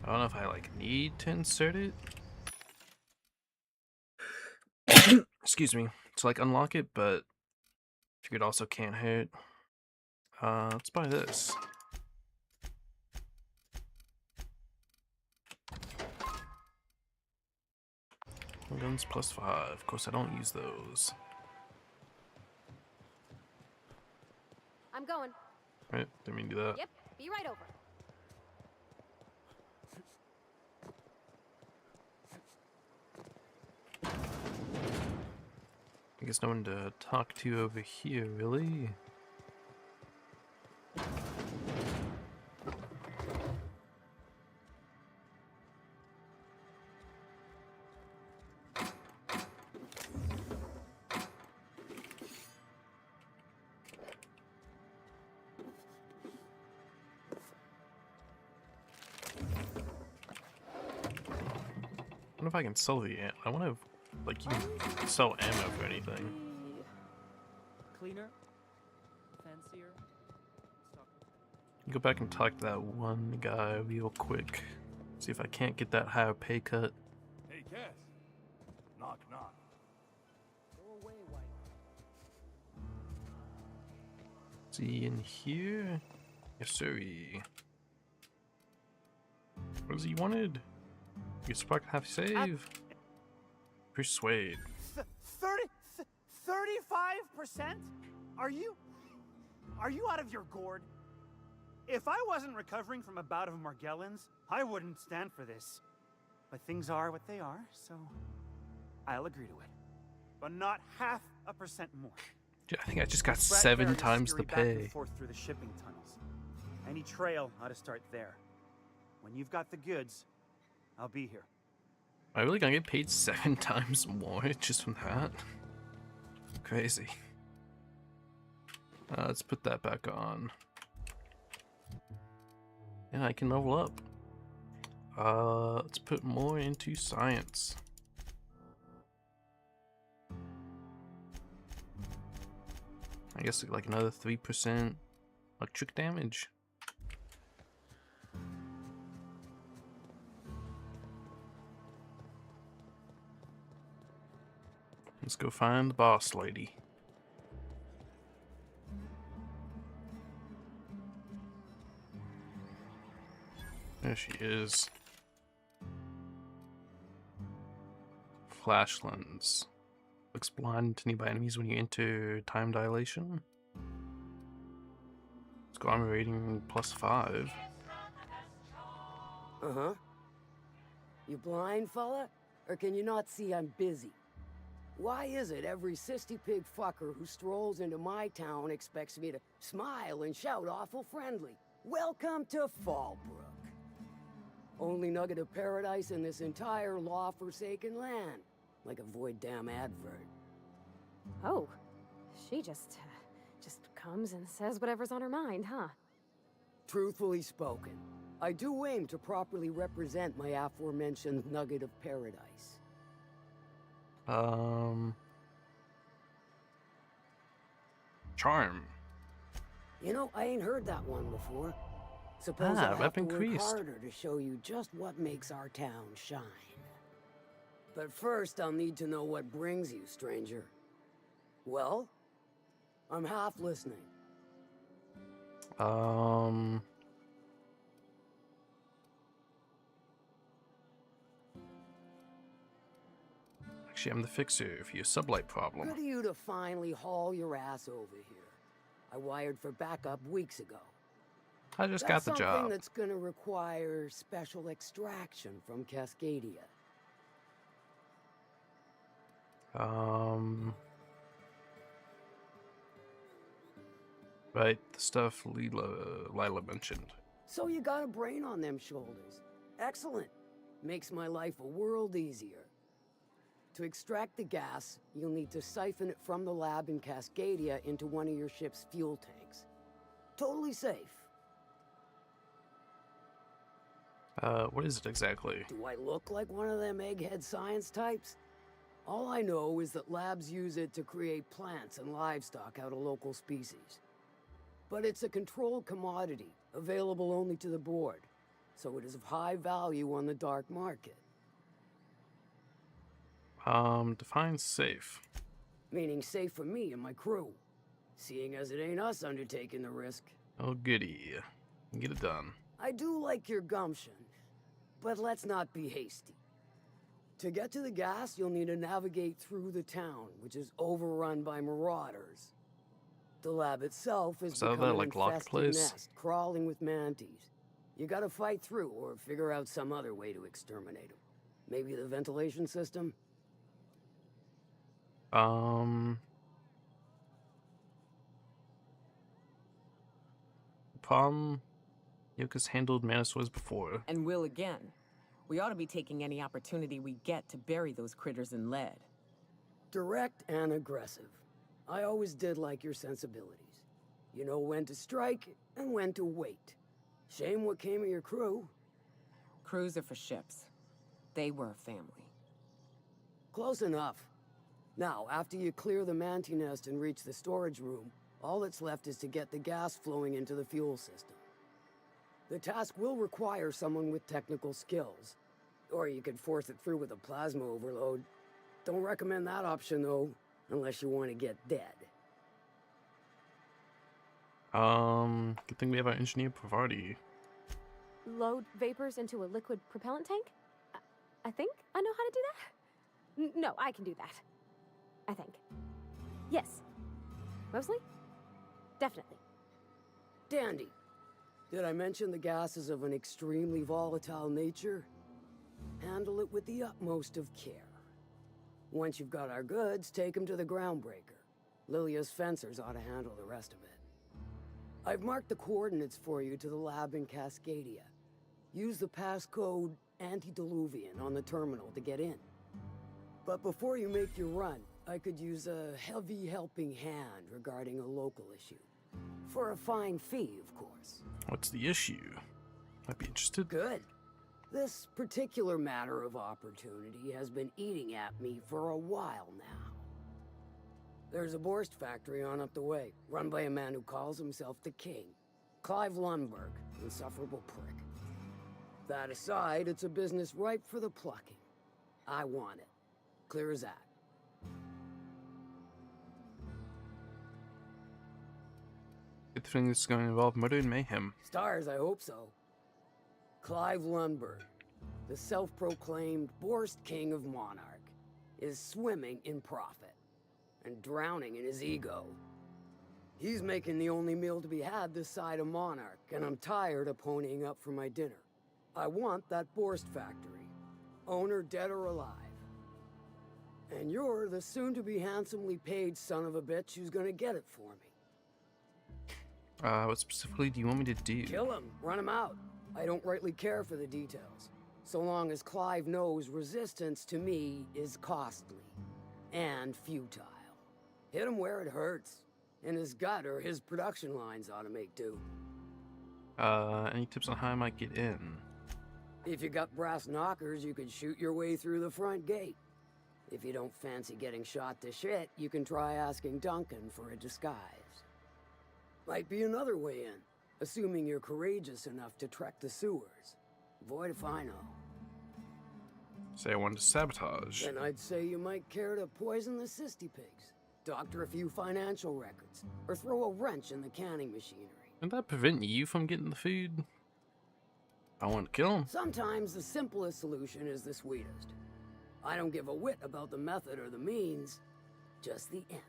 Speaker 2: I don't know if I like need to insert it. Excuse me. To like unlock it, but figured also can't hurt. Let's buy this. Guns +5. Of course, I don't use those.
Speaker 1: I'm going.
Speaker 2: Right, didn't mean to do that.
Speaker 1: Yep, be right over.
Speaker 2: I guess no one to talk to over here, really. I wonder if I can sell the ammo. I want to, like, you can sell ammo for anything.
Speaker 17: Cleaner, fancier.
Speaker 2: Go back and talk to that one guy real quick. See if I can't get that higher pay cut.
Speaker 20: Hey, Cass. Knock, knock.
Speaker 17: Go away, White.
Speaker 2: See in here? Yes, sirree. What is he wanted? You spark half save. Persuade.
Speaker 7: 35%? Are you out of your gourd? If I wasn't recovering from a bout of Margellans, I wouldn't stand for this. But things are what they are, so I'll agree to it. But not 0.5% more.
Speaker 2: Yeah, I think I just got
Speaker 7: Brad
Speaker 2: 7
Speaker 7: Barrett's
Speaker 2: times the
Speaker 7: scurry back and
Speaker 2: pay.
Speaker 7: forth through the shipping tunnels. Any trail ought to start there. When you've got the goods, I'll be here.
Speaker 2: Am I really gonna get paid 7 times more just from that? Crazy. Let's put that back on. And I can level up. Let's put more into science. I guess like another 3% electric damage. Let's go find the boss lady. There she is. Flash lens. Looks blind to nearby enemies when you enter time dilation. Let's go armor rating +5.
Speaker 18: Uh-huh. You blind, fella? Or can you not see I'm busy? Why is it every sissy pig fucker who strolls into my town expects me to smile and shout awful friendly? Welcome to Fallbrook. Only nugget of paradise in this entire law-forsaken land. Like a void damn advert.
Speaker 1: Oh, she just comes and says whatever's on her mind, huh?
Speaker 18: Truthfully spoken, I do aim to properly represent my aforementioned nugget of paradise.
Speaker 2: Charm.
Speaker 18: You know, I ain't heard that one before. Suppose I'll have to work harder to show you just what makes our town shine. But first, I'll need to know what brings you, stranger. Well, I'm half listening.
Speaker 2: Actually, I'm the fixer for your sublight problem.
Speaker 18: Good of you to finally haul your ass over here. I wired for backup weeks ago.
Speaker 2: I just got the job.
Speaker 18: Something that's gonna require special extraction from Cascadia.
Speaker 2: Right, the stuff Lila mentioned.
Speaker 18: So you got a brain on them shoulders. Excellent. Makes my life a world easier. To extract the gas, you'll need to siphon it from the lab in Cascadia into one of your ship's fuel tanks. Totally safe.
Speaker 2: What is it exactly?
Speaker 18: Do I look like one of them egghead science types? All I know is that labs use it to create plants and livestock out of local species. But it's a controlled commodity, available only to the board, so it is of high value on the dark market.
Speaker 2: Define safe.
Speaker 18: Meaning safe for me and my crew, seeing as it ain't us undertaking the risk.
Speaker 2: Oh goody. Get it done.
Speaker 18: I do like your gumption, but let's not be hasty. To get to the gas, you'll need to navigate through the town, which is overrun by marauders. The lab itself is becoming an infested nest, crawling with mantis. You gotta fight through, or figure out some other way to exterminate them. Maybe the ventilation system?
Speaker 2: Yoka's handled Manosaurs before.
Speaker 4: And will again. We ought to be taking any opportunity we get to bury those critters in lead.
Speaker 18: Direct and aggressive. I always did like your sensibilities. You know when to strike and when to wait. Shame what came of your crew.
Speaker 4: Crews are for ships. They were a family.
Speaker 18: Close enough. Now, after you clear the manti nest and reach the storage room, all that's left is to get the gas flowing into the fuel system. The task will require someone with technical skills. Or you could force it through with a plasma overload. Don't recommend that option, though, unless you want to get dead.
Speaker 2: Good thing we have our engineer Pravarti.
Speaker 1: Load vapors into a liquid propellant tank? I think I know how to do that. No, I can do that. I think. Yes. Mostly? Definitely.
Speaker 18: Dandy. Did I mention the gas is of an extremely volatile nature? Handle it with the utmost of care. Once you've got our goods, take them to the groundbreaker. Lilia's fencers ought to handle the rest of it. I've marked the coordinates for you to the lab in Cascadia. Use the passcode Antediluvian on the terminal to get in. But before you make your run, I could use a heavy helping hand regarding a local issue. For a fine fee, of course.
Speaker 2: What's the issue? I'd be interested.
Speaker 18: Good. This particular matter of opportunity has been eating at me for a while now. There's a Borst factory on up the way, run by a man who calls himself the King. Clive Lundberg, insufferable prick. That aside, it's a business ripe for the plucking. I want it. Clear as that.
Speaker 2: Good thing this is going to involve murder and mayhem.
Speaker 18: Stars, I hope so. Clive Lundberg, the self-proclaimed Borst King of Monarch, is swimming in profit and drowning in his ego. He's making the only meal to be had this side of Monarch, and I'm tired of ponying up for my dinner. I want that Borst factory, owner dead or alive. And you're the soon-to-be handsomely paid son of a bitch who's gonna get it for me.
Speaker 2: What specifically do you want me to do?
Speaker 18: Kill him, run him out. I don't rightly care for the details, so long as Clive knows resistance to me is costly and futile. Hit him where it hurts, in his gut, or his production lines ought to make do.
Speaker 2: Any tips on how I might get in?
Speaker 18: If you got brass knockers, you could shoot your way through the front gate. If you don't fancy getting shot to shit, you can try asking Duncan for a disguise. Might be another way in, assuming you're courageous enough to trek the sewers. Void if I know.
Speaker 2: Say I wanted to sabotage.
Speaker 18: Then I'd say you might care to poison the cysty pigs, doctor a few financial records, or throw a wrench in the canning machinery.
Speaker 2: Would that prevent you from getting the food? I want to kill him.
Speaker 18: Sometimes the simplest solution is the sweetest. I don't give a whit about the method or the means, just the end.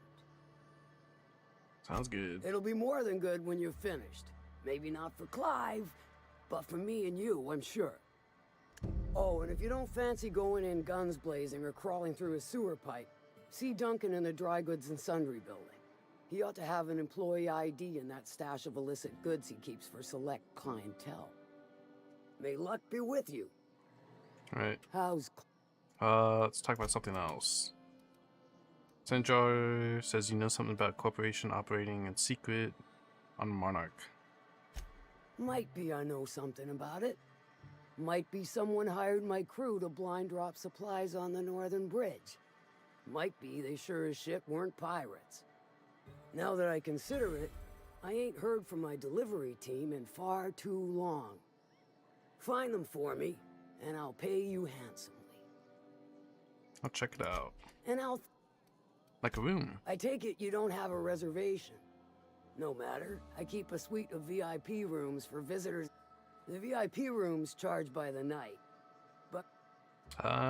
Speaker 2: Sounds good.
Speaker 18: It'll be more than good when you're finished. Maybe not for Clive, but for me and you, I'm sure. Oh, and if you don't fancy going in guns blazing or crawling through a sewer pipe, see Duncan in the dry goods and sundry building. He ought to have an employee ID in that stash of illicit goods he keeps for select clientele. May luck be with you.
Speaker 2: Alright.
Speaker 18: How's...
Speaker 2: let's talk about something else. Senjar says you know something about a corporation operating in secret on Monarch.
Speaker 18: Might be I know something about it. Might be someone hired my crew to blind drop supplies on the Northern Bridge. Might be they sure as shit weren't pirates. Now that I consider it, I ain't heard from my delivery team in far too long. Find them for me, and I'll pay you handsomely.
Speaker 2: I'll check it out.
Speaker 18: And I'll...
Speaker 2: Like a room.
Speaker 18: I take it you don't have a reservation. No matter, I keep a suite of VIP rooms for visitors. The VIP rooms charge by the night. But...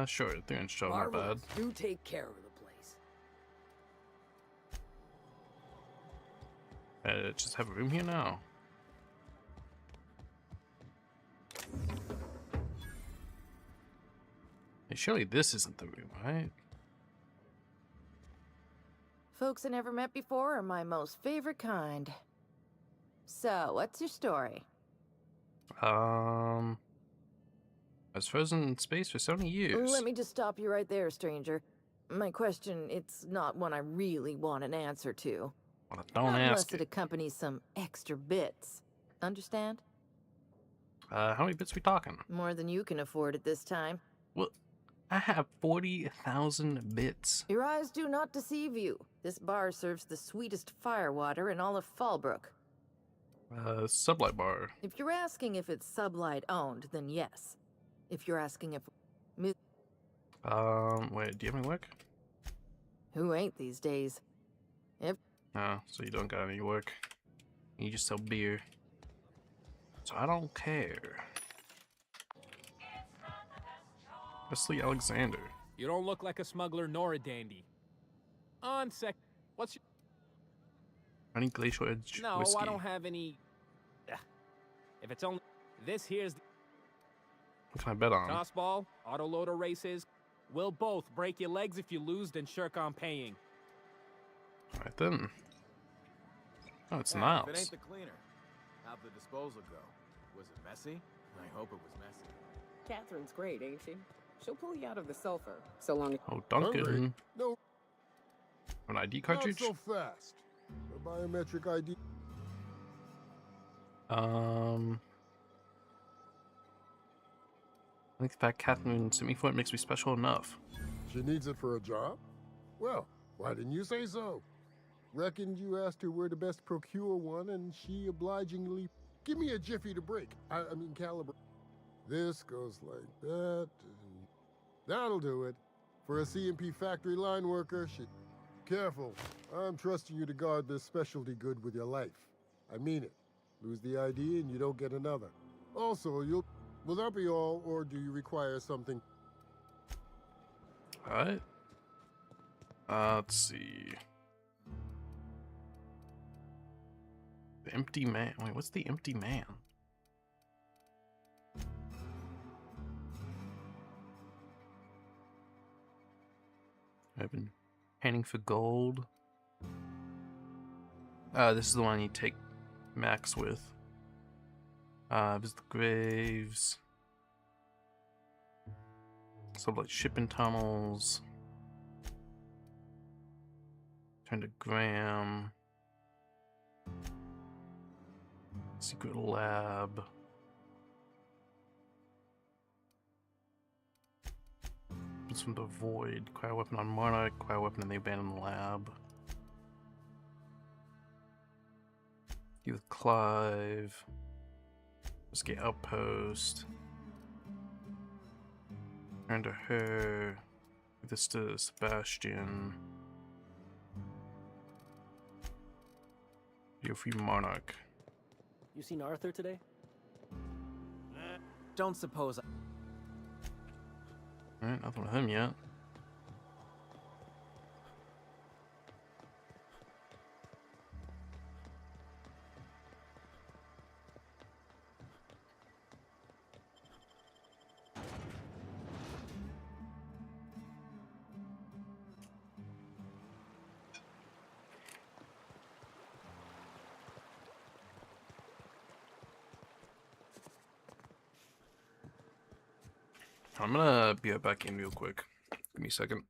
Speaker 2: Sure, they're in show, not bad.
Speaker 18: Marvelous, do take care of the place.
Speaker 2: Just have a room here now. Hey, surely this isn't the room, right?
Speaker 12: Folks I never met before are my most favorite kind. So, what's your story?
Speaker 2: I was frozen in space for so many years.
Speaker 12: Let me just stop you right there, stranger. My question, it's not one I really want an answer to.
Speaker 2: Well, don't
Speaker 12: Unless
Speaker 2: ask
Speaker 12: it accompanies some extra bits. Understand?
Speaker 2: How many bits we talking?
Speaker 12: More than you can afford at this time.
Speaker 2: Well, I have 40,000 bits.
Speaker 12: Your eyes do not deceive you. This bar serves the sweetest firewater in all of Fallbrook.
Speaker 2: Sublight bar.
Speaker 12: If you're asking if it's Sublight owned, then yes. If you're asking if...
Speaker 2: Wait, do you have any work?
Speaker 12: Who ain't these days? If...
Speaker 2: No, so you don't got any work. You just sell beer. So I don't care. Wesley Alexander.
Speaker 22: You don't look like a smuggler nor a dandy. On sec... What's your...
Speaker 2: Any Glacial Edge
Speaker 22: No,
Speaker 2: whiskey?
Speaker 22: I don't have any... If it's only... This here's...
Speaker 2: What can I bet on?
Speaker 22: Tossball, autoloader races. We'll both break your legs if you lose, then shirk on paying.
Speaker 2: Alright then. Oh, it's
Speaker 23: If it
Speaker 2: Niles.
Speaker 23: ain't the cleaner, how'd the disposal go? Was it messy? I hope it was messy.
Speaker 4: Catherine's great, ain't she? She'll pull you out of the sulfur, so long as...
Speaker 2: Oh, Duncan.
Speaker 13: Hungry? No,
Speaker 2: An ID cartridge?
Speaker 13: not so fast. A biometric ID.
Speaker 2: think the fact Catherine sent me for it makes me special enough.
Speaker 13: She needs it for a job? Well, why didn't you say so? Reckoned you asked her where to best procure one, and she obligingly... Give me a jiffy to break. I mean, caliber. This goes like that, and... That'll do it. For a CMP factory line worker, she... Careful. I'm trusting you to guard this specialty good with your life. I mean it. Lose the ID and you don't get another. Also, you'll... Will that be all, or do you require something?
Speaker 2: Alright. Let's see. The empty man. Wait, what's the empty man? I've been panning for gold. This is the one you take Max with. Visit the graves. Sublight shipping tunnels. Turn to Graham. Secret lab. It's from the void. Cryo weapon on Monarch. Cryo weapon in the abandoned lab. You with Clive. Escape outpost. Turn to her. Give this to Sebastian. You're free Monarch.
Speaker 9: You seen Arthur today?
Speaker 15: Don't suppose
Speaker 2: Alright, nothing with him yet. I'm gonna be right back in real quick. Give me a second.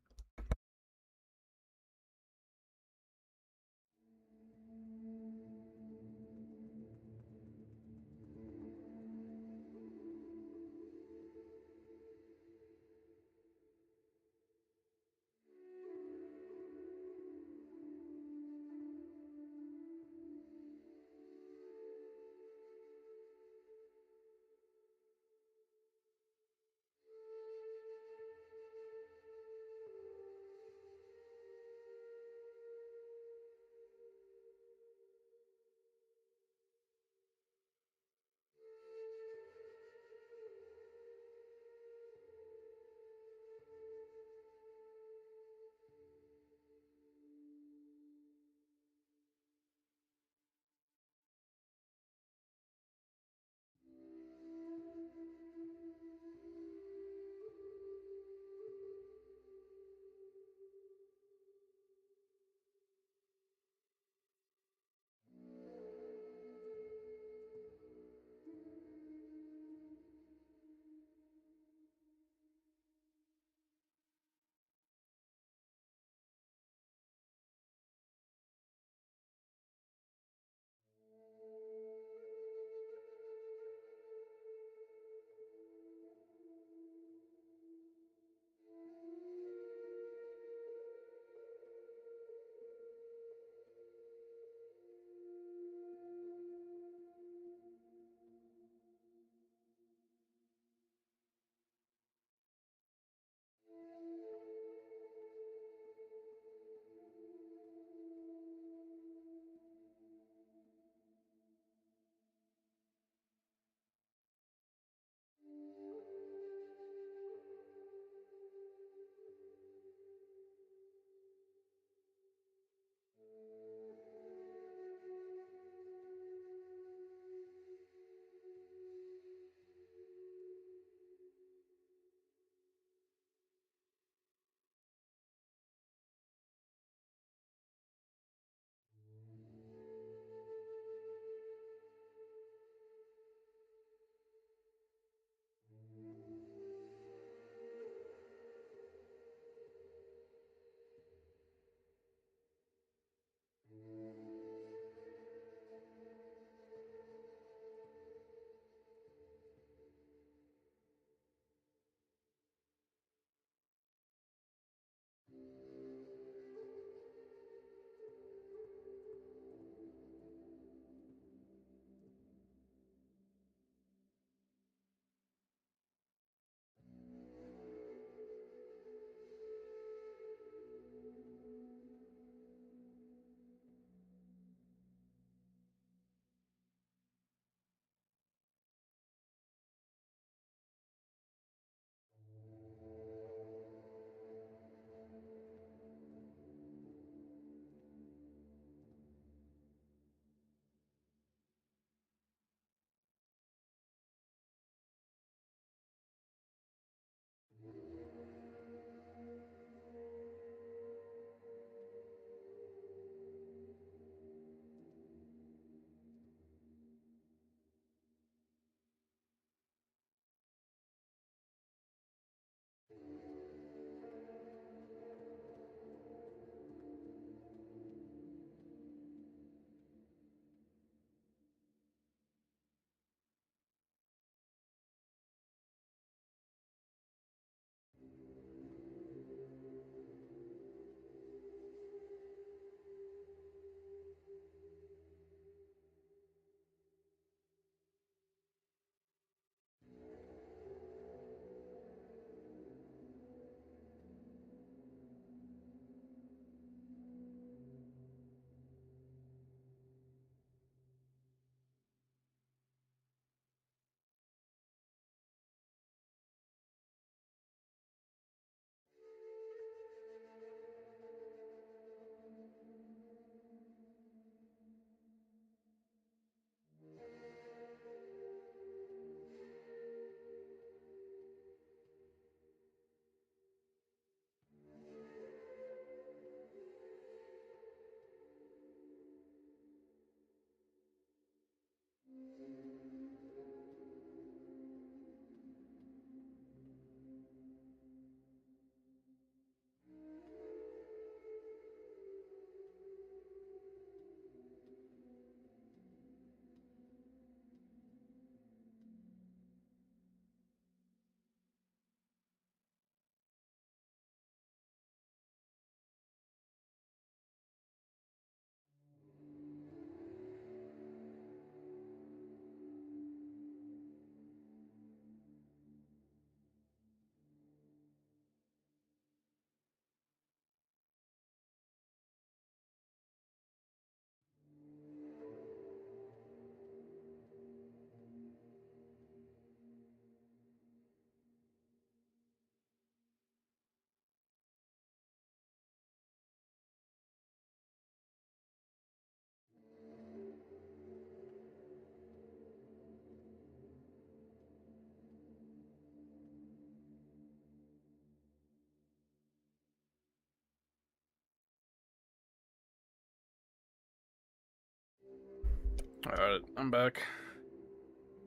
Speaker 2: Alright, I'm back.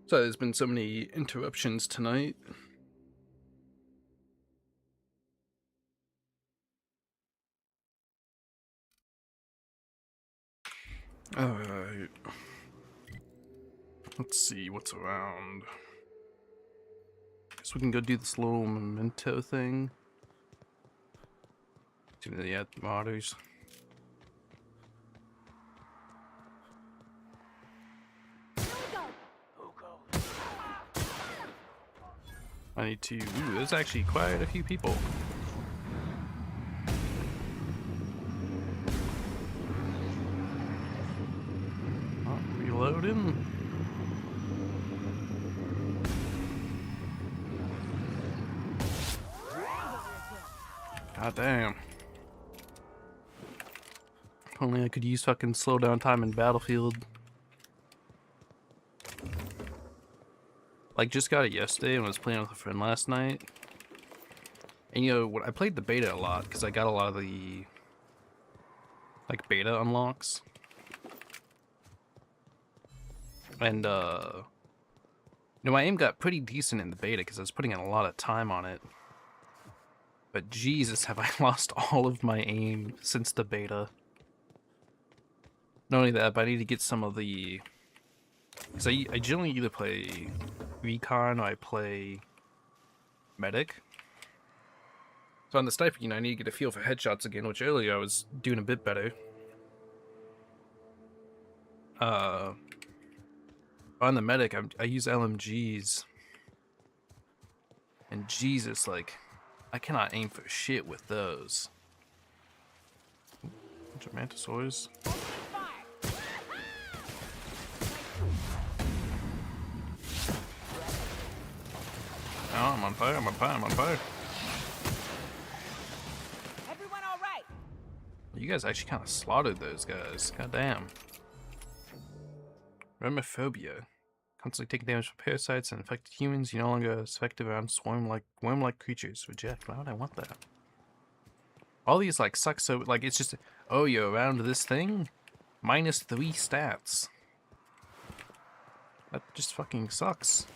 Speaker 2: So there's been so many interruptions tonight. Alright. Let's see what's around. Guess we can go do this little memento thing. Yeah, martyrs. I need to. Ooh, there's actually quite a few people. Oh, reloading. God damn. If only I could use fucking slow down time in Battlefield. Like, just got it yesterday and was playing with a friend last night. And you know, I played the beta a lot because I got a lot of the like beta unlocks. And you know, my aim got pretty decent in the beta because I was putting in a lot of time on it. But Jesus, have I lost all of my aim since the beta. Not only that, but I need to get some of the... Because I generally either play Recon or I play Medic. So on the sniper, you know, I need to get a feel for headshots again, which earlier I was doing a bit better. On the Medic, I use LMGs. And Jesus, like, I cannot aim for shit with those. Bunch of Mantisaurs. Oh, I'm on fire, I'm on fire, I'm on fire.
Speaker 12: Everyone all right?
Speaker 2: You guys actually kind of slaughtered those guys. God damn. Remophobia. Constantly taking damage from parasites and infected humans. You're no longer effective around worm-like creatures. Reject. Why would I want that? All these like suck so like it's just, oh, you're around this thing? -3 stats. That just fucking sucks.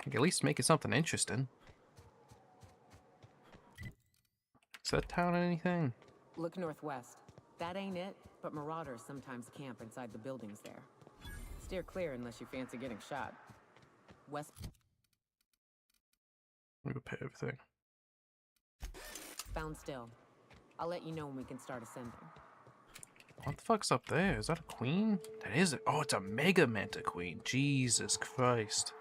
Speaker 2: Like, at least make it something interesting. Is that town anything?
Speaker 4: Look northwest. That ain't it, but marauders sometimes camp inside the buildings there. Steer clear unless you fancy getting shot. West.
Speaker 2: Let me repair everything.
Speaker 4: Found still. I'll let you know when we can start ascending.
Speaker 2: What the fuck's up there? Is that a queen? That is it. Oh, it's a Mega Manta Queen. Jesus Christ.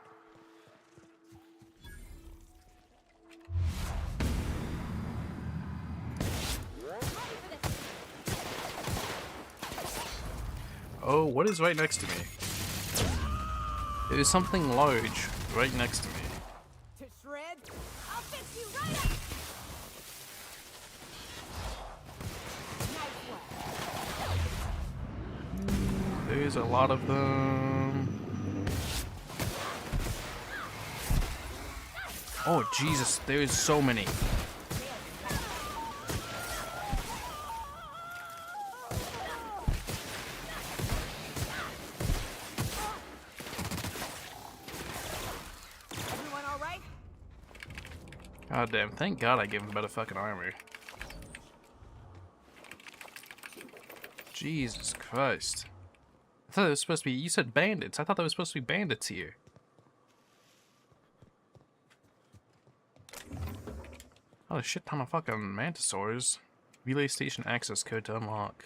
Speaker 2: Oh, what is right next to me? There is something large right next to me.
Speaker 12: To shred? I'll fix you right up!
Speaker 2: There's a lot of them. Oh, Jesus, there's so many. God damn, thank God I gave him better fucking armor. Jesus Christ. I thought it was supposed to be, you said bandits. I thought there was supposed to be bandits here. Oh, a shit ton of fucking Mantisaurs. Relay station access code to unlock.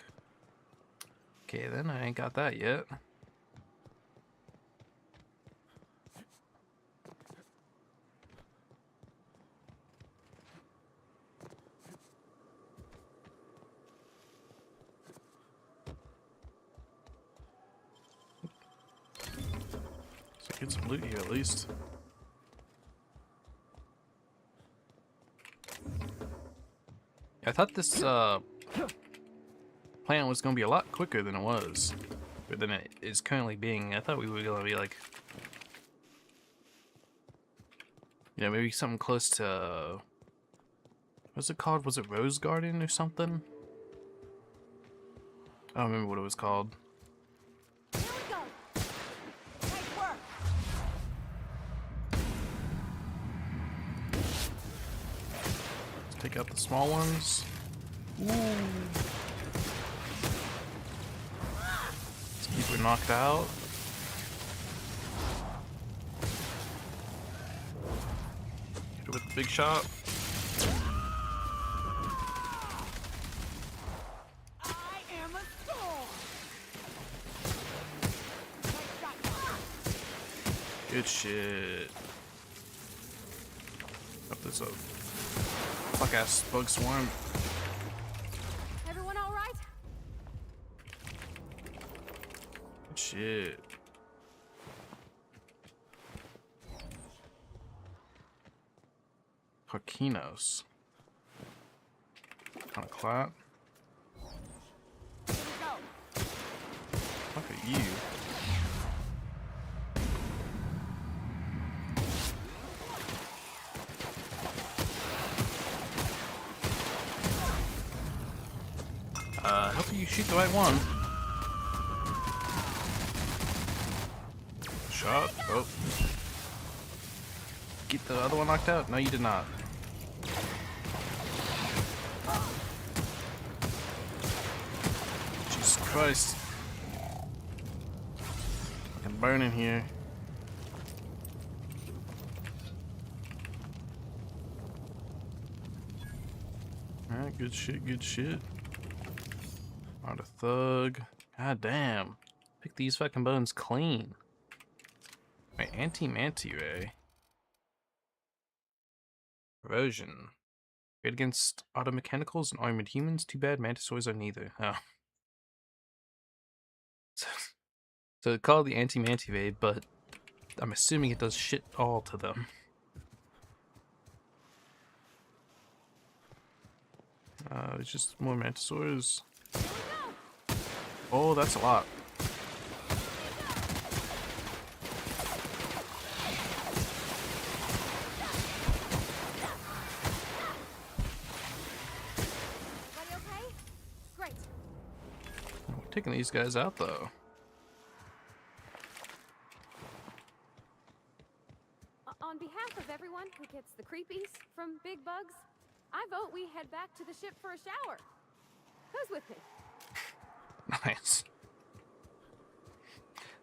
Speaker 2: Okay, then I ain't got that yet. Get some loot here at least. I thought this plan was gonna be a lot quicker than it was, or than it is currently being. I thought we were gonna be like, you know, maybe something close to, what's it called? Was it Rose Garden or something? I don't remember what it was called. Take out the small ones. Ooh. Let's keep her knocked out. Hit her with the big shot. Good shit. Up this up. Fuck ass bug swarm.
Speaker 1: Everyone all right?
Speaker 2: Good shit. Harkinos. Kind of clap. Fuck are you? Hope you shoot the right one. Shot. Oh. Get the other one knocked out? No, you did not. Jesus Christ. Fucking burning here. Alright, good shit, good shit. Not a thug. God damn. Pick these fucking bones clean. Wait, anti-manti ray. Erosion. Great against automechanicals and armored humans. Too bad mantisaurs are neither. Oh. So it's called the anti-manti ray, but I'm assuming it does shit all to them. It's just more mantisaurs. Oh, that's a lot.
Speaker 1: Everybody okay? Great.
Speaker 2: We're taking these guys out, though.
Speaker 1: On behalf of everyone who gets the creepies from big bugs, I vote we head back to the ship for a shower. Who's with me?
Speaker 2: Nice.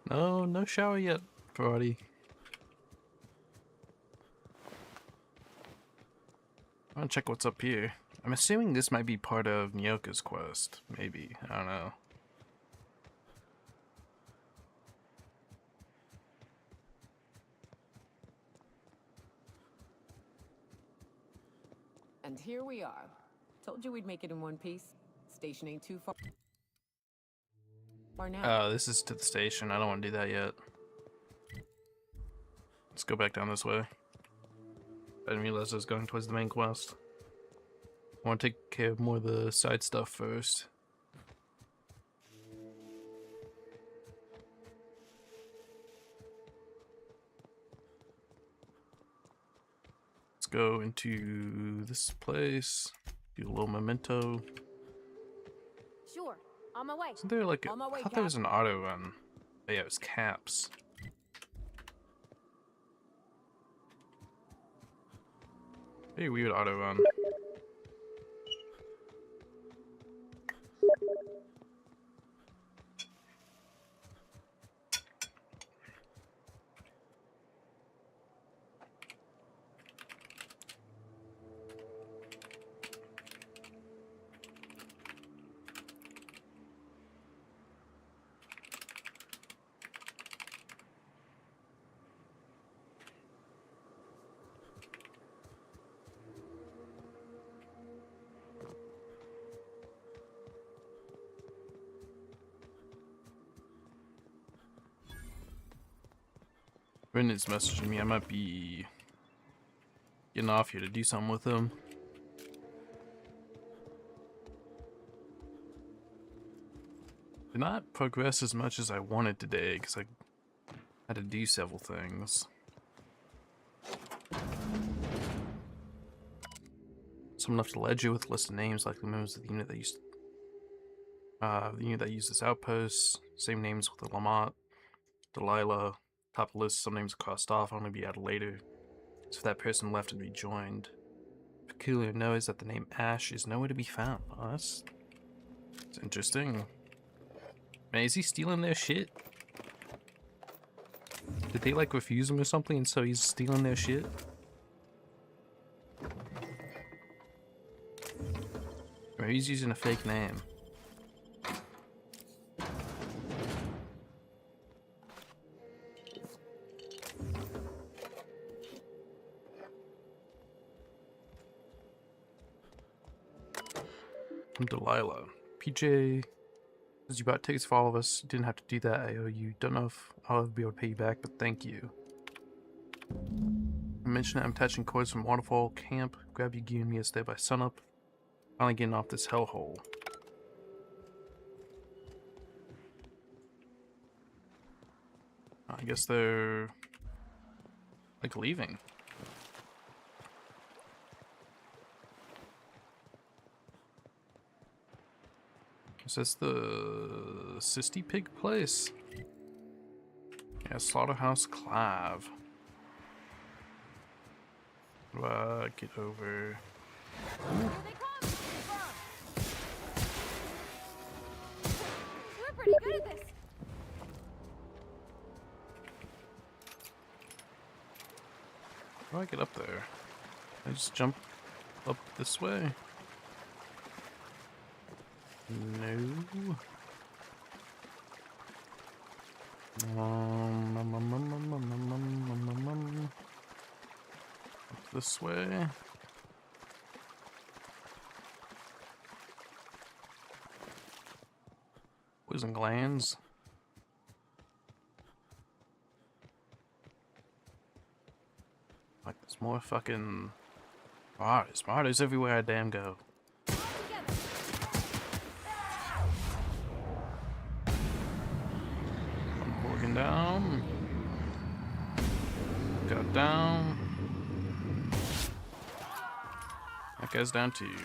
Speaker 2: No shower yet, Karate. I want to check what's up here. I'm assuming this might be part of Nyoka's quest. Maybe. I don't know.
Speaker 4: And here we are. Told you we'd make it in one piece. Station ain't too far now.
Speaker 2: Oh, this is to the station. I don't want to do that yet. Let's go back down this way. I didn't realize I was going towards the main quest. I want to take care of more of the side stuff first. Let's go into this place. Do a little memento.
Speaker 1: Sure, on my way.
Speaker 2: Isn't there like
Speaker 1: On my way,
Speaker 2: I thought there was an auto run. Oh yeah, it was Caps. Very weird auto run. Brendan's messaging me. I might be getting off here to do something with him. Did not progress as much as I wanted today because I had to do several things. Someone left a ledger with a list of names, likely members of the unit that used this outpost. Same names with the Lamont, Delilah. Top of the list, some names are crossed off, only be added later. So if that person left and rejoined. Peculiar noise that the name Ash is nowhere to be found. Oh, that's interesting. Man, is he stealing their shit? Did they like refuse him or something and so he's stealing their shit? Or he's using a fake name. Delilah. PJ says you bought tickets for all of us. You didn't have to do that. I owe you. Don't know if I'll ever be able to pay you back, but thank you. I mentioned that I'm attaching cords from Waterfall Camp. Grab your gear and meet us there by sunup. Finally getting off this hellhole. I guess they're like leaving. Is this the Sisty Pig place? Yeah, Slaughterhouse Clav. Get over.
Speaker 1: We're pretty good at this.
Speaker 2: How do I get up there? I just jump up this way? No. Up this way. Poison glands. Like there's more fucking martyrs. Martyrs everywhere I damn go. Down. Got down. That guy's down to you.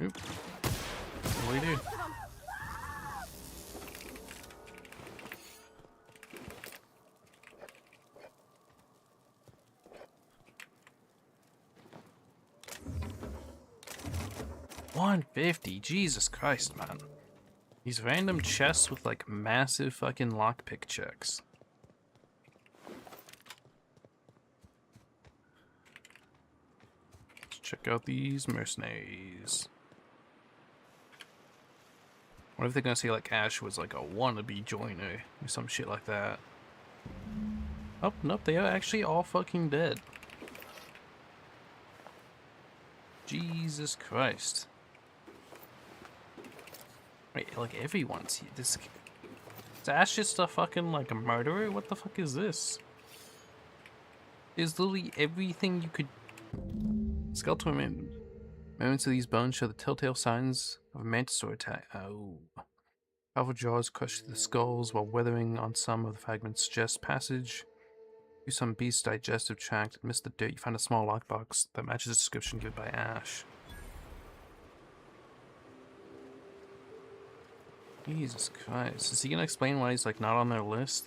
Speaker 2: Oop. What do you do? $150. Jesus Christ, man. These random chests with like massive fucking lockpick checks. Let's check out these mercenaries. What if they're gonna say like Ash was like a wannabe joiner or some shit like that? Oh, nope, they are actually all fucking dead. Jesus Christ. Wait, like everyone's here. This is Ash just a fucking like a murderer? What the fuck is this? There's literally everything you could. Skeletal moments of these bones show the telltale signs of a mantisaur attack. Oh, powerful jaws crushed the skulls while weathering on some of the fragments. Suggest passage through some beast's digestive tract. Amidst the dirt, you find a small lockbox that matches the description given by Ash. Jesus Christ. Is he gonna explain why he's like not on their list?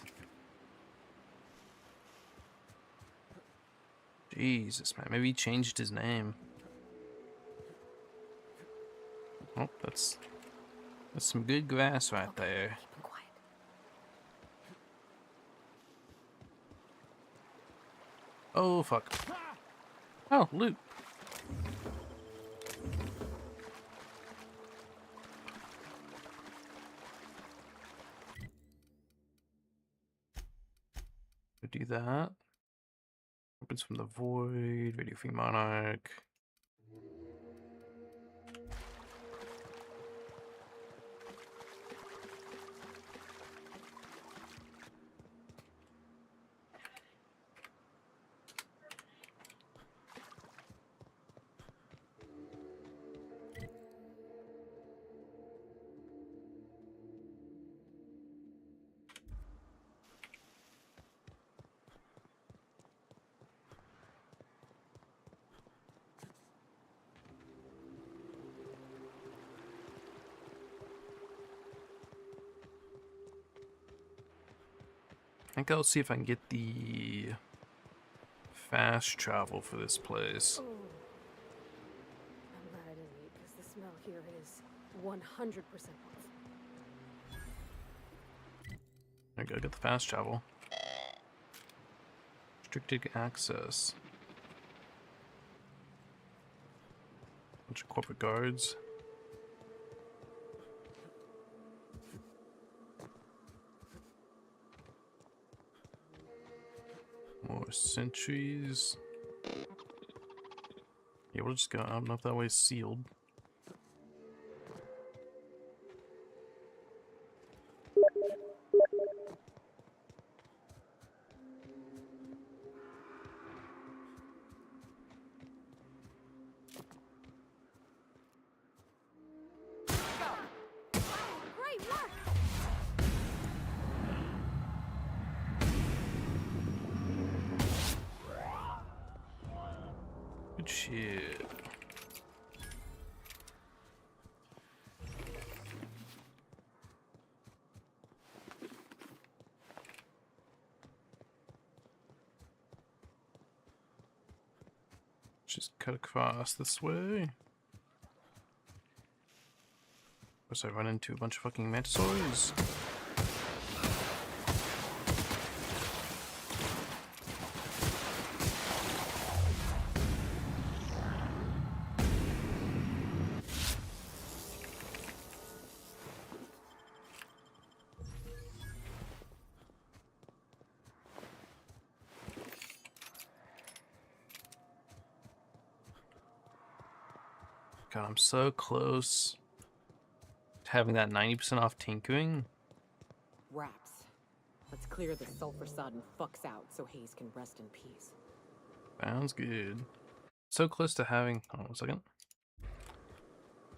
Speaker 2: Jesus, man. Maybe he changed his name. Oh, that's some good grass right there. Oh, fuck. Oh, loot. Do that. Opens from the void. Radio Free Monarch. I think I'll see if I can get the fast travel for this place.
Speaker 1: 100% worth.
Speaker 2: I gotta get the fast travel. Restricted access. Bunch of corporate guards. More sentries. Yeah, we'll just go. I don't know if that way's sealed.
Speaker 1: Great work!
Speaker 2: Good shit. Just cut across this way. Guess I run into a bunch of fucking mantisaurs. God, I'm so close to having that 90% off tinkering.
Speaker 4: Wraps. Let's clear the sulfur-sodden fucks out so Hayes can rest in peace.
Speaker 2: Sounds good. So close to having, hold on a second.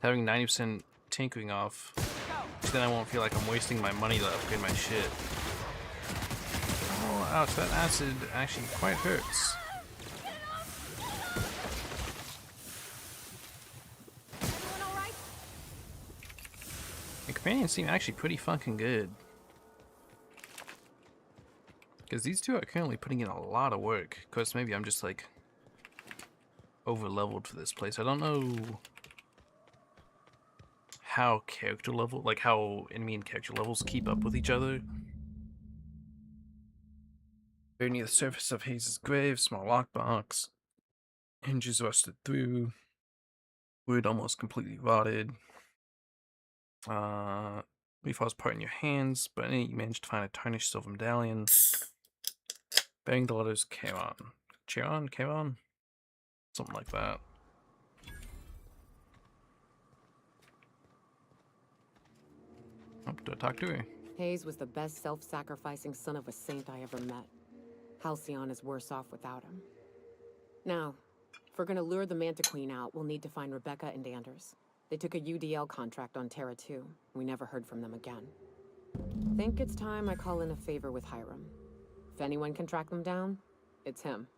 Speaker 2: Having 90% tinkering off. Then I won't feel like I'm wasting my money to upgrade my shit. Oh, ouch, that acid actually quite hurts. The companions seem actually pretty fucking good. Because these two are currently putting in a lot of work. Of course, maybe I'm just like over leveled for this place. I don't know how character level, like how enemy and character levels keep up with each other. Very near the surface of Hayes' grave, small lockbox. Hinges rusted through. Wood almost completely rotted. Leaf falls apart in your hands, but you managed to find a tarnished silver medallion. Bearing the letters Charon. Charon? Charon? Something like that. Oh, do I talk to her?
Speaker 4: Hayes was the best self-sacrificing son of a saint I ever met. Halcyon is worse off without him. Now, if we're gonna lure the Manta Queen out, we'll need to find Rebecca and Anders. They took a UDL contract on Terra 2. We never heard from them again. Think it's time I call in a favor with Hiram. If anyone can track them down, it's him.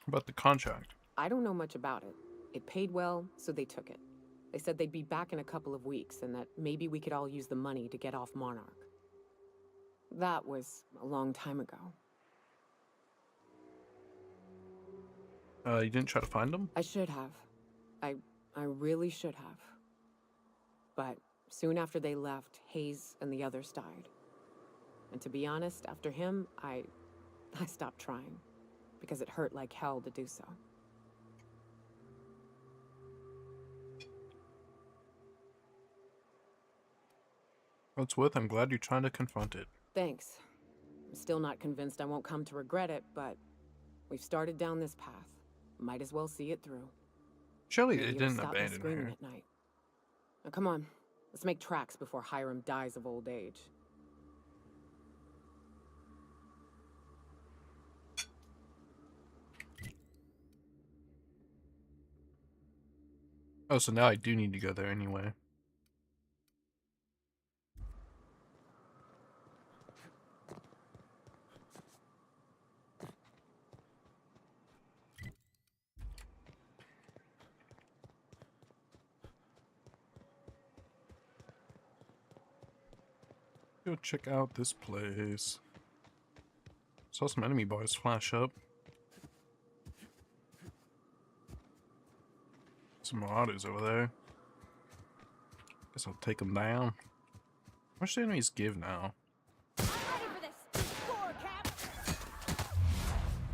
Speaker 2: About the contract?
Speaker 4: I don't know much about it. It paid well, so they took it. They said they'd be back in a couple of weeks, and that maybe we could all use the money to get off Monarch. That was a long time ago.
Speaker 2: You didn't try to find them?
Speaker 4: I should have. I really should have. But soon after they left, Hayes and the others died. And to be honest, after him, I stopped trying. Because it hurt like hell to do so.
Speaker 2: What's with? I'm glad you're trying to confront it.
Speaker 4: Thanks. I'm still not convinced I won't come to regret it, but we've started down this path. Might as well see it through.
Speaker 2: Surely
Speaker 4: Maybe
Speaker 2: they
Speaker 4: it'll
Speaker 2: didn't
Speaker 4: stop me
Speaker 2: abandon
Speaker 4: screaming
Speaker 2: her.
Speaker 4: at night. Now come on, let's make tracks before Hiram dies of old age.
Speaker 2: Oh, so now I do need to go there anyway. Go check out this place. Saw some enemy bars flash up. Some marauders over there. Guess I'll take them down. How much do enemies give now?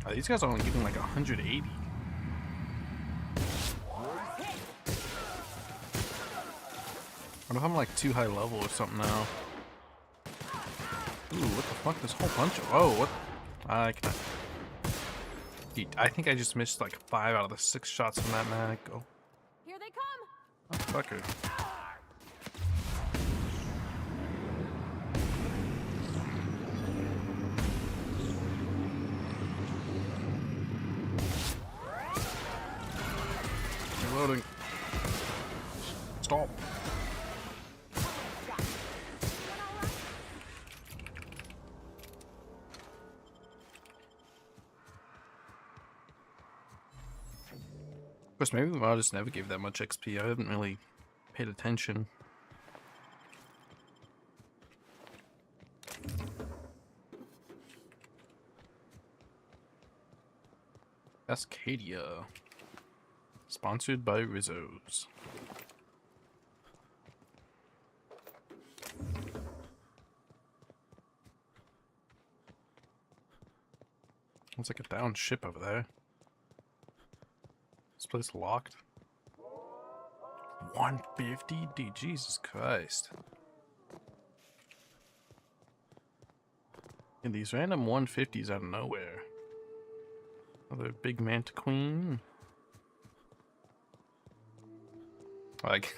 Speaker 2: Oh, these guys are only giving like 180. I don't know if I'm like too high level or something now. Ooh, what the fuck? There's a whole bunch of. Oh, what? I can't. I think I just missed like 5 out of the 6 shots from that mag. Oh.
Speaker 1: Here they come.
Speaker 2: Oh, fucker. Reloading. Stop. Of course, maybe I just never gave that much XP. I haven't really paid attention. Cascadia. Sponsored by Rizzo's. Looks like a downed ship over there. This place locked. 150? Dude, Jesus Christ. And these random 150s out of nowhere. Another big manta queen. Like,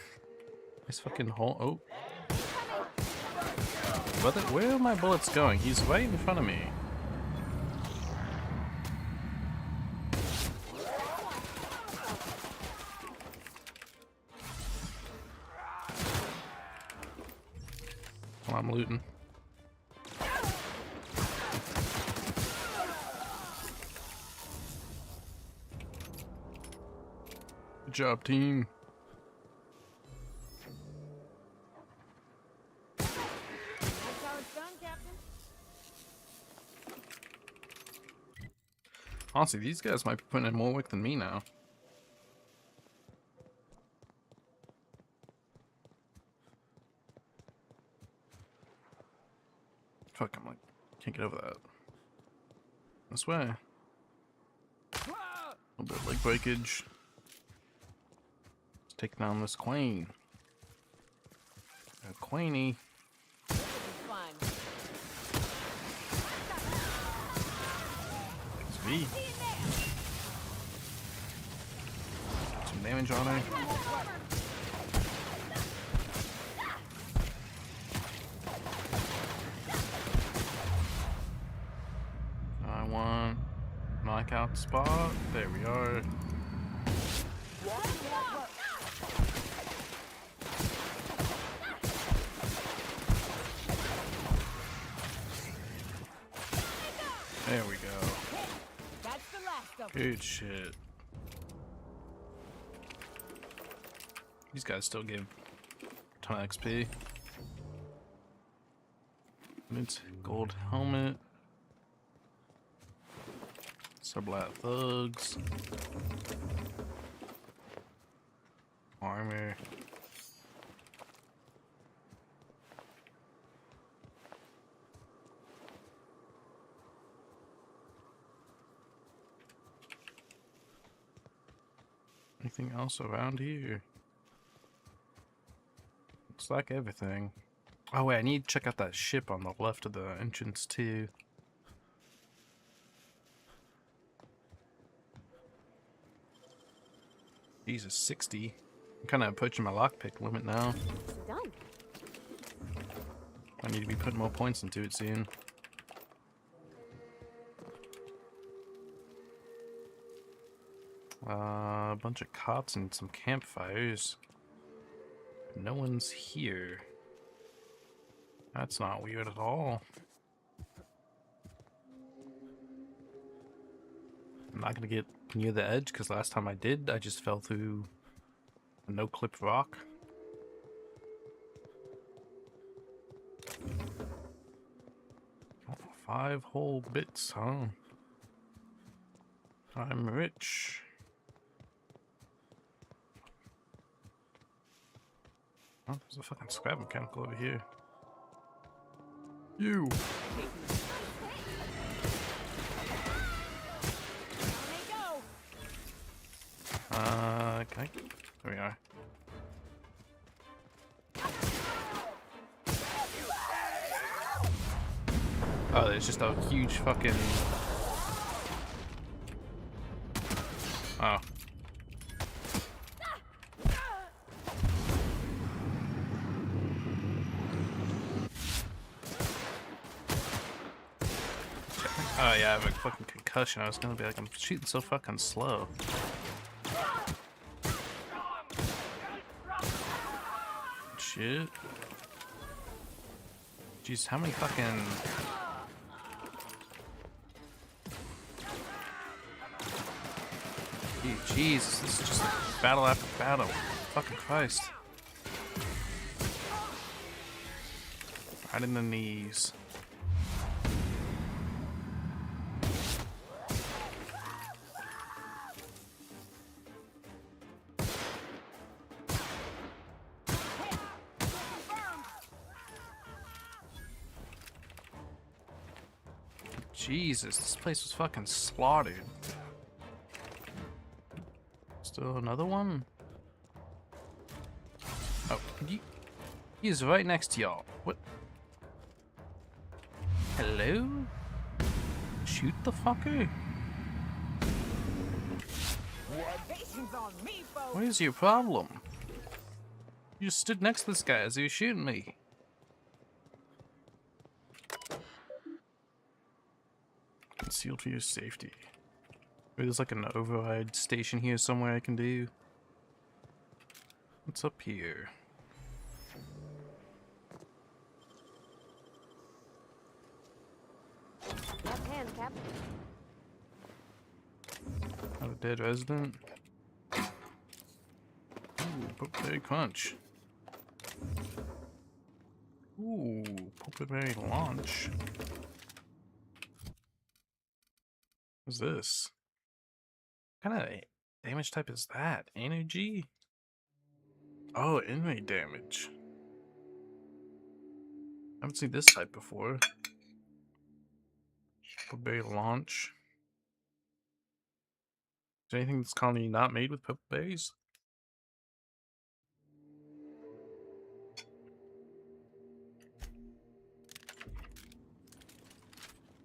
Speaker 2: this fucking hole. Oh. Where are my bullets going? He's right in front of me. Well, I'm looting. Good job, team. Honestly, these guys might be putting in more work than me now. Fuck, I'm like, can't get over that. This way. A little bit of leg breakage. Let's take down this queen. A queenie. It's me. Some damage on her. I want knockout spot. There we are. There we go.
Speaker 1: That's the last of
Speaker 2: Good shit. These guys still give a ton of XP. It's gold helmet. Sublat thugs. Armor. Anything else around here? Looks like everything. Oh wait, I need to check out that ship on the left of the entrance too. Jesus, 60. I'm kind of approaching my lockpick limit now.
Speaker 1: Done.
Speaker 2: I need to be putting more points into it soon. A bunch of cots and some campfires. No one's here. That's not weird at all. I'm not gonna get near the edge because last time I did, I just fell through a no-clip rock. Oh, 5 whole bits, huh? I'm rich. Oh, there's a fucking scrap mechanical over here. You. Can I? There we are. Oh, there's just a huge fucking. Oh. Oh yeah, I have a fucking concussion. I was gonna be like, I'm shooting so fucking slow. Shit. Jeez, how many fucking... Jesus, this is just battle after battle. Fucking Christ. Right in the knees. Jesus, this place was fucking slaughtered. Still another one? Oh, he's right next to y'all. What? Hello? Shoot the fucker? What is your problem? You just stood next to this guy as he was shooting me. Concealed for your safety. Maybe there's like an override station here somewhere I can do. What's up here?
Speaker 1: Left hand, Captain.
Speaker 2: Not a dead resident. Ooh, Pokeberry Crunch. Ooh, Pokeberry Launch. What's this? What kind of damage type is that? Energy? Oh, inmate damage. I haven't seen this type before. Pokeberry Launch. Is there anything in this colony not made with Pokeberries?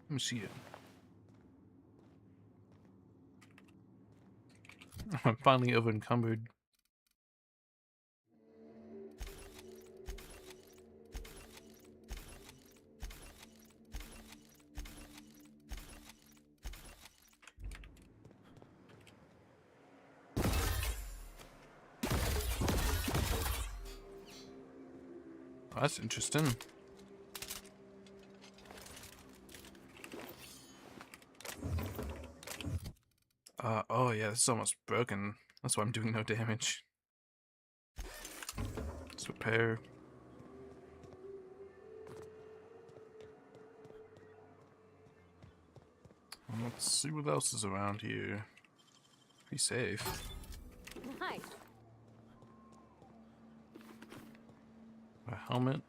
Speaker 2: Let me see it. I'm finally over encumbered. Oh, that's interesting. Oh yeah, this is almost broken. That's why I'm doing no damage. Let's repair. Let's see what else is around here. Be safe.
Speaker 1: Nice.
Speaker 2: A helmet.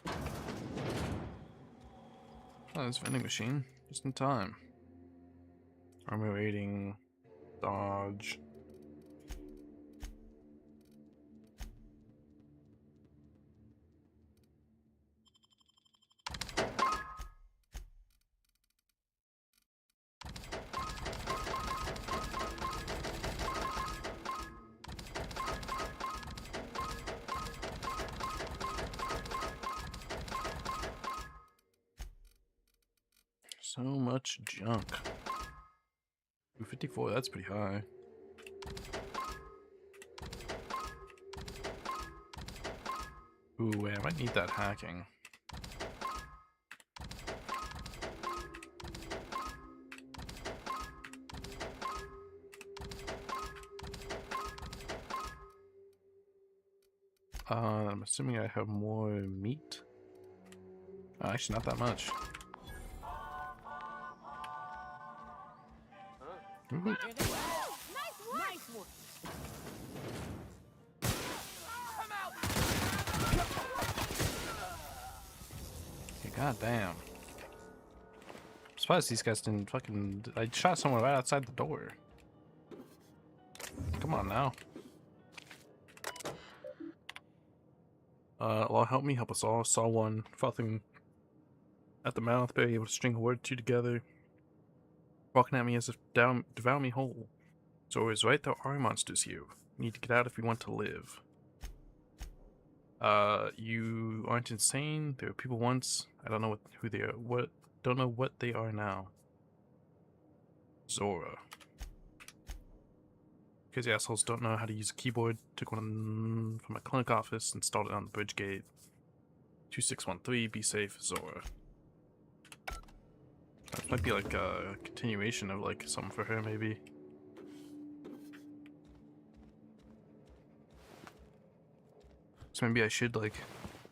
Speaker 2: Oh, there's a vending machine. Just in time. Armor rating. Dodge. So much junk. 254, that's pretty high. Ooh, wait, I might need that hacking. I'm assuming I have more meat. Oh, actually, not that much. Ooh. God damn. I'm surprised these guys didn't fucking... I shot someone right outside the door. Come on now. Law, help me, help us all. Saw one frothing at the mouth, barely able to string a word or two together. Walking at me as if devour me whole. So is right, there are monsters here. We need to get out if we want to live. You aren't insane. There were people once. I don't know who they are. Don't know what they are now. Zora. Crazy assholes don't know how to use a keyboard. Took one from my clinic office, installed it on the bridge gate. 2613, be safe, Zora. That might be like a continuation of like something for her, maybe. So maybe I should like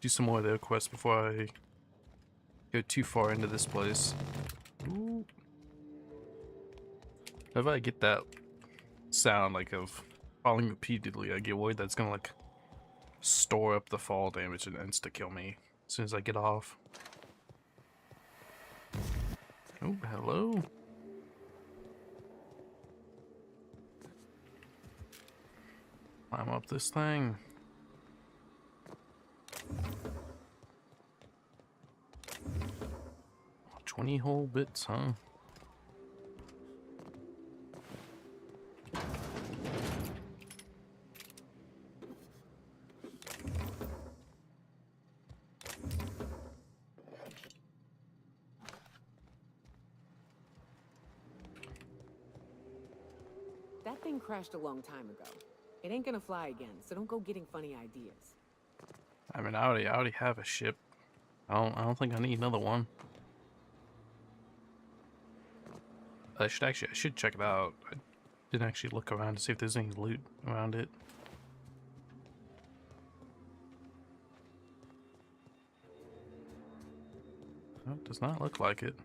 Speaker 2: do some more of their quests before I go too far into this place. Ooh. Whenever I get that sound like of falling repeatedly, I get worried that it's gonna like store up the fall damage and insta kill me as soon as I get off. Oh, hello. Climb up this thing. 20 whole bits, huh?
Speaker 4: That thing crashed a long time ago. It ain't gonna fly again, so don't go getting funny ideas.
Speaker 2: I mean, I already have a ship. I don't think I need another one. I should check it out. I didn't actually look around to see if there's any loot around it. No, it does not look like it.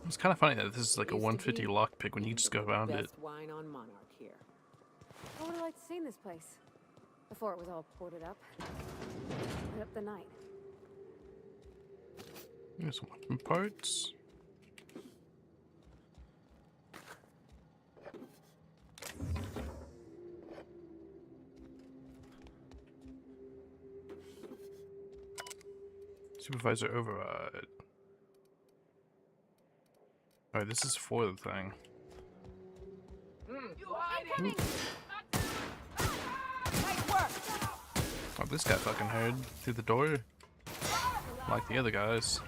Speaker 2: It's kind of funny that this is like a 150 lockpick when you just go around it.
Speaker 4: Best wine on Monarch here.
Speaker 1: I would have liked to see this place before it was all boarded up. Put up the night.
Speaker 2: Here's some weapon parts. Supervisor override. Alright, this is for the thing. Oh, this guy fucking heard through the door. Like the other guys.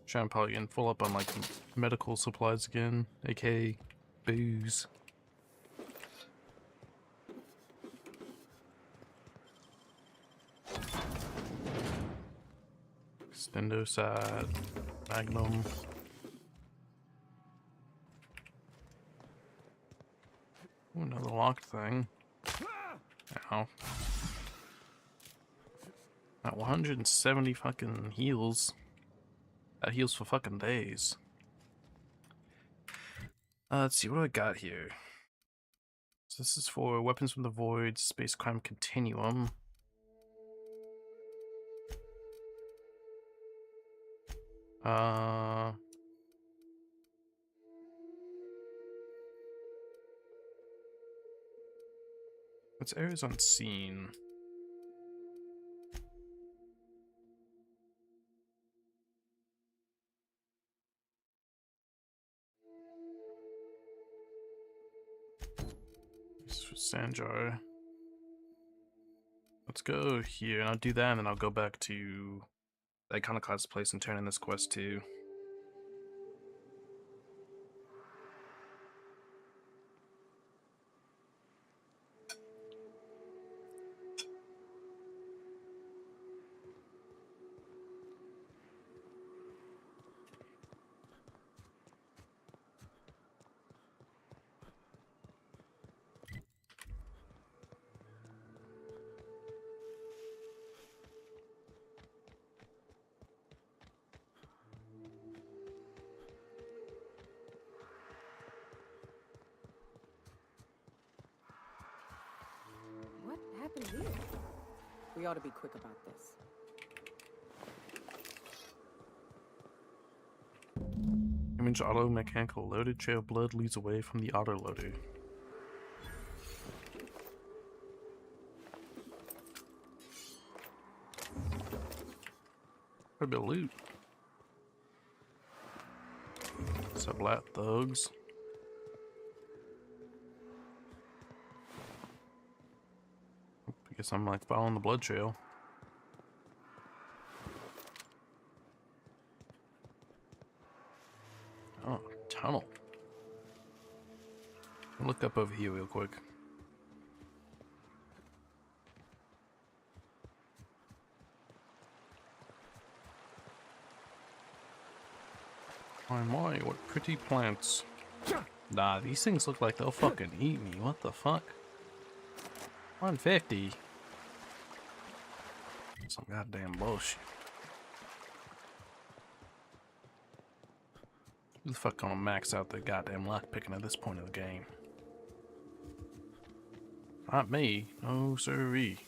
Speaker 2: Trying to probably get full up on like medical supplies again, aka booze. Extendo side, Magnum. Ooh, another locked thing. Ow. At 170 fucking heals. That heals for fucking days. Let's see, what do I got here? So this is for Weapons from the Void, Space Crime Continuum. What's areas unseen? This is for Sanjar. Let's go here, and I'll do that, and then I'll go back to the Iconoclast place and turn in this quest too.
Speaker 1: happened here?
Speaker 4: We ought to be quick about this.
Speaker 2: Image auto mechanical loaded. Trail blood leads away from the auto loader. Quite a bit of loot. Sublat thugs. I guess I'm like following the blood trail. Oh, tunnel. I'll look up over here real quick. My, what pretty plants. Nah, these things look like they'll fucking eat me. What the fuck? 150. Some goddamn bullshit. Who the fuck gonna max out their goddamn lock picking at this point of the game? Not me. No siree.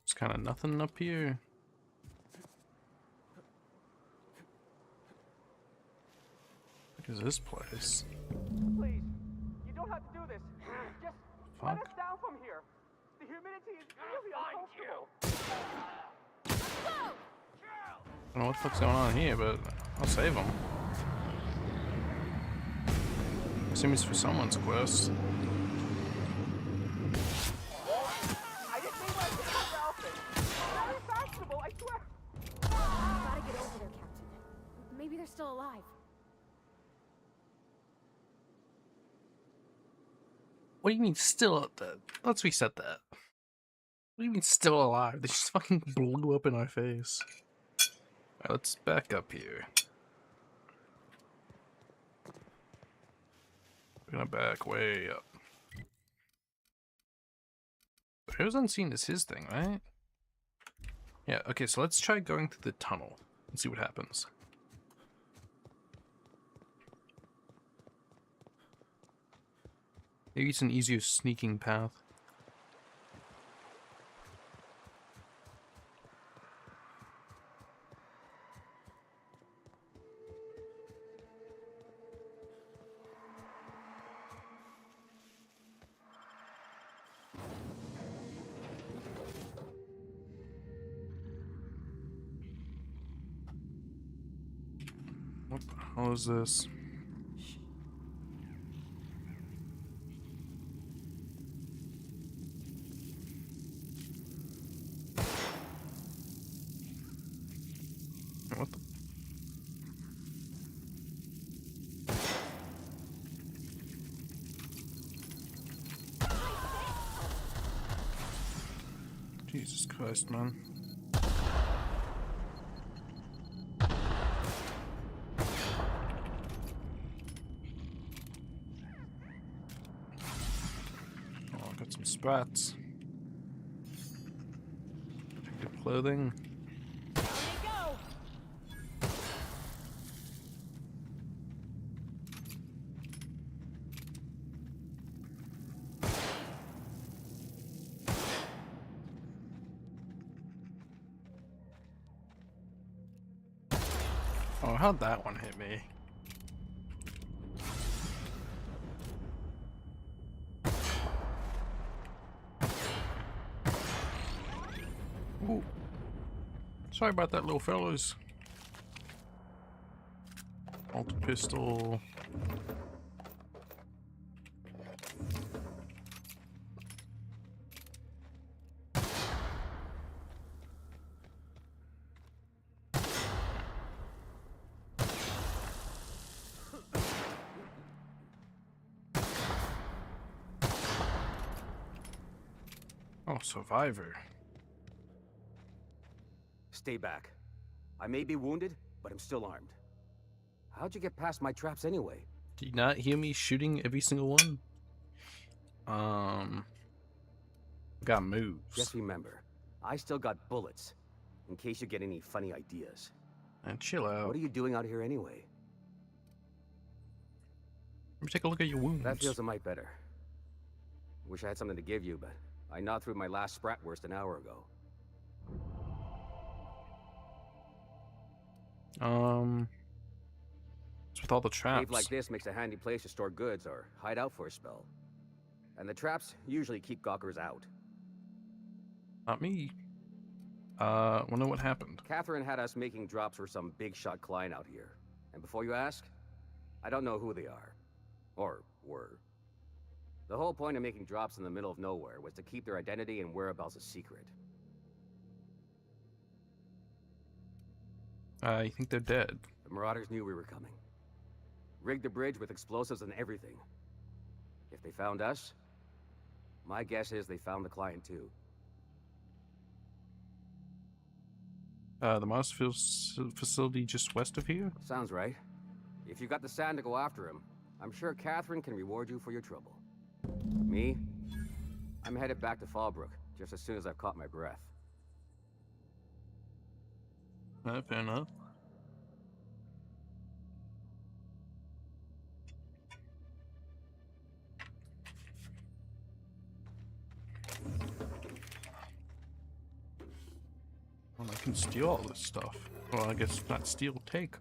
Speaker 2: There's kind of nothing up here. What is this place?
Speaker 17: Please, you don't have to do this. Just
Speaker 2: Fuck.
Speaker 17: let us down from here. The humidity is really uncomfortable.
Speaker 2: I don't know what the fuck's going on here, but I'll save them. Assume it's for someone's quest.
Speaker 17: I didn't mean like this, Ralphie. Very fashionable, I swear.
Speaker 1: Gotta get over there, Captain. Maybe they're still alive.
Speaker 2: What do you mean still dead? Let's reset that. What do you mean still alive? They just fucking blew up in our face. Alright, let's back up here. We're gonna back way up. Heroes Unseen is his thing, right? Yeah, okay, so let's try going through the tunnel and see what happens. Maybe it's an easier sneaking path. What the hell is this? What the? Jesus Christ, man. Oh, I got some sprats. Protective clothing. Oh, how'd that one hit me? Ooh. Sorry about that, little fellas. Alt pistol. Oh, survivor.
Speaker 10: Stay back. I may be wounded, but I'm still armed. How'd you get past my traps anyway?
Speaker 2: Did you not hear me shooting every single one? Got moves.
Speaker 10: Just remember, I still got bullets, in case you get any funny ideas.
Speaker 2: And chill out.
Speaker 10: What are you doing out here anyway?
Speaker 2: Let me take a look at your wounds.
Speaker 10: That feels a mite better. Wish I had something to give you, but I gnawed through my last Spratwurst an hour ago.
Speaker 2: What's with all the traps?
Speaker 10: A cave like this makes a handy place to store goods or hide out for a spell. And the traps usually keep gawkers out.
Speaker 2: Not me. Wonder what happened.
Speaker 10: Catherine had us making drops for some big shot client out here. And before you ask, I don't know who they are. Or were. The whole point of making drops in the middle of nowhere was to keep their identity and whereabouts a secret.
Speaker 2: You think they're dead?
Speaker 10: The Marauders knew we were coming. Rigged the bridge with explosives and everything. If they found us, my guess is they found the client too.
Speaker 2: The Mossfield facility just west of here?
Speaker 10: Sounds right. If you got the sand to go after him, I'm sure Catherine can reward you for your trouble. Me? I'm headed back to Fallbrook, just as soon as I've caught my breath.
Speaker 2: Fair enough. Well, I can steal all this stuff. Well, I guess not steal, take.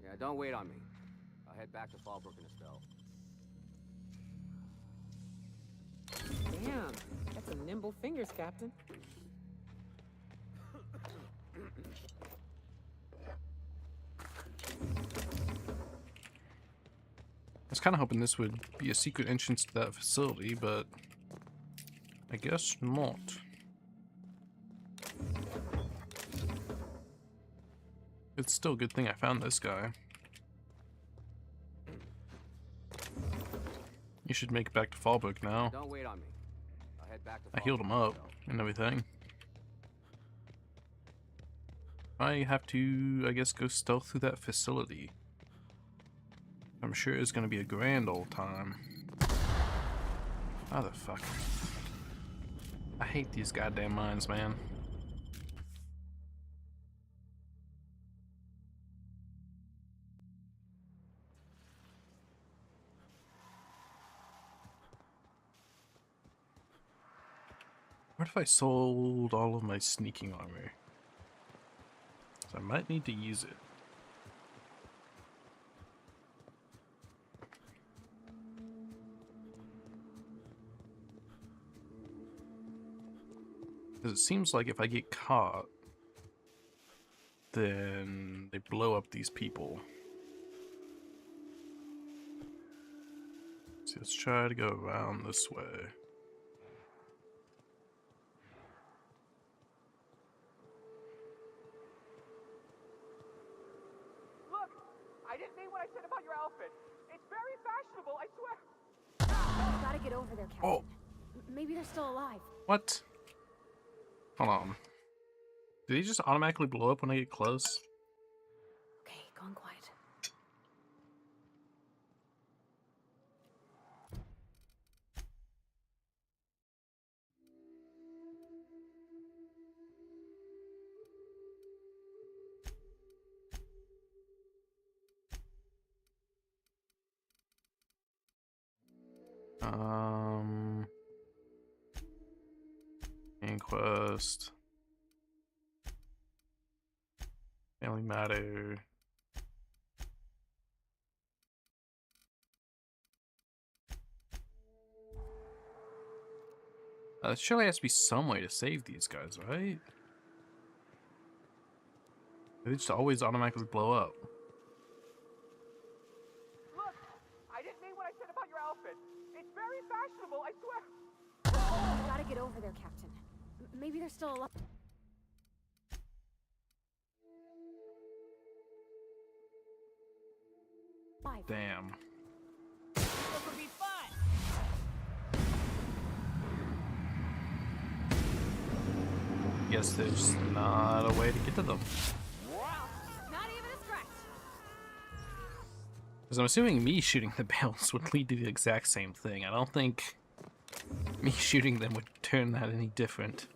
Speaker 10: Yeah, don't wait on me. I'll head back to Fallbrook in a spell.
Speaker 4: Damn, that's some nimble fingers, Captain.
Speaker 2: I was kind of hoping this would be a secret entrance to that facility, but I guess not. It's still a good thing I found this guy. You should make it back to Fallbrook now.
Speaker 10: Don't wait on me. I'll head back to
Speaker 2: I healed him up and everything. I have to, I guess, go stealth through that facility. I'm sure it's gonna be a grand old time. Motherfucker. I hate these goddamn mines, man. What if I sold all of my sneaking armor? So I might need to use it. Because it seems like if I get caught, then they blow up these people. So let's try to go around this way.
Speaker 17: Look! I didn't mean what I said about your outfit. It's very fashionable, I swear.
Speaker 1: You gotta get over there, Captain.
Speaker 2: Oh.
Speaker 1: Maybe they're still alive.
Speaker 2: What? Hold on. Did he just automatically blow up when I get close?
Speaker 1: Okay, gone quiet. Inquest. Family Matter. Surely has to be some way to save these guys, right? They just always automatically blow up.
Speaker 17: Look! I didn't mean what I said about your outfit. It's very fashionable, I swear.
Speaker 1: You gotta get over there, Captain. Maybe they're still alive.
Speaker 2: Damn.
Speaker 17: This will be fun!
Speaker 2: Guess there's not a way to get to them.
Speaker 1: Not even a scratch.
Speaker 2: Because I'm assuming me shooting the bales would lead to the exact same thing. I don't think me shooting them would turn that any different.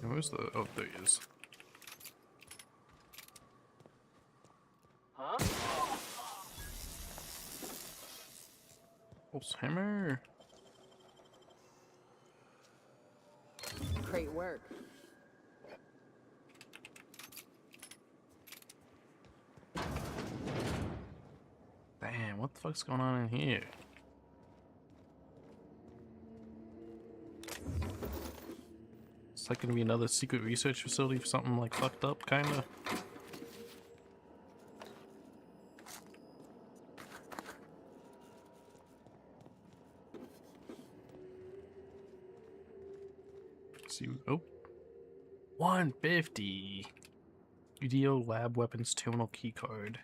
Speaker 2: Where's the... oh, there he is.
Speaker 17: Huh?
Speaker 2: Pulse hammer.
Speaker 4: Great work.
Speaker 2: Damn, what the fuck's going on in here? It's like gonna be another secret research facility for something like fucked up, kinda. See, oh, 150. UDO lab weapons terminal keycard.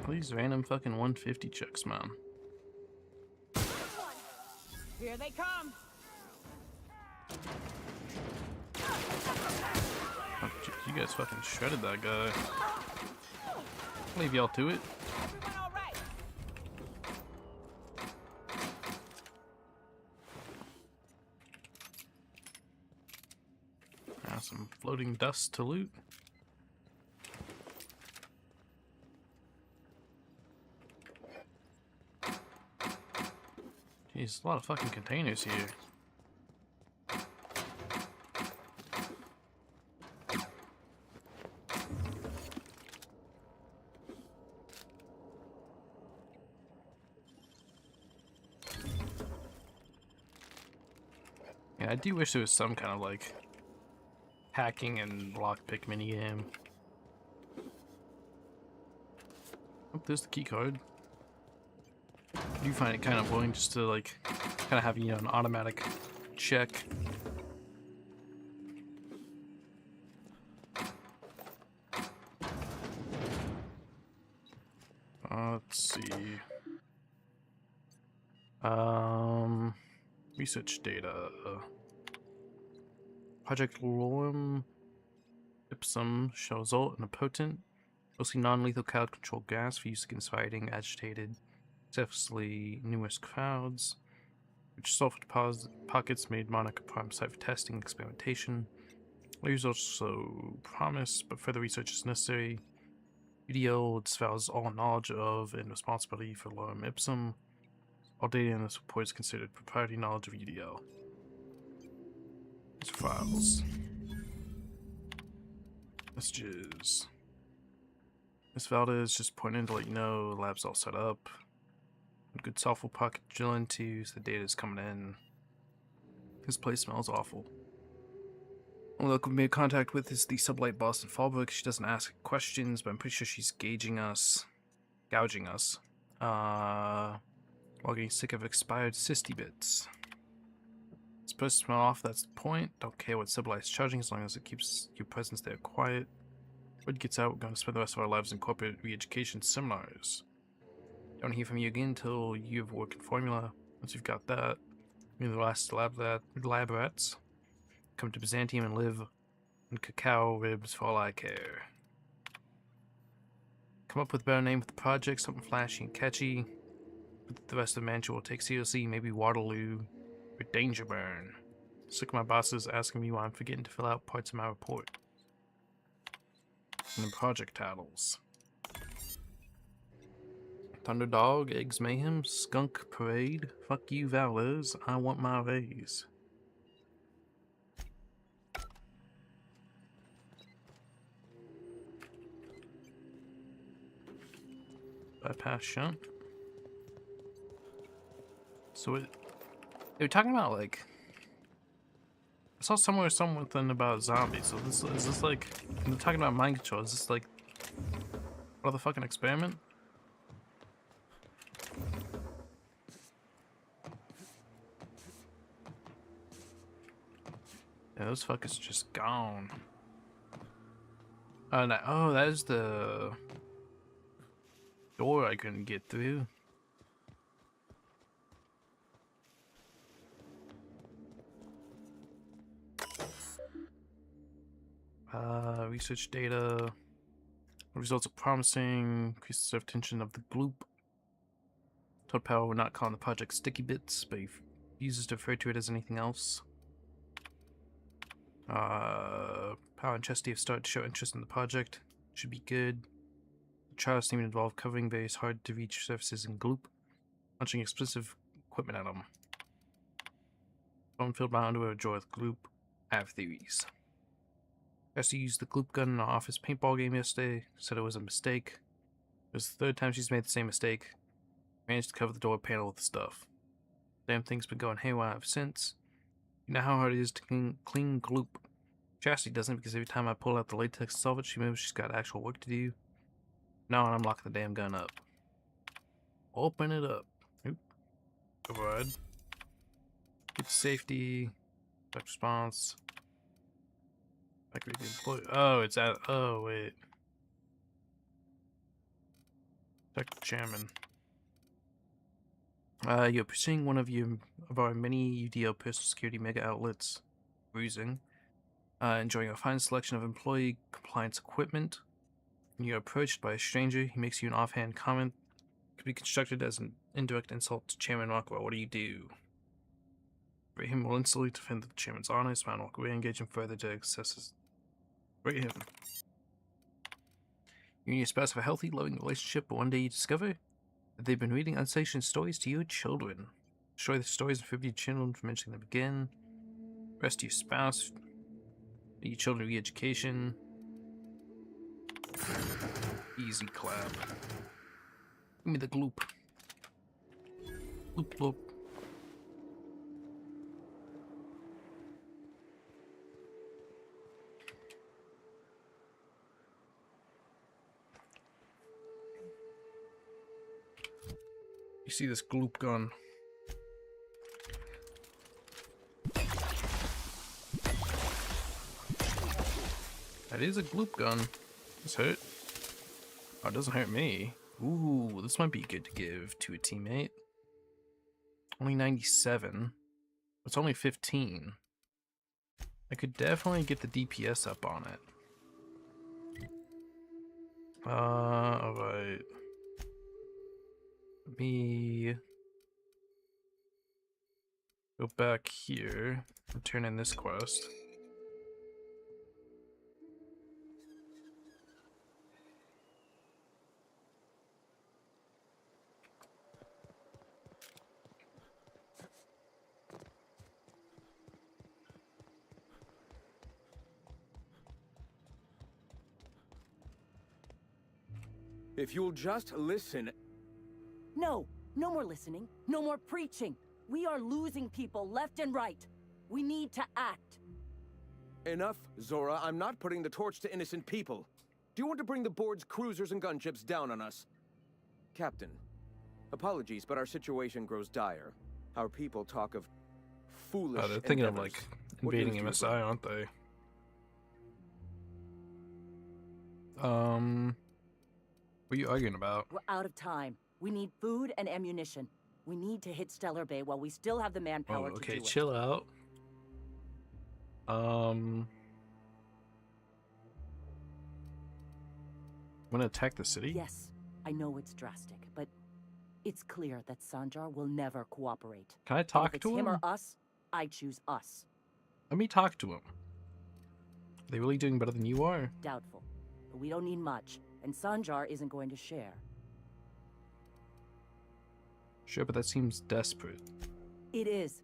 Speaker 2: These random fucking 150 checks, man.
Speaker 4: Here they come.
Speaker 2: Oh, you guys fucking shredded that guy. Leave y'all to it. Now some floating dust to loot. Jeez, a lot of fucking containers here. Yeah, I do wish there was some kind of like hacking and lockpick minigame. Oh, there's the key card. I do find it kind of annoying just to like kind of have, you know, an automatic check. Let's see. Research data. Project Lorem Ipsum shall result in a potent, mostly non-lethal crowd control gas for use against fighting, agitated, successfully numerous crowds, which sulfur deposit pockets made Monarch a prime site for testing and experimentation. The results also promise, but further research is necessary. UDO disavows all knowledge of and responsibility for Lorem Ipsum. All data in this report is considered proprietary knowledge of UDO. These files. Messages. Miss Valdez just pointed to let you know the lab's all set up. Good software pocket drill into, so the data is coming in. This place smells awful. Only look we've made contact with is the sublight boss in Fallbrook. She doesn't ask questions, but I'm pretty sure she's gouging us. While getting sick of expired Sisty bits. It's supposed to smell off, that's the point. Don't care what sublight's charging as long as it keeps your presence there quiet. Word gets out, we're going to spend the rest of our lives in corporate re-education seminars. Don't hear from you again until you have a working formula. Once you've got that, you're the last lab rats. Come to Byzantium and live on cacao ribs for all I care. Come up with a better name for the project, something flashy and catchy. But the rest of the mansion will take seriously, maybe Waterloo or Dangerburn. Sick of my bosses asking me why I'm forgetting to fill out parts of my report. And the project titles. Thunderdog, Eggs Mayhem, Skunk Parade, Fuck You Valdez, I Want My Raise. Bypass shunt. So they were talking about like, I saw somewhere something about zombies. So this is this like, they're talking about mind control. Is this like another fucking experiment? Yeah, those fuckers just gone. Oh, no, oh, that is the door I couldn't get through. research data. The results are promising. Increase the surf tension of the gloop. Toad Power will not call the project Sticky Bits, but he uses to refer to it as anything else. Power and Chesty have started to show interest in the project. Should be good. The trials seem to involve covering various hard-to-reach surfaces in gloop, launching explosive equipment at them. Phone filled my underwear with joy with gloop. I have theories. Chesty used the gloop gun in our office paintball game yesterday. Said it was a mistake. It was the third time she's made the same mistake. Managed to cover the door panel with the stuff. Damn thing's been going haywire ever since. You know how hard it is to clean gloop. Chastity doesn't, because every time I pull out the latex to solve it, she remembers she's got actual work to do. Now I'm locking the damn gun up. Open it up. Oop. Override. Get safety. Direct response. Activate the employee. Oh, it's at. Oh, wait. Protect the chairman. You're pursuing one of our many UDL personal security mega outlets, Bruising, enjoying a fine selection of employee compliance equipment. When you're approached by a stranger, he makes you an offhand comment. It could be constructed as an indirect insult to Chairman Rockwell. What do you do? Rate him will instantly defend the chairman's honor. Smile and walk away, engage him further to access. Rate him. You and your spouse have a healthy, loving relationship, but one day you discover that they've been reading unsanctioned stories to your children. Destroy the stories and forbid your children from mentioning them again. Rest your spouse. Get your children re-education. Easy clap. Give me the gloop. Gloop gloop. You see this gloop gun. That is a gloop gun. This hurt. Oh, it doesn't hurt me. Ooh, this might be good to give to a teammate. Only 97. It's only 15. I could definitely get the DPS up on it. Alright. Let me go back here and turn in this quest.
Speaker 11: If you'll just listen...
Speaker 16: No, no more listening, no more preaching. We are losing people left and right. We need to act.
Speaker 11: Enough, Zora. I'm not putting the torch to innocent people. Do you want to bring the board's cruisers and gunships down on us? Captain, apologies, but our situation grows dire. Our people talk of foolish
Speaker 2: they're thinking
Speaker 11: endeavors.
Speaker 2: of, like, invading MSI, aren't they? What are you arguing about?
Speaker 16: We're out of time. We need food and ammunition. We need to hit Stellar Bay while we still have the manpower to do it.
Speaker 2: Okay, chill out. I'm gonna attack the city?
Speaker 16: Yes, I know it's drastic, but it's clear that Sanjar will never cooperate.
Speaker 2: Can I talk
Speaker 16: if it's
Speaker 2: to him?
Speaker 16: him or us, I choose us.
Speaker 2: Let me talk to him. Are they really doing better than you are?
Speaker 16: Doubtful. But we don't need much, and Sanjar isn't going to share.
Speaker 2: Sure, but that seems desperate.
Speaker 16: It is.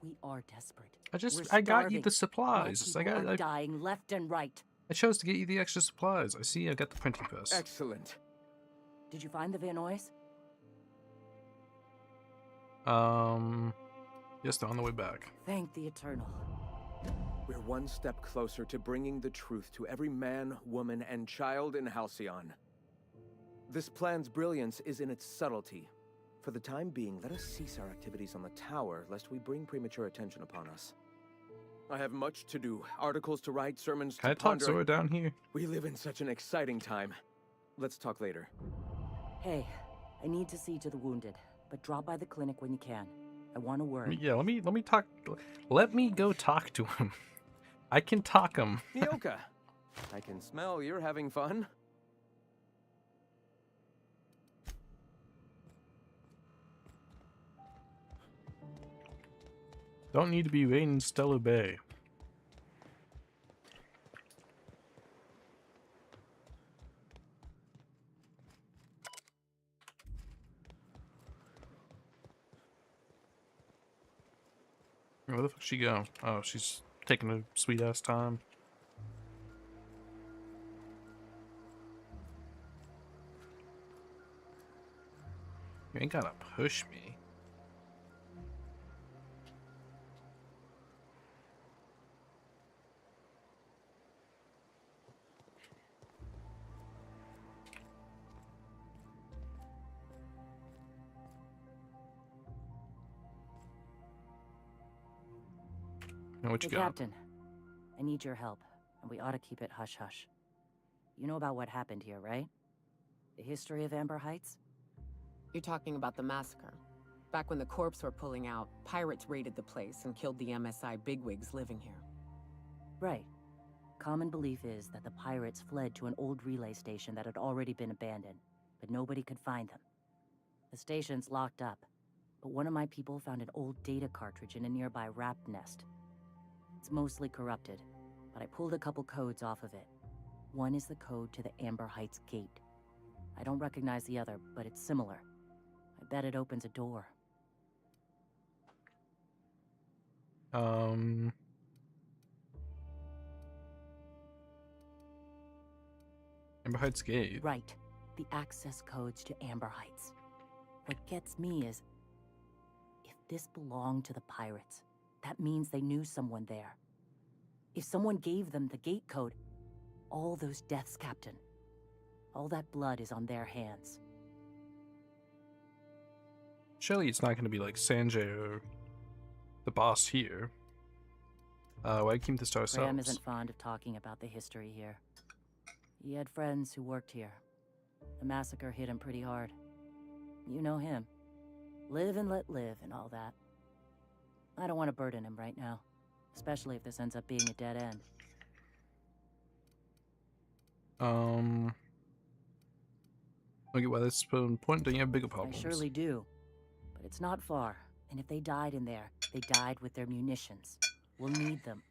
Speaker 16: We are desperate.
Speaker 2: I got you the
Speaker 16: My
Speaker 2: supplies.
Speaker 16: people are dying left and right.
Speaker 2: I chose to get you the extra supplies. I see I got the printing press.
Speaker 11: Excellent.
Speaker 16: Did you find the Vanois?
Speaker 2: Yes, they're on the way back.
Speaker 16: Thank the Eternal.
Speaker 11: We're one step closer to bringing the truth to every man, woman, and child in Halcyon. This plan's brilliance is in its subtlety. For the time being, let us cease our activities on the tower, lest we bring premature attention upon us. I have much to do. Articles to write, sermons
Speaker 2: Can I
Speaker 11: to
Speaker 2: talk
Speaker 11: ponder.
Speaker 2: Zora down here?
Speaker 11: We live in such an exciting time. Let's talk later.
Speaker 16: Hey, I need to see to the wounded, but drop by the clinic when you can. I want a word.
Speaker 2: Yeah, let me talk. Let me go talk to him. I can talk him.
Speaker 11: Nyoka, I can smell you're having fun.
Speaker 2: Don't need to be raiding Stellar Bay. Where the fuck she go? Oh, she's taking a sweet ass time. You ain't gotta push me. Now what you
Speaker 16: Hey,
Speaker 2: got?
Speaker 16: Captain, I need your help, and we ought to keep it hush-hush. You know about what happened here, right? The history of Amber Heights?
Speaker 4: You're talking about the massacre. Back when the corps were pulling out, pirates raided the place and killed the MSI bigwigs living here.
Speaker 16: Right. Common belief is that the pirates fled to an old relay station that had already been abandoned, but nobody could find them. The station's locked up, but one of my people found an old data cartridge in a nearby rat nest. It's mostly corrupted, but I pulled a couple codes off of it. One is the code to the Amber Heights gate. I don't recognize the other, but it's similar. I bet it opens a door.
Speaker 2: Amber Heights Gate.
Speaker 16: Right. The access codes to Amber Heights. What gets me is, if this belonged to the pirates, that means they knew someone there. If someone gave them the gate code, all those deaths, Captain, all that blood is on their hands.
Speaker 2: Surely it's not going to be like Sanjay or the boss here. Why keep this to ourselves?
Speaker 16: Graham isn't fond of talking about the history here. He had friends who worked here. The massacre hit him pretty hard. You know him. Live and let live and all that. I don't want to burden him right now, especially if this ends up being a dead end.
Speaker 2: Okay, well, that's important. Don't you have bigger problems?
Speaker 16: I surely do. But it's not far, and if they died in there, they died with their munitions. We'll need them.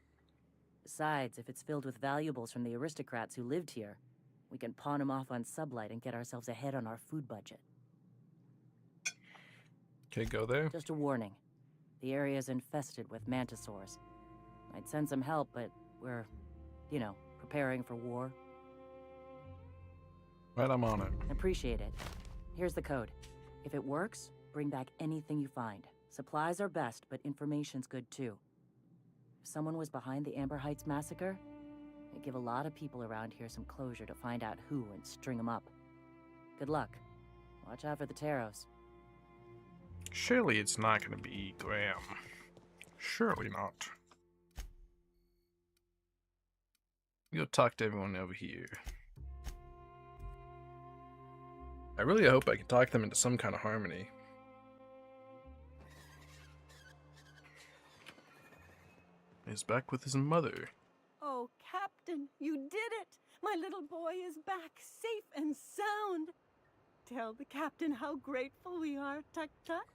Speaker 16: Besides, if it's filled with valuables from the aristocrats who lived here, we can pawn them off on Sublight and get ourselves ahead on our food budget.
Speaker 2: Okay, go there.
Speaker 16: Just a warning. The area's infested with mantisaurs. I'd send some help, but we're, you know, preparing for war.
Speaker 2: Right, I'm on it.
Speaker 16: Appreciate it. Here's the code. If it works, bring back anything you find. Supplies are best, but information's good too. If someone was behind the Amber Heights massacre, it'd give a lot of people around here some closure to find out who and string them up. Good luck. Watch out for the Taros.
Speaker 2: Surely it's not going to be Graham. Surely not. Go talk to everyone over here. I really hope I can talk them into some kind of harmony. He's back with his mother.
Speaker 5: Oh, Captain, you did it! My little boy is back, safe and sound. Tell the captain how grateful we are, Tuk Tuk.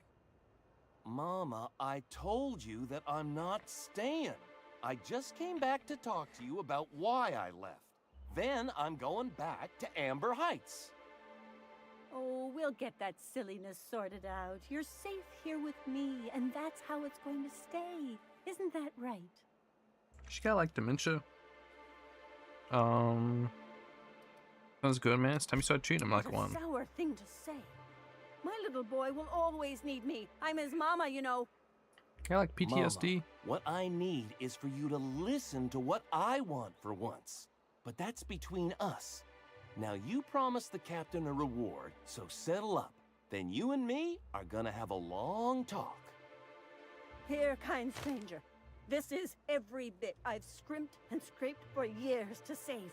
Speaker 20: Mama, I told you that I'm not staying. I just came back to talk to you about why I left. Then I'm going back to Amber Heights.
Speaker 5: Oh, we'll get that silliness sorted out. You're safe here with me, and that's how it's going to stay. Isn't that right?
Speaker 2: She got like dementia. Sounds good, man. It's time you start treating him like
Speaker 5: It's a
Speaker 2: one.
Speaker 5: sour thing to say. My little boy will always need me. I'm his mama, you know.
Speaker 2: I like PTSD.
Speaker 20: Mama, what I need is for you to listen to what I want for once. But that's between us. Now you promised the captain a reward, so settle up. Then you and me are gonna have a long talk.
Speaker 5: Here, kind stranger. This is every bit I've scrimped and scraped for years to save.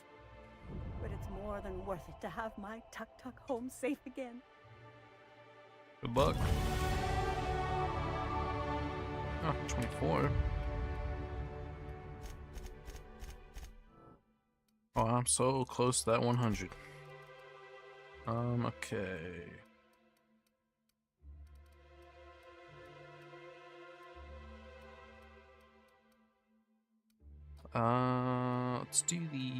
Speaker 5: But it's more than worth it to have my Tuk Tuk home safe again.
Speaker 2: Good luck. Oh, 24. Oh, I'm so close to that 100. Okay. Let's do the...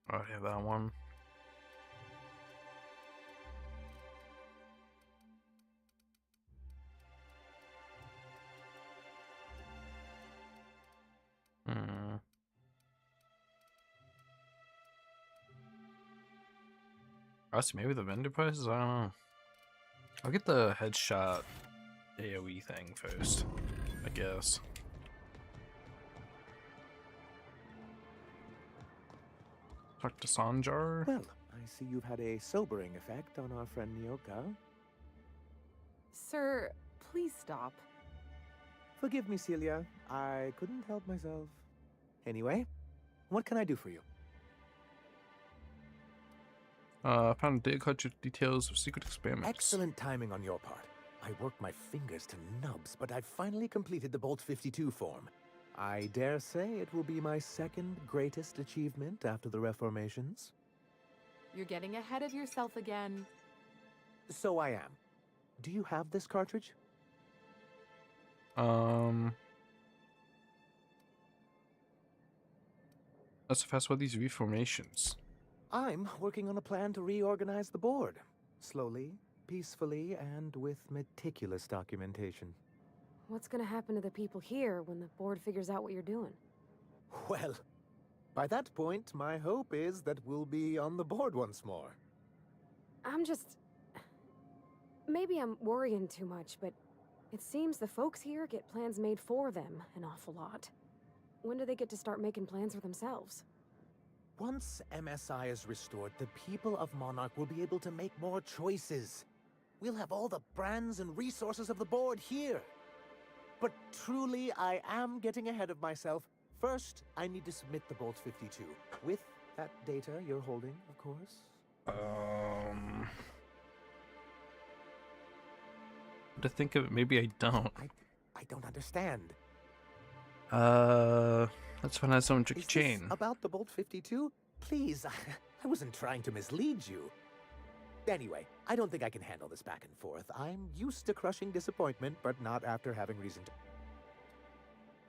Speaker 2: I already have that one. Us, maybe the vendor prices? I don't know. I'll get the headshot AoE thing first, I guess. Talk to Sanjar.
Speaker 11: Well, I see you've had a sobering effect on our friend Nyoka.
Speaker 3: Sir, please stop.
Speaker 11: Forgive me, Celia. I couldn't help myself. Anyway, what can I do for you?
Speaker 2: I found a data collector details of secret experiments.
Speaker 11: Excellent timing on your part. I worked my fingers to nubs, but I've finally completed the Bolt 52 form. I dare say it will be my second greatest achievement after the Reformations.
Speaker 3: You're getting ahead of yourself again.
Speaker 11: So I am. Do you have this cartridge?
Speaker 2: Let's fast with these reformations.
Speaker 11: I'm working on a plan to reorganize the board. Slowly, peacefully, and with meticulous documentation.
Speaker 1: What's gonna happen to the people here when the board figures out what you're doing?
Speaker 11: Well, by that point, my hope is that we'll be on the board once more.
Speaker 1: I'm just... Maybe I'm worrying too much, but it seems the folks here get plans made for them an awful lot. When do they get to start making plans for themselves?
Speaker 11: Once MSI is restored, the people of Monarch will be able to make more choices. We'll have all the brands and resources of the board here. But truly, I am getting ahead of myself. First, I need to submit the Bolt 52. With that data you're holding, of course.
Speaker 2: To think of it, maybe I don't.
Speaker 11: I don't understand.
Speaker 2: Let's find out some tricky
Speaker 11: Is this
Speaker 2: chain.
Speaker 11: about the Bolt 52? Please, I wasn't trying to mislead you. Anyway, I don't think I can handle this back and forth. I'm used to crushing disappointment, but not after having reason to.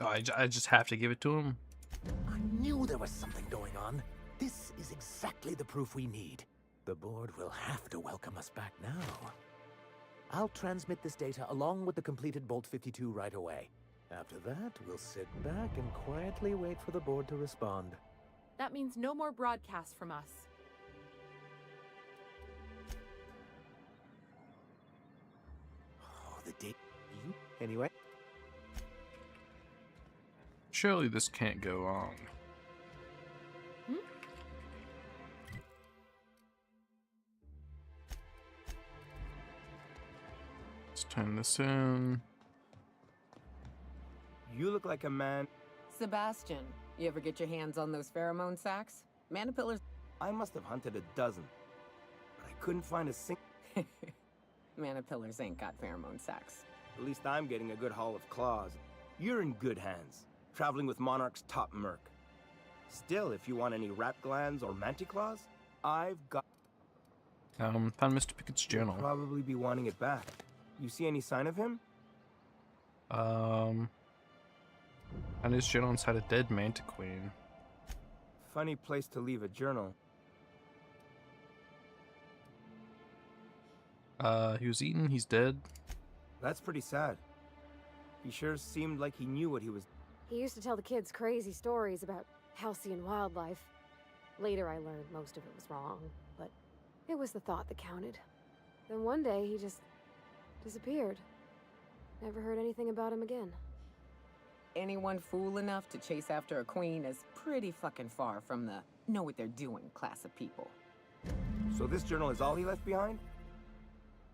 Speaker 2: Oh, I just have to give it to him.
Speaker 11: I knew there was something going on. This is exactly the proof we need. The board will have to welcome us back now. I'll transmit this data along with the completed Bolt 52 right away. After that, we'll sit back and quietly wait for the board to respond.
Speaker 3: That means no more broadcasts from us.
Speaker 11: Oh, the date. Anyway.
Speaker 2: Surely this can't go wrong. Let's turn this in.
Speaker 14: You look like a man.
Speaker 4: Sebastian, you ever get your hands on those pheromone sacs? Manipillars.
Speaker 14: I must have hunted a dozen, but I couldn't find a single.
Speaker 4: Manipillars ain't got pheromone sacs.
Speaker 14: At least I'm getting a good haul of claws. You're in good hands, traveling with Monarch's top merc. Still, if you want any rat glands or manticlaws, I've got...
Speaker 2: Found Mr. Pickett's journal.
Speaker 14: You'll probably be wanting it back. You see any sign of him?
Speaker 2: And his journal inside a dead Mantiqueen.
Speaker 14: Funny place to leave a journal.
Speaker 2: He was eaten, he's dead.
Speaker 14: That's pretty sad. He sure seemed like he knew what he was...
Speaker 1: He used to tell the kids crazy stories about halcyon wildlife. Later I learned most of it was wrong, but it was the thought that counted. Then one day he just disappeared. Never heard anything about him again.
Speaker 4: Anyone fool enough to chase after a queen is pretty fucking far from the know what they're doing class of people.
Speaker 14: So this journal is all he left behind?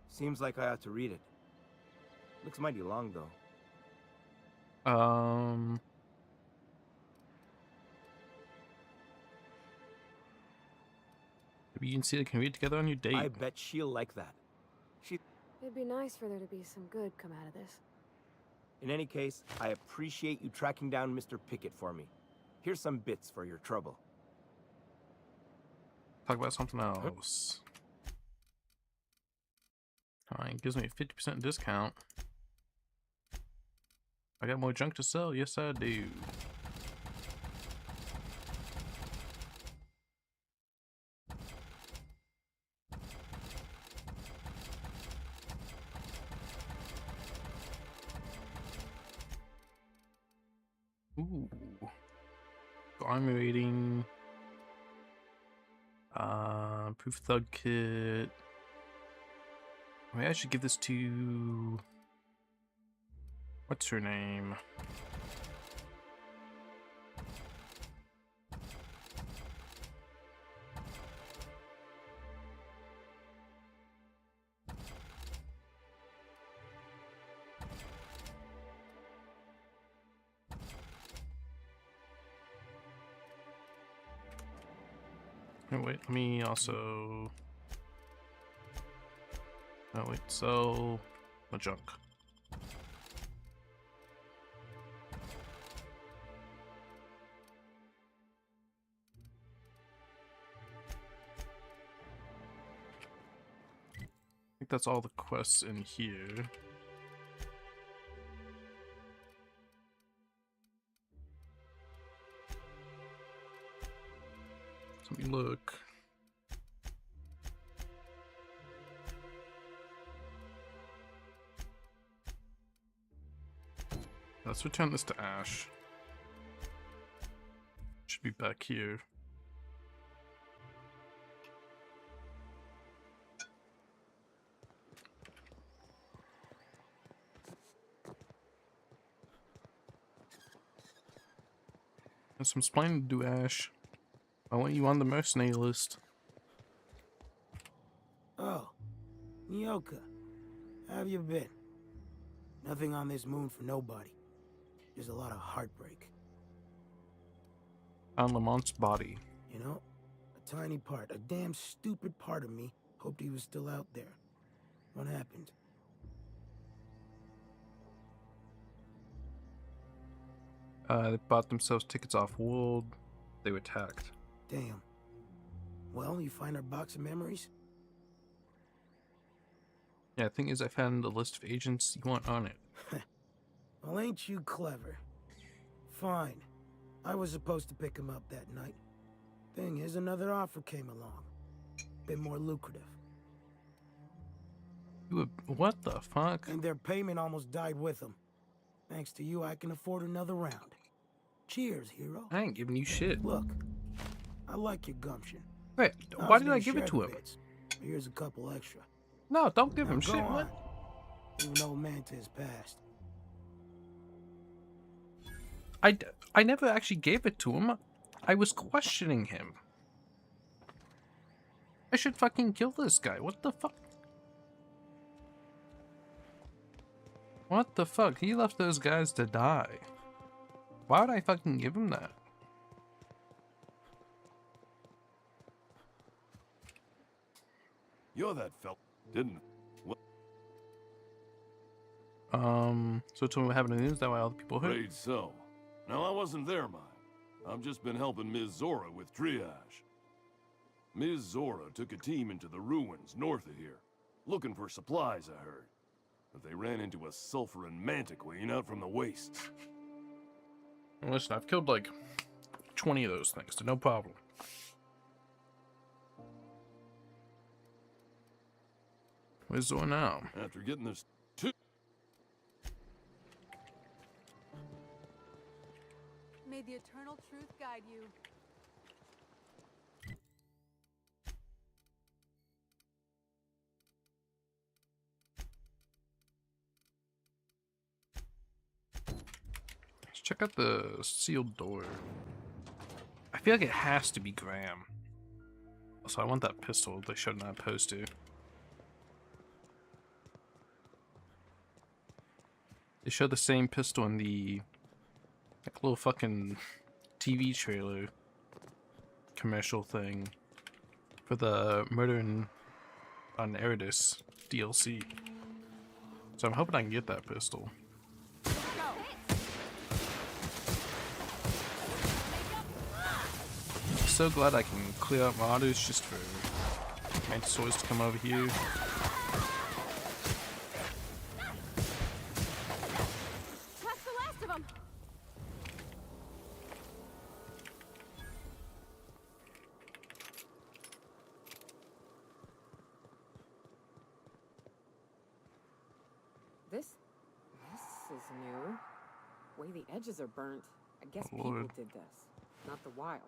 Speaker 14: Seems like I ought to read it. Looks mighty long, though.
Speaker 2: You can see they can read together on your date.
Speaker 14: I bet she'll like that.
Speaker 1: It'd be nice for there to be some good come out of this.
Speaker 14: In any case, I appreciate you tracking down Mr. Pickett for me. Here's some bits for your trouble.
Speaker 2: Talk about something else. Alright, gives me a 50% discount. I got more junk to sell? Yes, I do. Ooh. Armor rating. Proof thug kit. Maybe I should give this to... What's her name? Oh, wait, let me also... Oh wait, sell the junk. I think that's all the quests in here. Let me look. Let's return this to Ash. Should be back here. There's some explaining to do, Ash. I want you on the mercenary list.
Speaker 8: Oh, Nyoka. How have you been? Nothing on this moon for nobody. There's a lot of heartbreak.
Speaker 2: On Lamont's body.
Speaker 8: You know, a tiny part, a damn stupid part of me hoped he was still out there. What happened?
Speaker 2: They bought themselves tickets off World. They were attacked.
Speaker 8: Damn. Well, you find our box of memories?
Speaker 2: Yeah, the thing is, I found a list of agents you want on it.
Speaker 8: Well, ain't you clever? Fine. I was supposed to pick him up that night. Thing is, another offer came along. Bit more lucrative.
Speaker 2: What the fuck?
Speaker 8: And their payment almost died with them. Thanks to you, I can afford another round. Cheers, hero.
Speaker 2: I ain't giving you shit.
Speaker 8: Look, I like your gumption.
Speaker 2: Wait, why did I give it to him?
Speaker 8: Here's a couple extra.
Speaker 2: No, don't give
Speaker 8: Now
Speaker 2: him
Speaker 8: go
Speaker 2: shit.
Speaker 8: on.
Speaker 2: What?
Speaker 8: Even old Manta's passed.
Speaker 2: I never actually gave it to him. I was questioning him. I should fucking kill this guy. What the fuck? What the fuck? He left those guys to die. Why would I fucking give him that?
Speaker 20: You're that fella, didn't what?
Speaker 2: So tell me what happened in the news, that way all the people heard.
Speaker 20: Afraid so. Now, I wasn't there, mine. I've just been helping Ms. Zora with triage. Ms. Zora took a team into the ruins north of here, looking for supplies, I heard. But they ran into a sulfur and mantiquine out from the wastes.
Speaker 2: Listen, I've killed like 20 of those things, so no problem. Where's Zora now?
Speaker 20: After getting this
Speaker 3: May the eternal truth guide you.
Speaker 2: Let's check out the sealed door. I feel like it has to be Graham. Also, I want that pistol they showed in that poster. They showed the same pistol in the like little fucking TV trailer commercial thing for the Murder on Eridus DLC. So I'm hoping I can get that pistol. I'm so glad I can clear out Mardus just for Mantisaurs to come over here.
Speaker 1: That's the last of them.
Speaker 4: This is new. The way the edges are burnt. I guess
Speaker 2: Oh,
Speaker 4: people
Speaker 2: Lord.
Speaker 4: did this, not the wilds.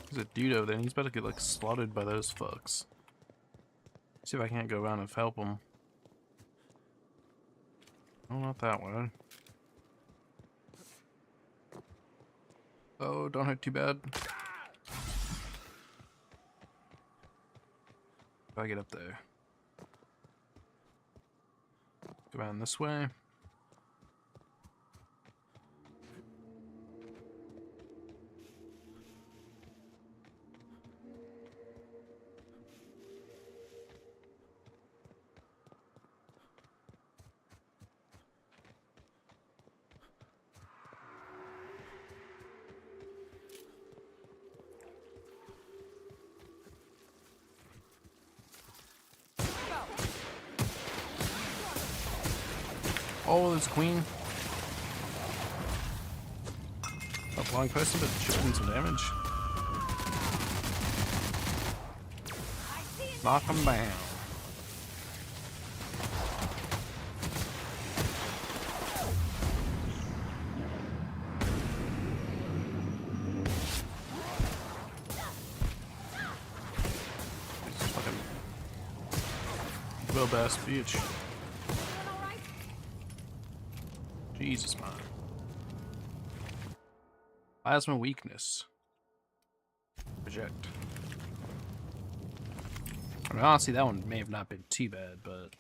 Speaker 2: There's a dude over there, and he's about to get like slaughtered by those fucks. See if I can't go around and help him. Oh, not that way. Oh, don't hurt too bad. If I get up there. Go around this way. Oh, there's a queen. Not blind person, but chipping some damage. Knock him down. This fucking well-bass bitch. Jesus, man. Plasma weakness. Project. I mean, honestly, that one may have not been too bad, but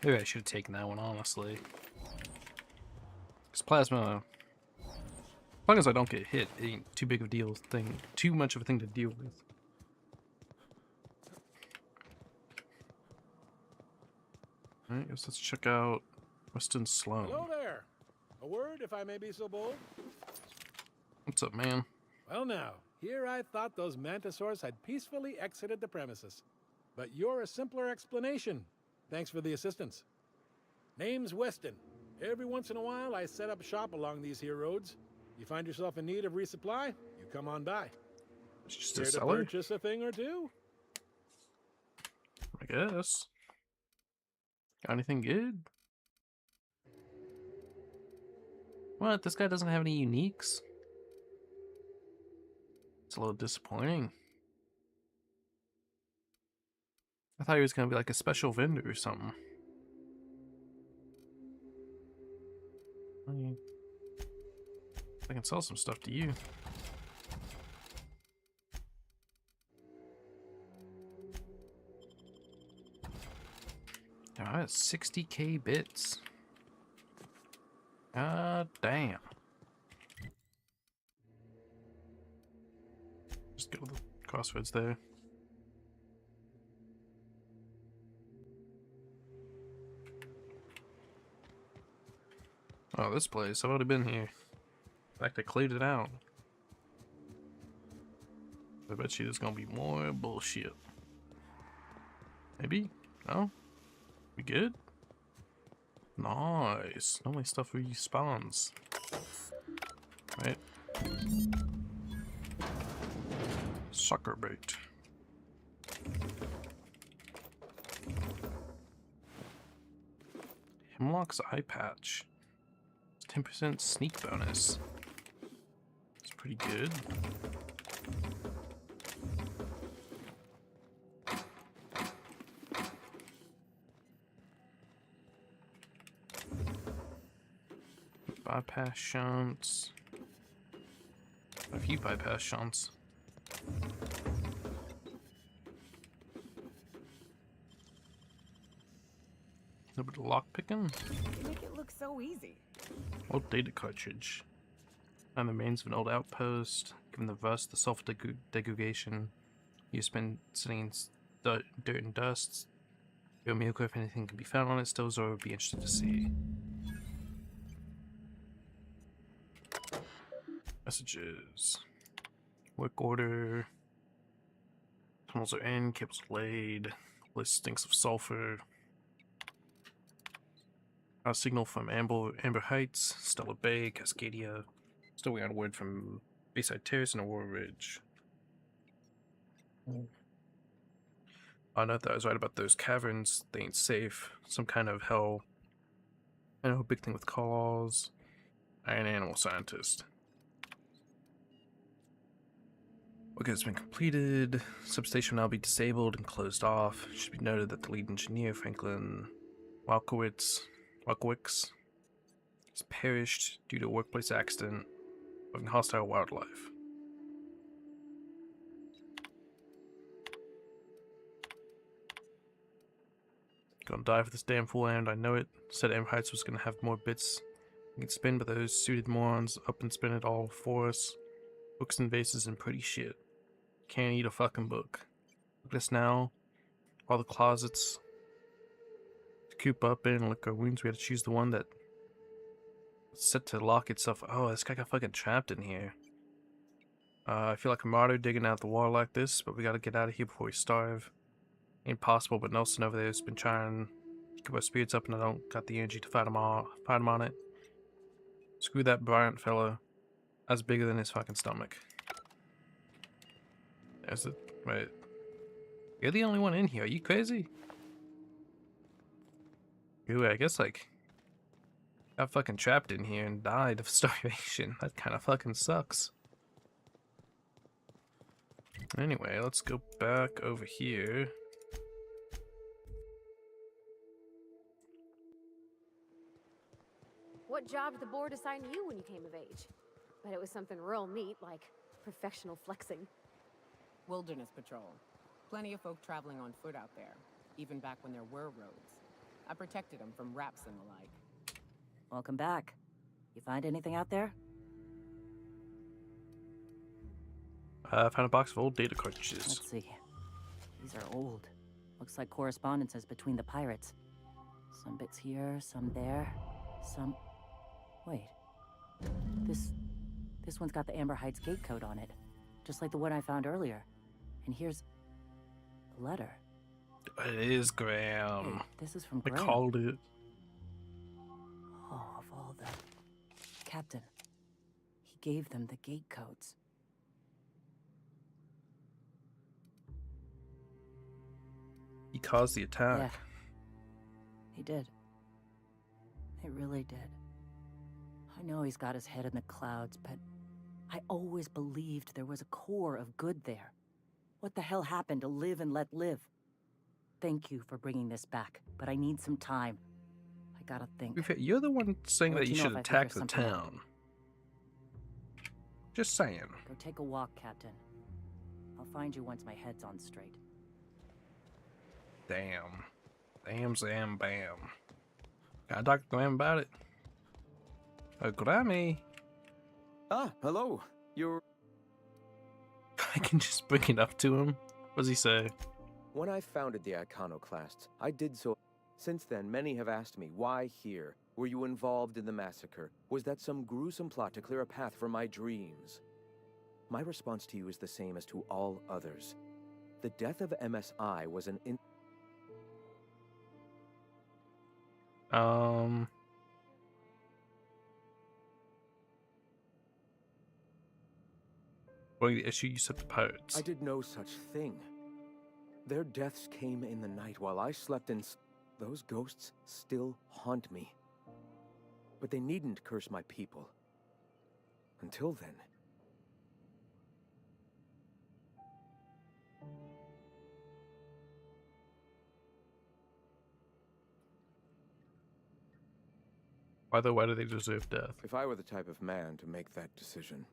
Speaker 2: maybe I should have taken that one, honestly. Because plasma, as long as I don't get hit, it ain't too big of a deal thing, too much of a thing to deal with. Alright, guess let's check out Weston Sloan.
Speaker 6: Hello there. A word, if I may be so bold.
Speaker 2: What's up, man?
Speaker 6: Well now, here I thought those Mantisaurs had peacefully exited the premises. But you're a simpler explanation. Thanks for the assistance. Name's Weston. Every once in a while, I set up shop along these here roads. You find yourself in need of resupply, you come on by.
Speaker 2: It's just
Speaker 6: Care
Speaker 2: a
Speaker 6: to
Speaker 2: seller?
Speaker 6: purchase a thing or two?
Speaker 2: I guess. Got anything good? What? This guy doesn't have any uniques? It's a little disappointing. I thought he was gonna be like a special vendor or something. I can sell some stuff to you. I'm at 60k bits. God damn. Just go to the crossroads there. Oh, this place. I've already been here. In fact, I cleared it out. I bet you there's gonna be more bullshit. Maybe? No? We good? Nice. Normally stuff respawns. Right? Sucker bait. Hemlock's eye patch. 10% sneak bonus. It's pretty good. Bypass shunts. A few bypass shunts. A little bit of lock picking.
Speaker 4: You make it look so easy.
Speaker 2: Old data cartridge. And the remains of an old outpost. Given the rust, the self-degradation. You've been sitting in dirt and dust. Yomiko, if anything can be found on it, still Zoro would be interested to see. Messages. Work order. Tunnels are in, cables laid. Place stinks of sulfur. A signal from Amber Heights, Stella Bay, Cascadia. Still waiting on word from Bayside Terrace and Aurora Ridge. I know that I was right about those caverns. They ain't safe. Some kind of hell. I know a big thing with claws. I am an animal scientist. Okay, it's been completed. Substation will now be disabled and closed off. It should be noted that the lead engineer, Franklin Walkowicz, has perished due to a workplace accident involving hostile wildlife. Gonna die for this damn fool, and I know it. Said Amber Heights was gonna have more bits we can spin, but those suited morons up and spin it all for us. Books and vases and pretty shit. Can't eat a fucking book. Look at us now. All the closets to coop up in and lick our wounds. We had to choose the one that set to lock itself. Oh, this guy got fucking trapped in here. I feel like a martyr digging out the wall like this, but we gotta get out of here before we starve. Ain't possible, but Nelson over there has been trying to keep our spirits up, and I don't got the energy to fight him on it. Screw that Bryant fella. That's bigger than his fucking stomach. There's it. Wait. You're the only one in here. Are you crazy? Ooh, I guess, like, got fucking trapped in here and died of starvation. That kind of fucking sucks. Anyway, let's go back over here.
Speaker 1: What job did the board assign you when you came of age? Bet it was something real neat, like professional flexing.
Speaker 4: Wilderness patrol. Plenty of folk traveling on foot out there, even back when there were roads. I protected them from raps and the like.
Speaker 16: Welcome back. You find anything out there?
Speaker 2: I found a box of old data cartridges.
Speaker 16: Let's see. These are old. Looks like correspondences between the pirates. Some bits here, some there, some... Wait. This one's got the Amber Heights gate code on it. Just like the one I found earlier. And here's a letter.
Speaker 2: It is Graham.
Speaker 16: Hey, this is from
Speaker 2: I
Speaker 16: Graham.
Speaker 2: called it.
Speaker 16: Oh, of all the... Captain. He gave them the gate codes.
Speaker 2: He caused the attack.
Speaker 16: Yeah. He did. He really did. I know he's got his head in the clouds, but I always believed there was a core of good there. What the hell happened to live and let live? Thank you for bringing this back, but I need some time. I gotta think.
Speaker 2: You're the one saying that you should attack the
Speaker 16: something out.
Speaker 2: town. Just saying.
Speaker 16: Go take a walk, Captain. I'll find you once my head's on straight.
Speaker 2: Damn. Damn, Zam, bam. Can I talk to Graham about it? Oh, Grammy.
Speaker 11: Ah, hello. You're...
Speaker 2: I can just bring it up to him. What does he say?
Speaker 11: When I founded the Iconoclasts, I did so. Since then, many have asked me, why here? Were you involved in the massacre? Was that some gruesome plot to clear a path for my dreams? My response to you is the same as to all others. The death of MSI was an
Speaker 2: What the issue you set the pirates?
Speaker 11: I did no such thing. Their deaths came in the night while I slept in... Those ghosts still haunt me. But they needn't curse my people. Until then...
Speaker 2: Why do they deserve death?
Speaker 11: If I were the type of man to make that decision,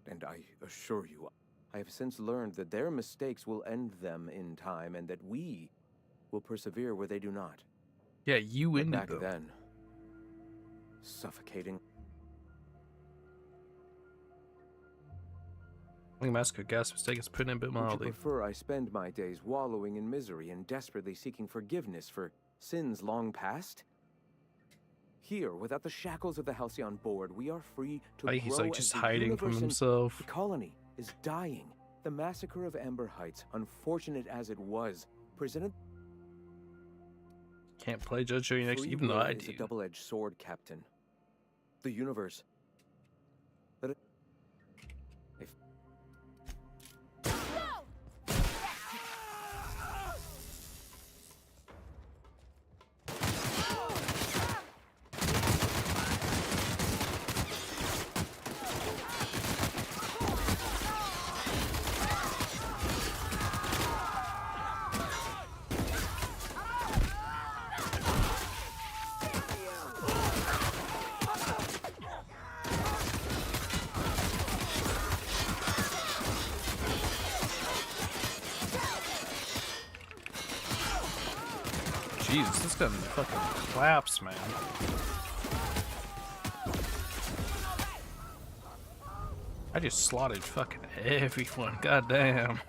Speaker 11: and I assure you, I have since learned that their mistakes will end them in time, and that we will persevere where they do not.
Speaker 2: Yeah, you ended
Speaker 11: back
Speaker 2: them.
Speaker 11: then, suffocating.
Speaker 2: I think Massacre Gas mistake is putting it a bit
Speaker 11: Would you
Speaker 2: mildly.
Speaker 11: prefer I spend my days wallowing in misery and desperately seeking forgiveness for sins long past? Here, without the shackles of the Halcyon Board, we are free to
Speaker 2: I think he's
Speaker 11: grow
Speaker 2: like
Speaker 11: as
Speaker 2: just
Speaker 11: the
Speaker 2: hiding from
Speaker 11: universe and
Speaker 2: himself.
Speaker 11: The colony is dying. The massacre of Amber Heights, unfortunate as it was, presented
Speaker 2: Can't play Judge Jury next,
Speaker 11: free
Speaker 2: even though
Speaker 11: will
Speaker 2: I
Speaker 11: is
Speaker 2: do.
Speaker 11: a double-edged sword, Captain. The universe. Let it. If
Speaker 2: Jesus, this gun fucking claps, man. I just slotted fucking everyone. Goddamn.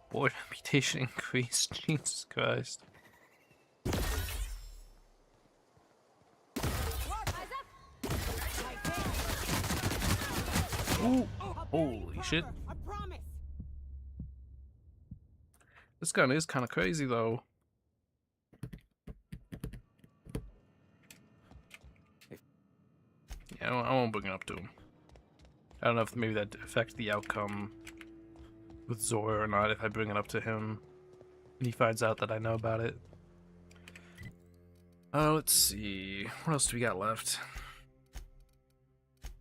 Speaker 2: Board reputation increased. Jesus Christ. Ooh, holy shit. This gun is kind of crazy though. Yeah, I won't bring it up to him. I don't know if maybe that affects the outcome with Zora or not if I bring it up to him and he finds out that I know about it. Let's see. What else do we got left?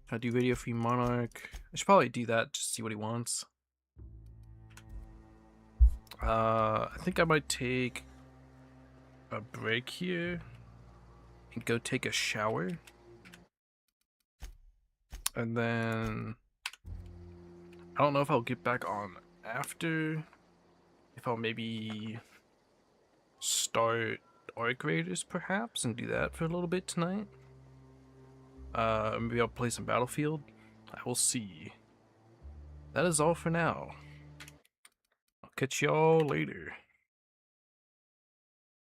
Speaker 2: Can I do Radio Free Monarch? I should probably do that just to see what he wants. I think I might take a break here and go take a shower. And then I don't know if I'll get back on after. If I'll maybe start Arc Raiders perhaps and do that for a little bit tonight. Maybe I'll play some Battlefield. I will see. That is all for now. I'll catch y'all later.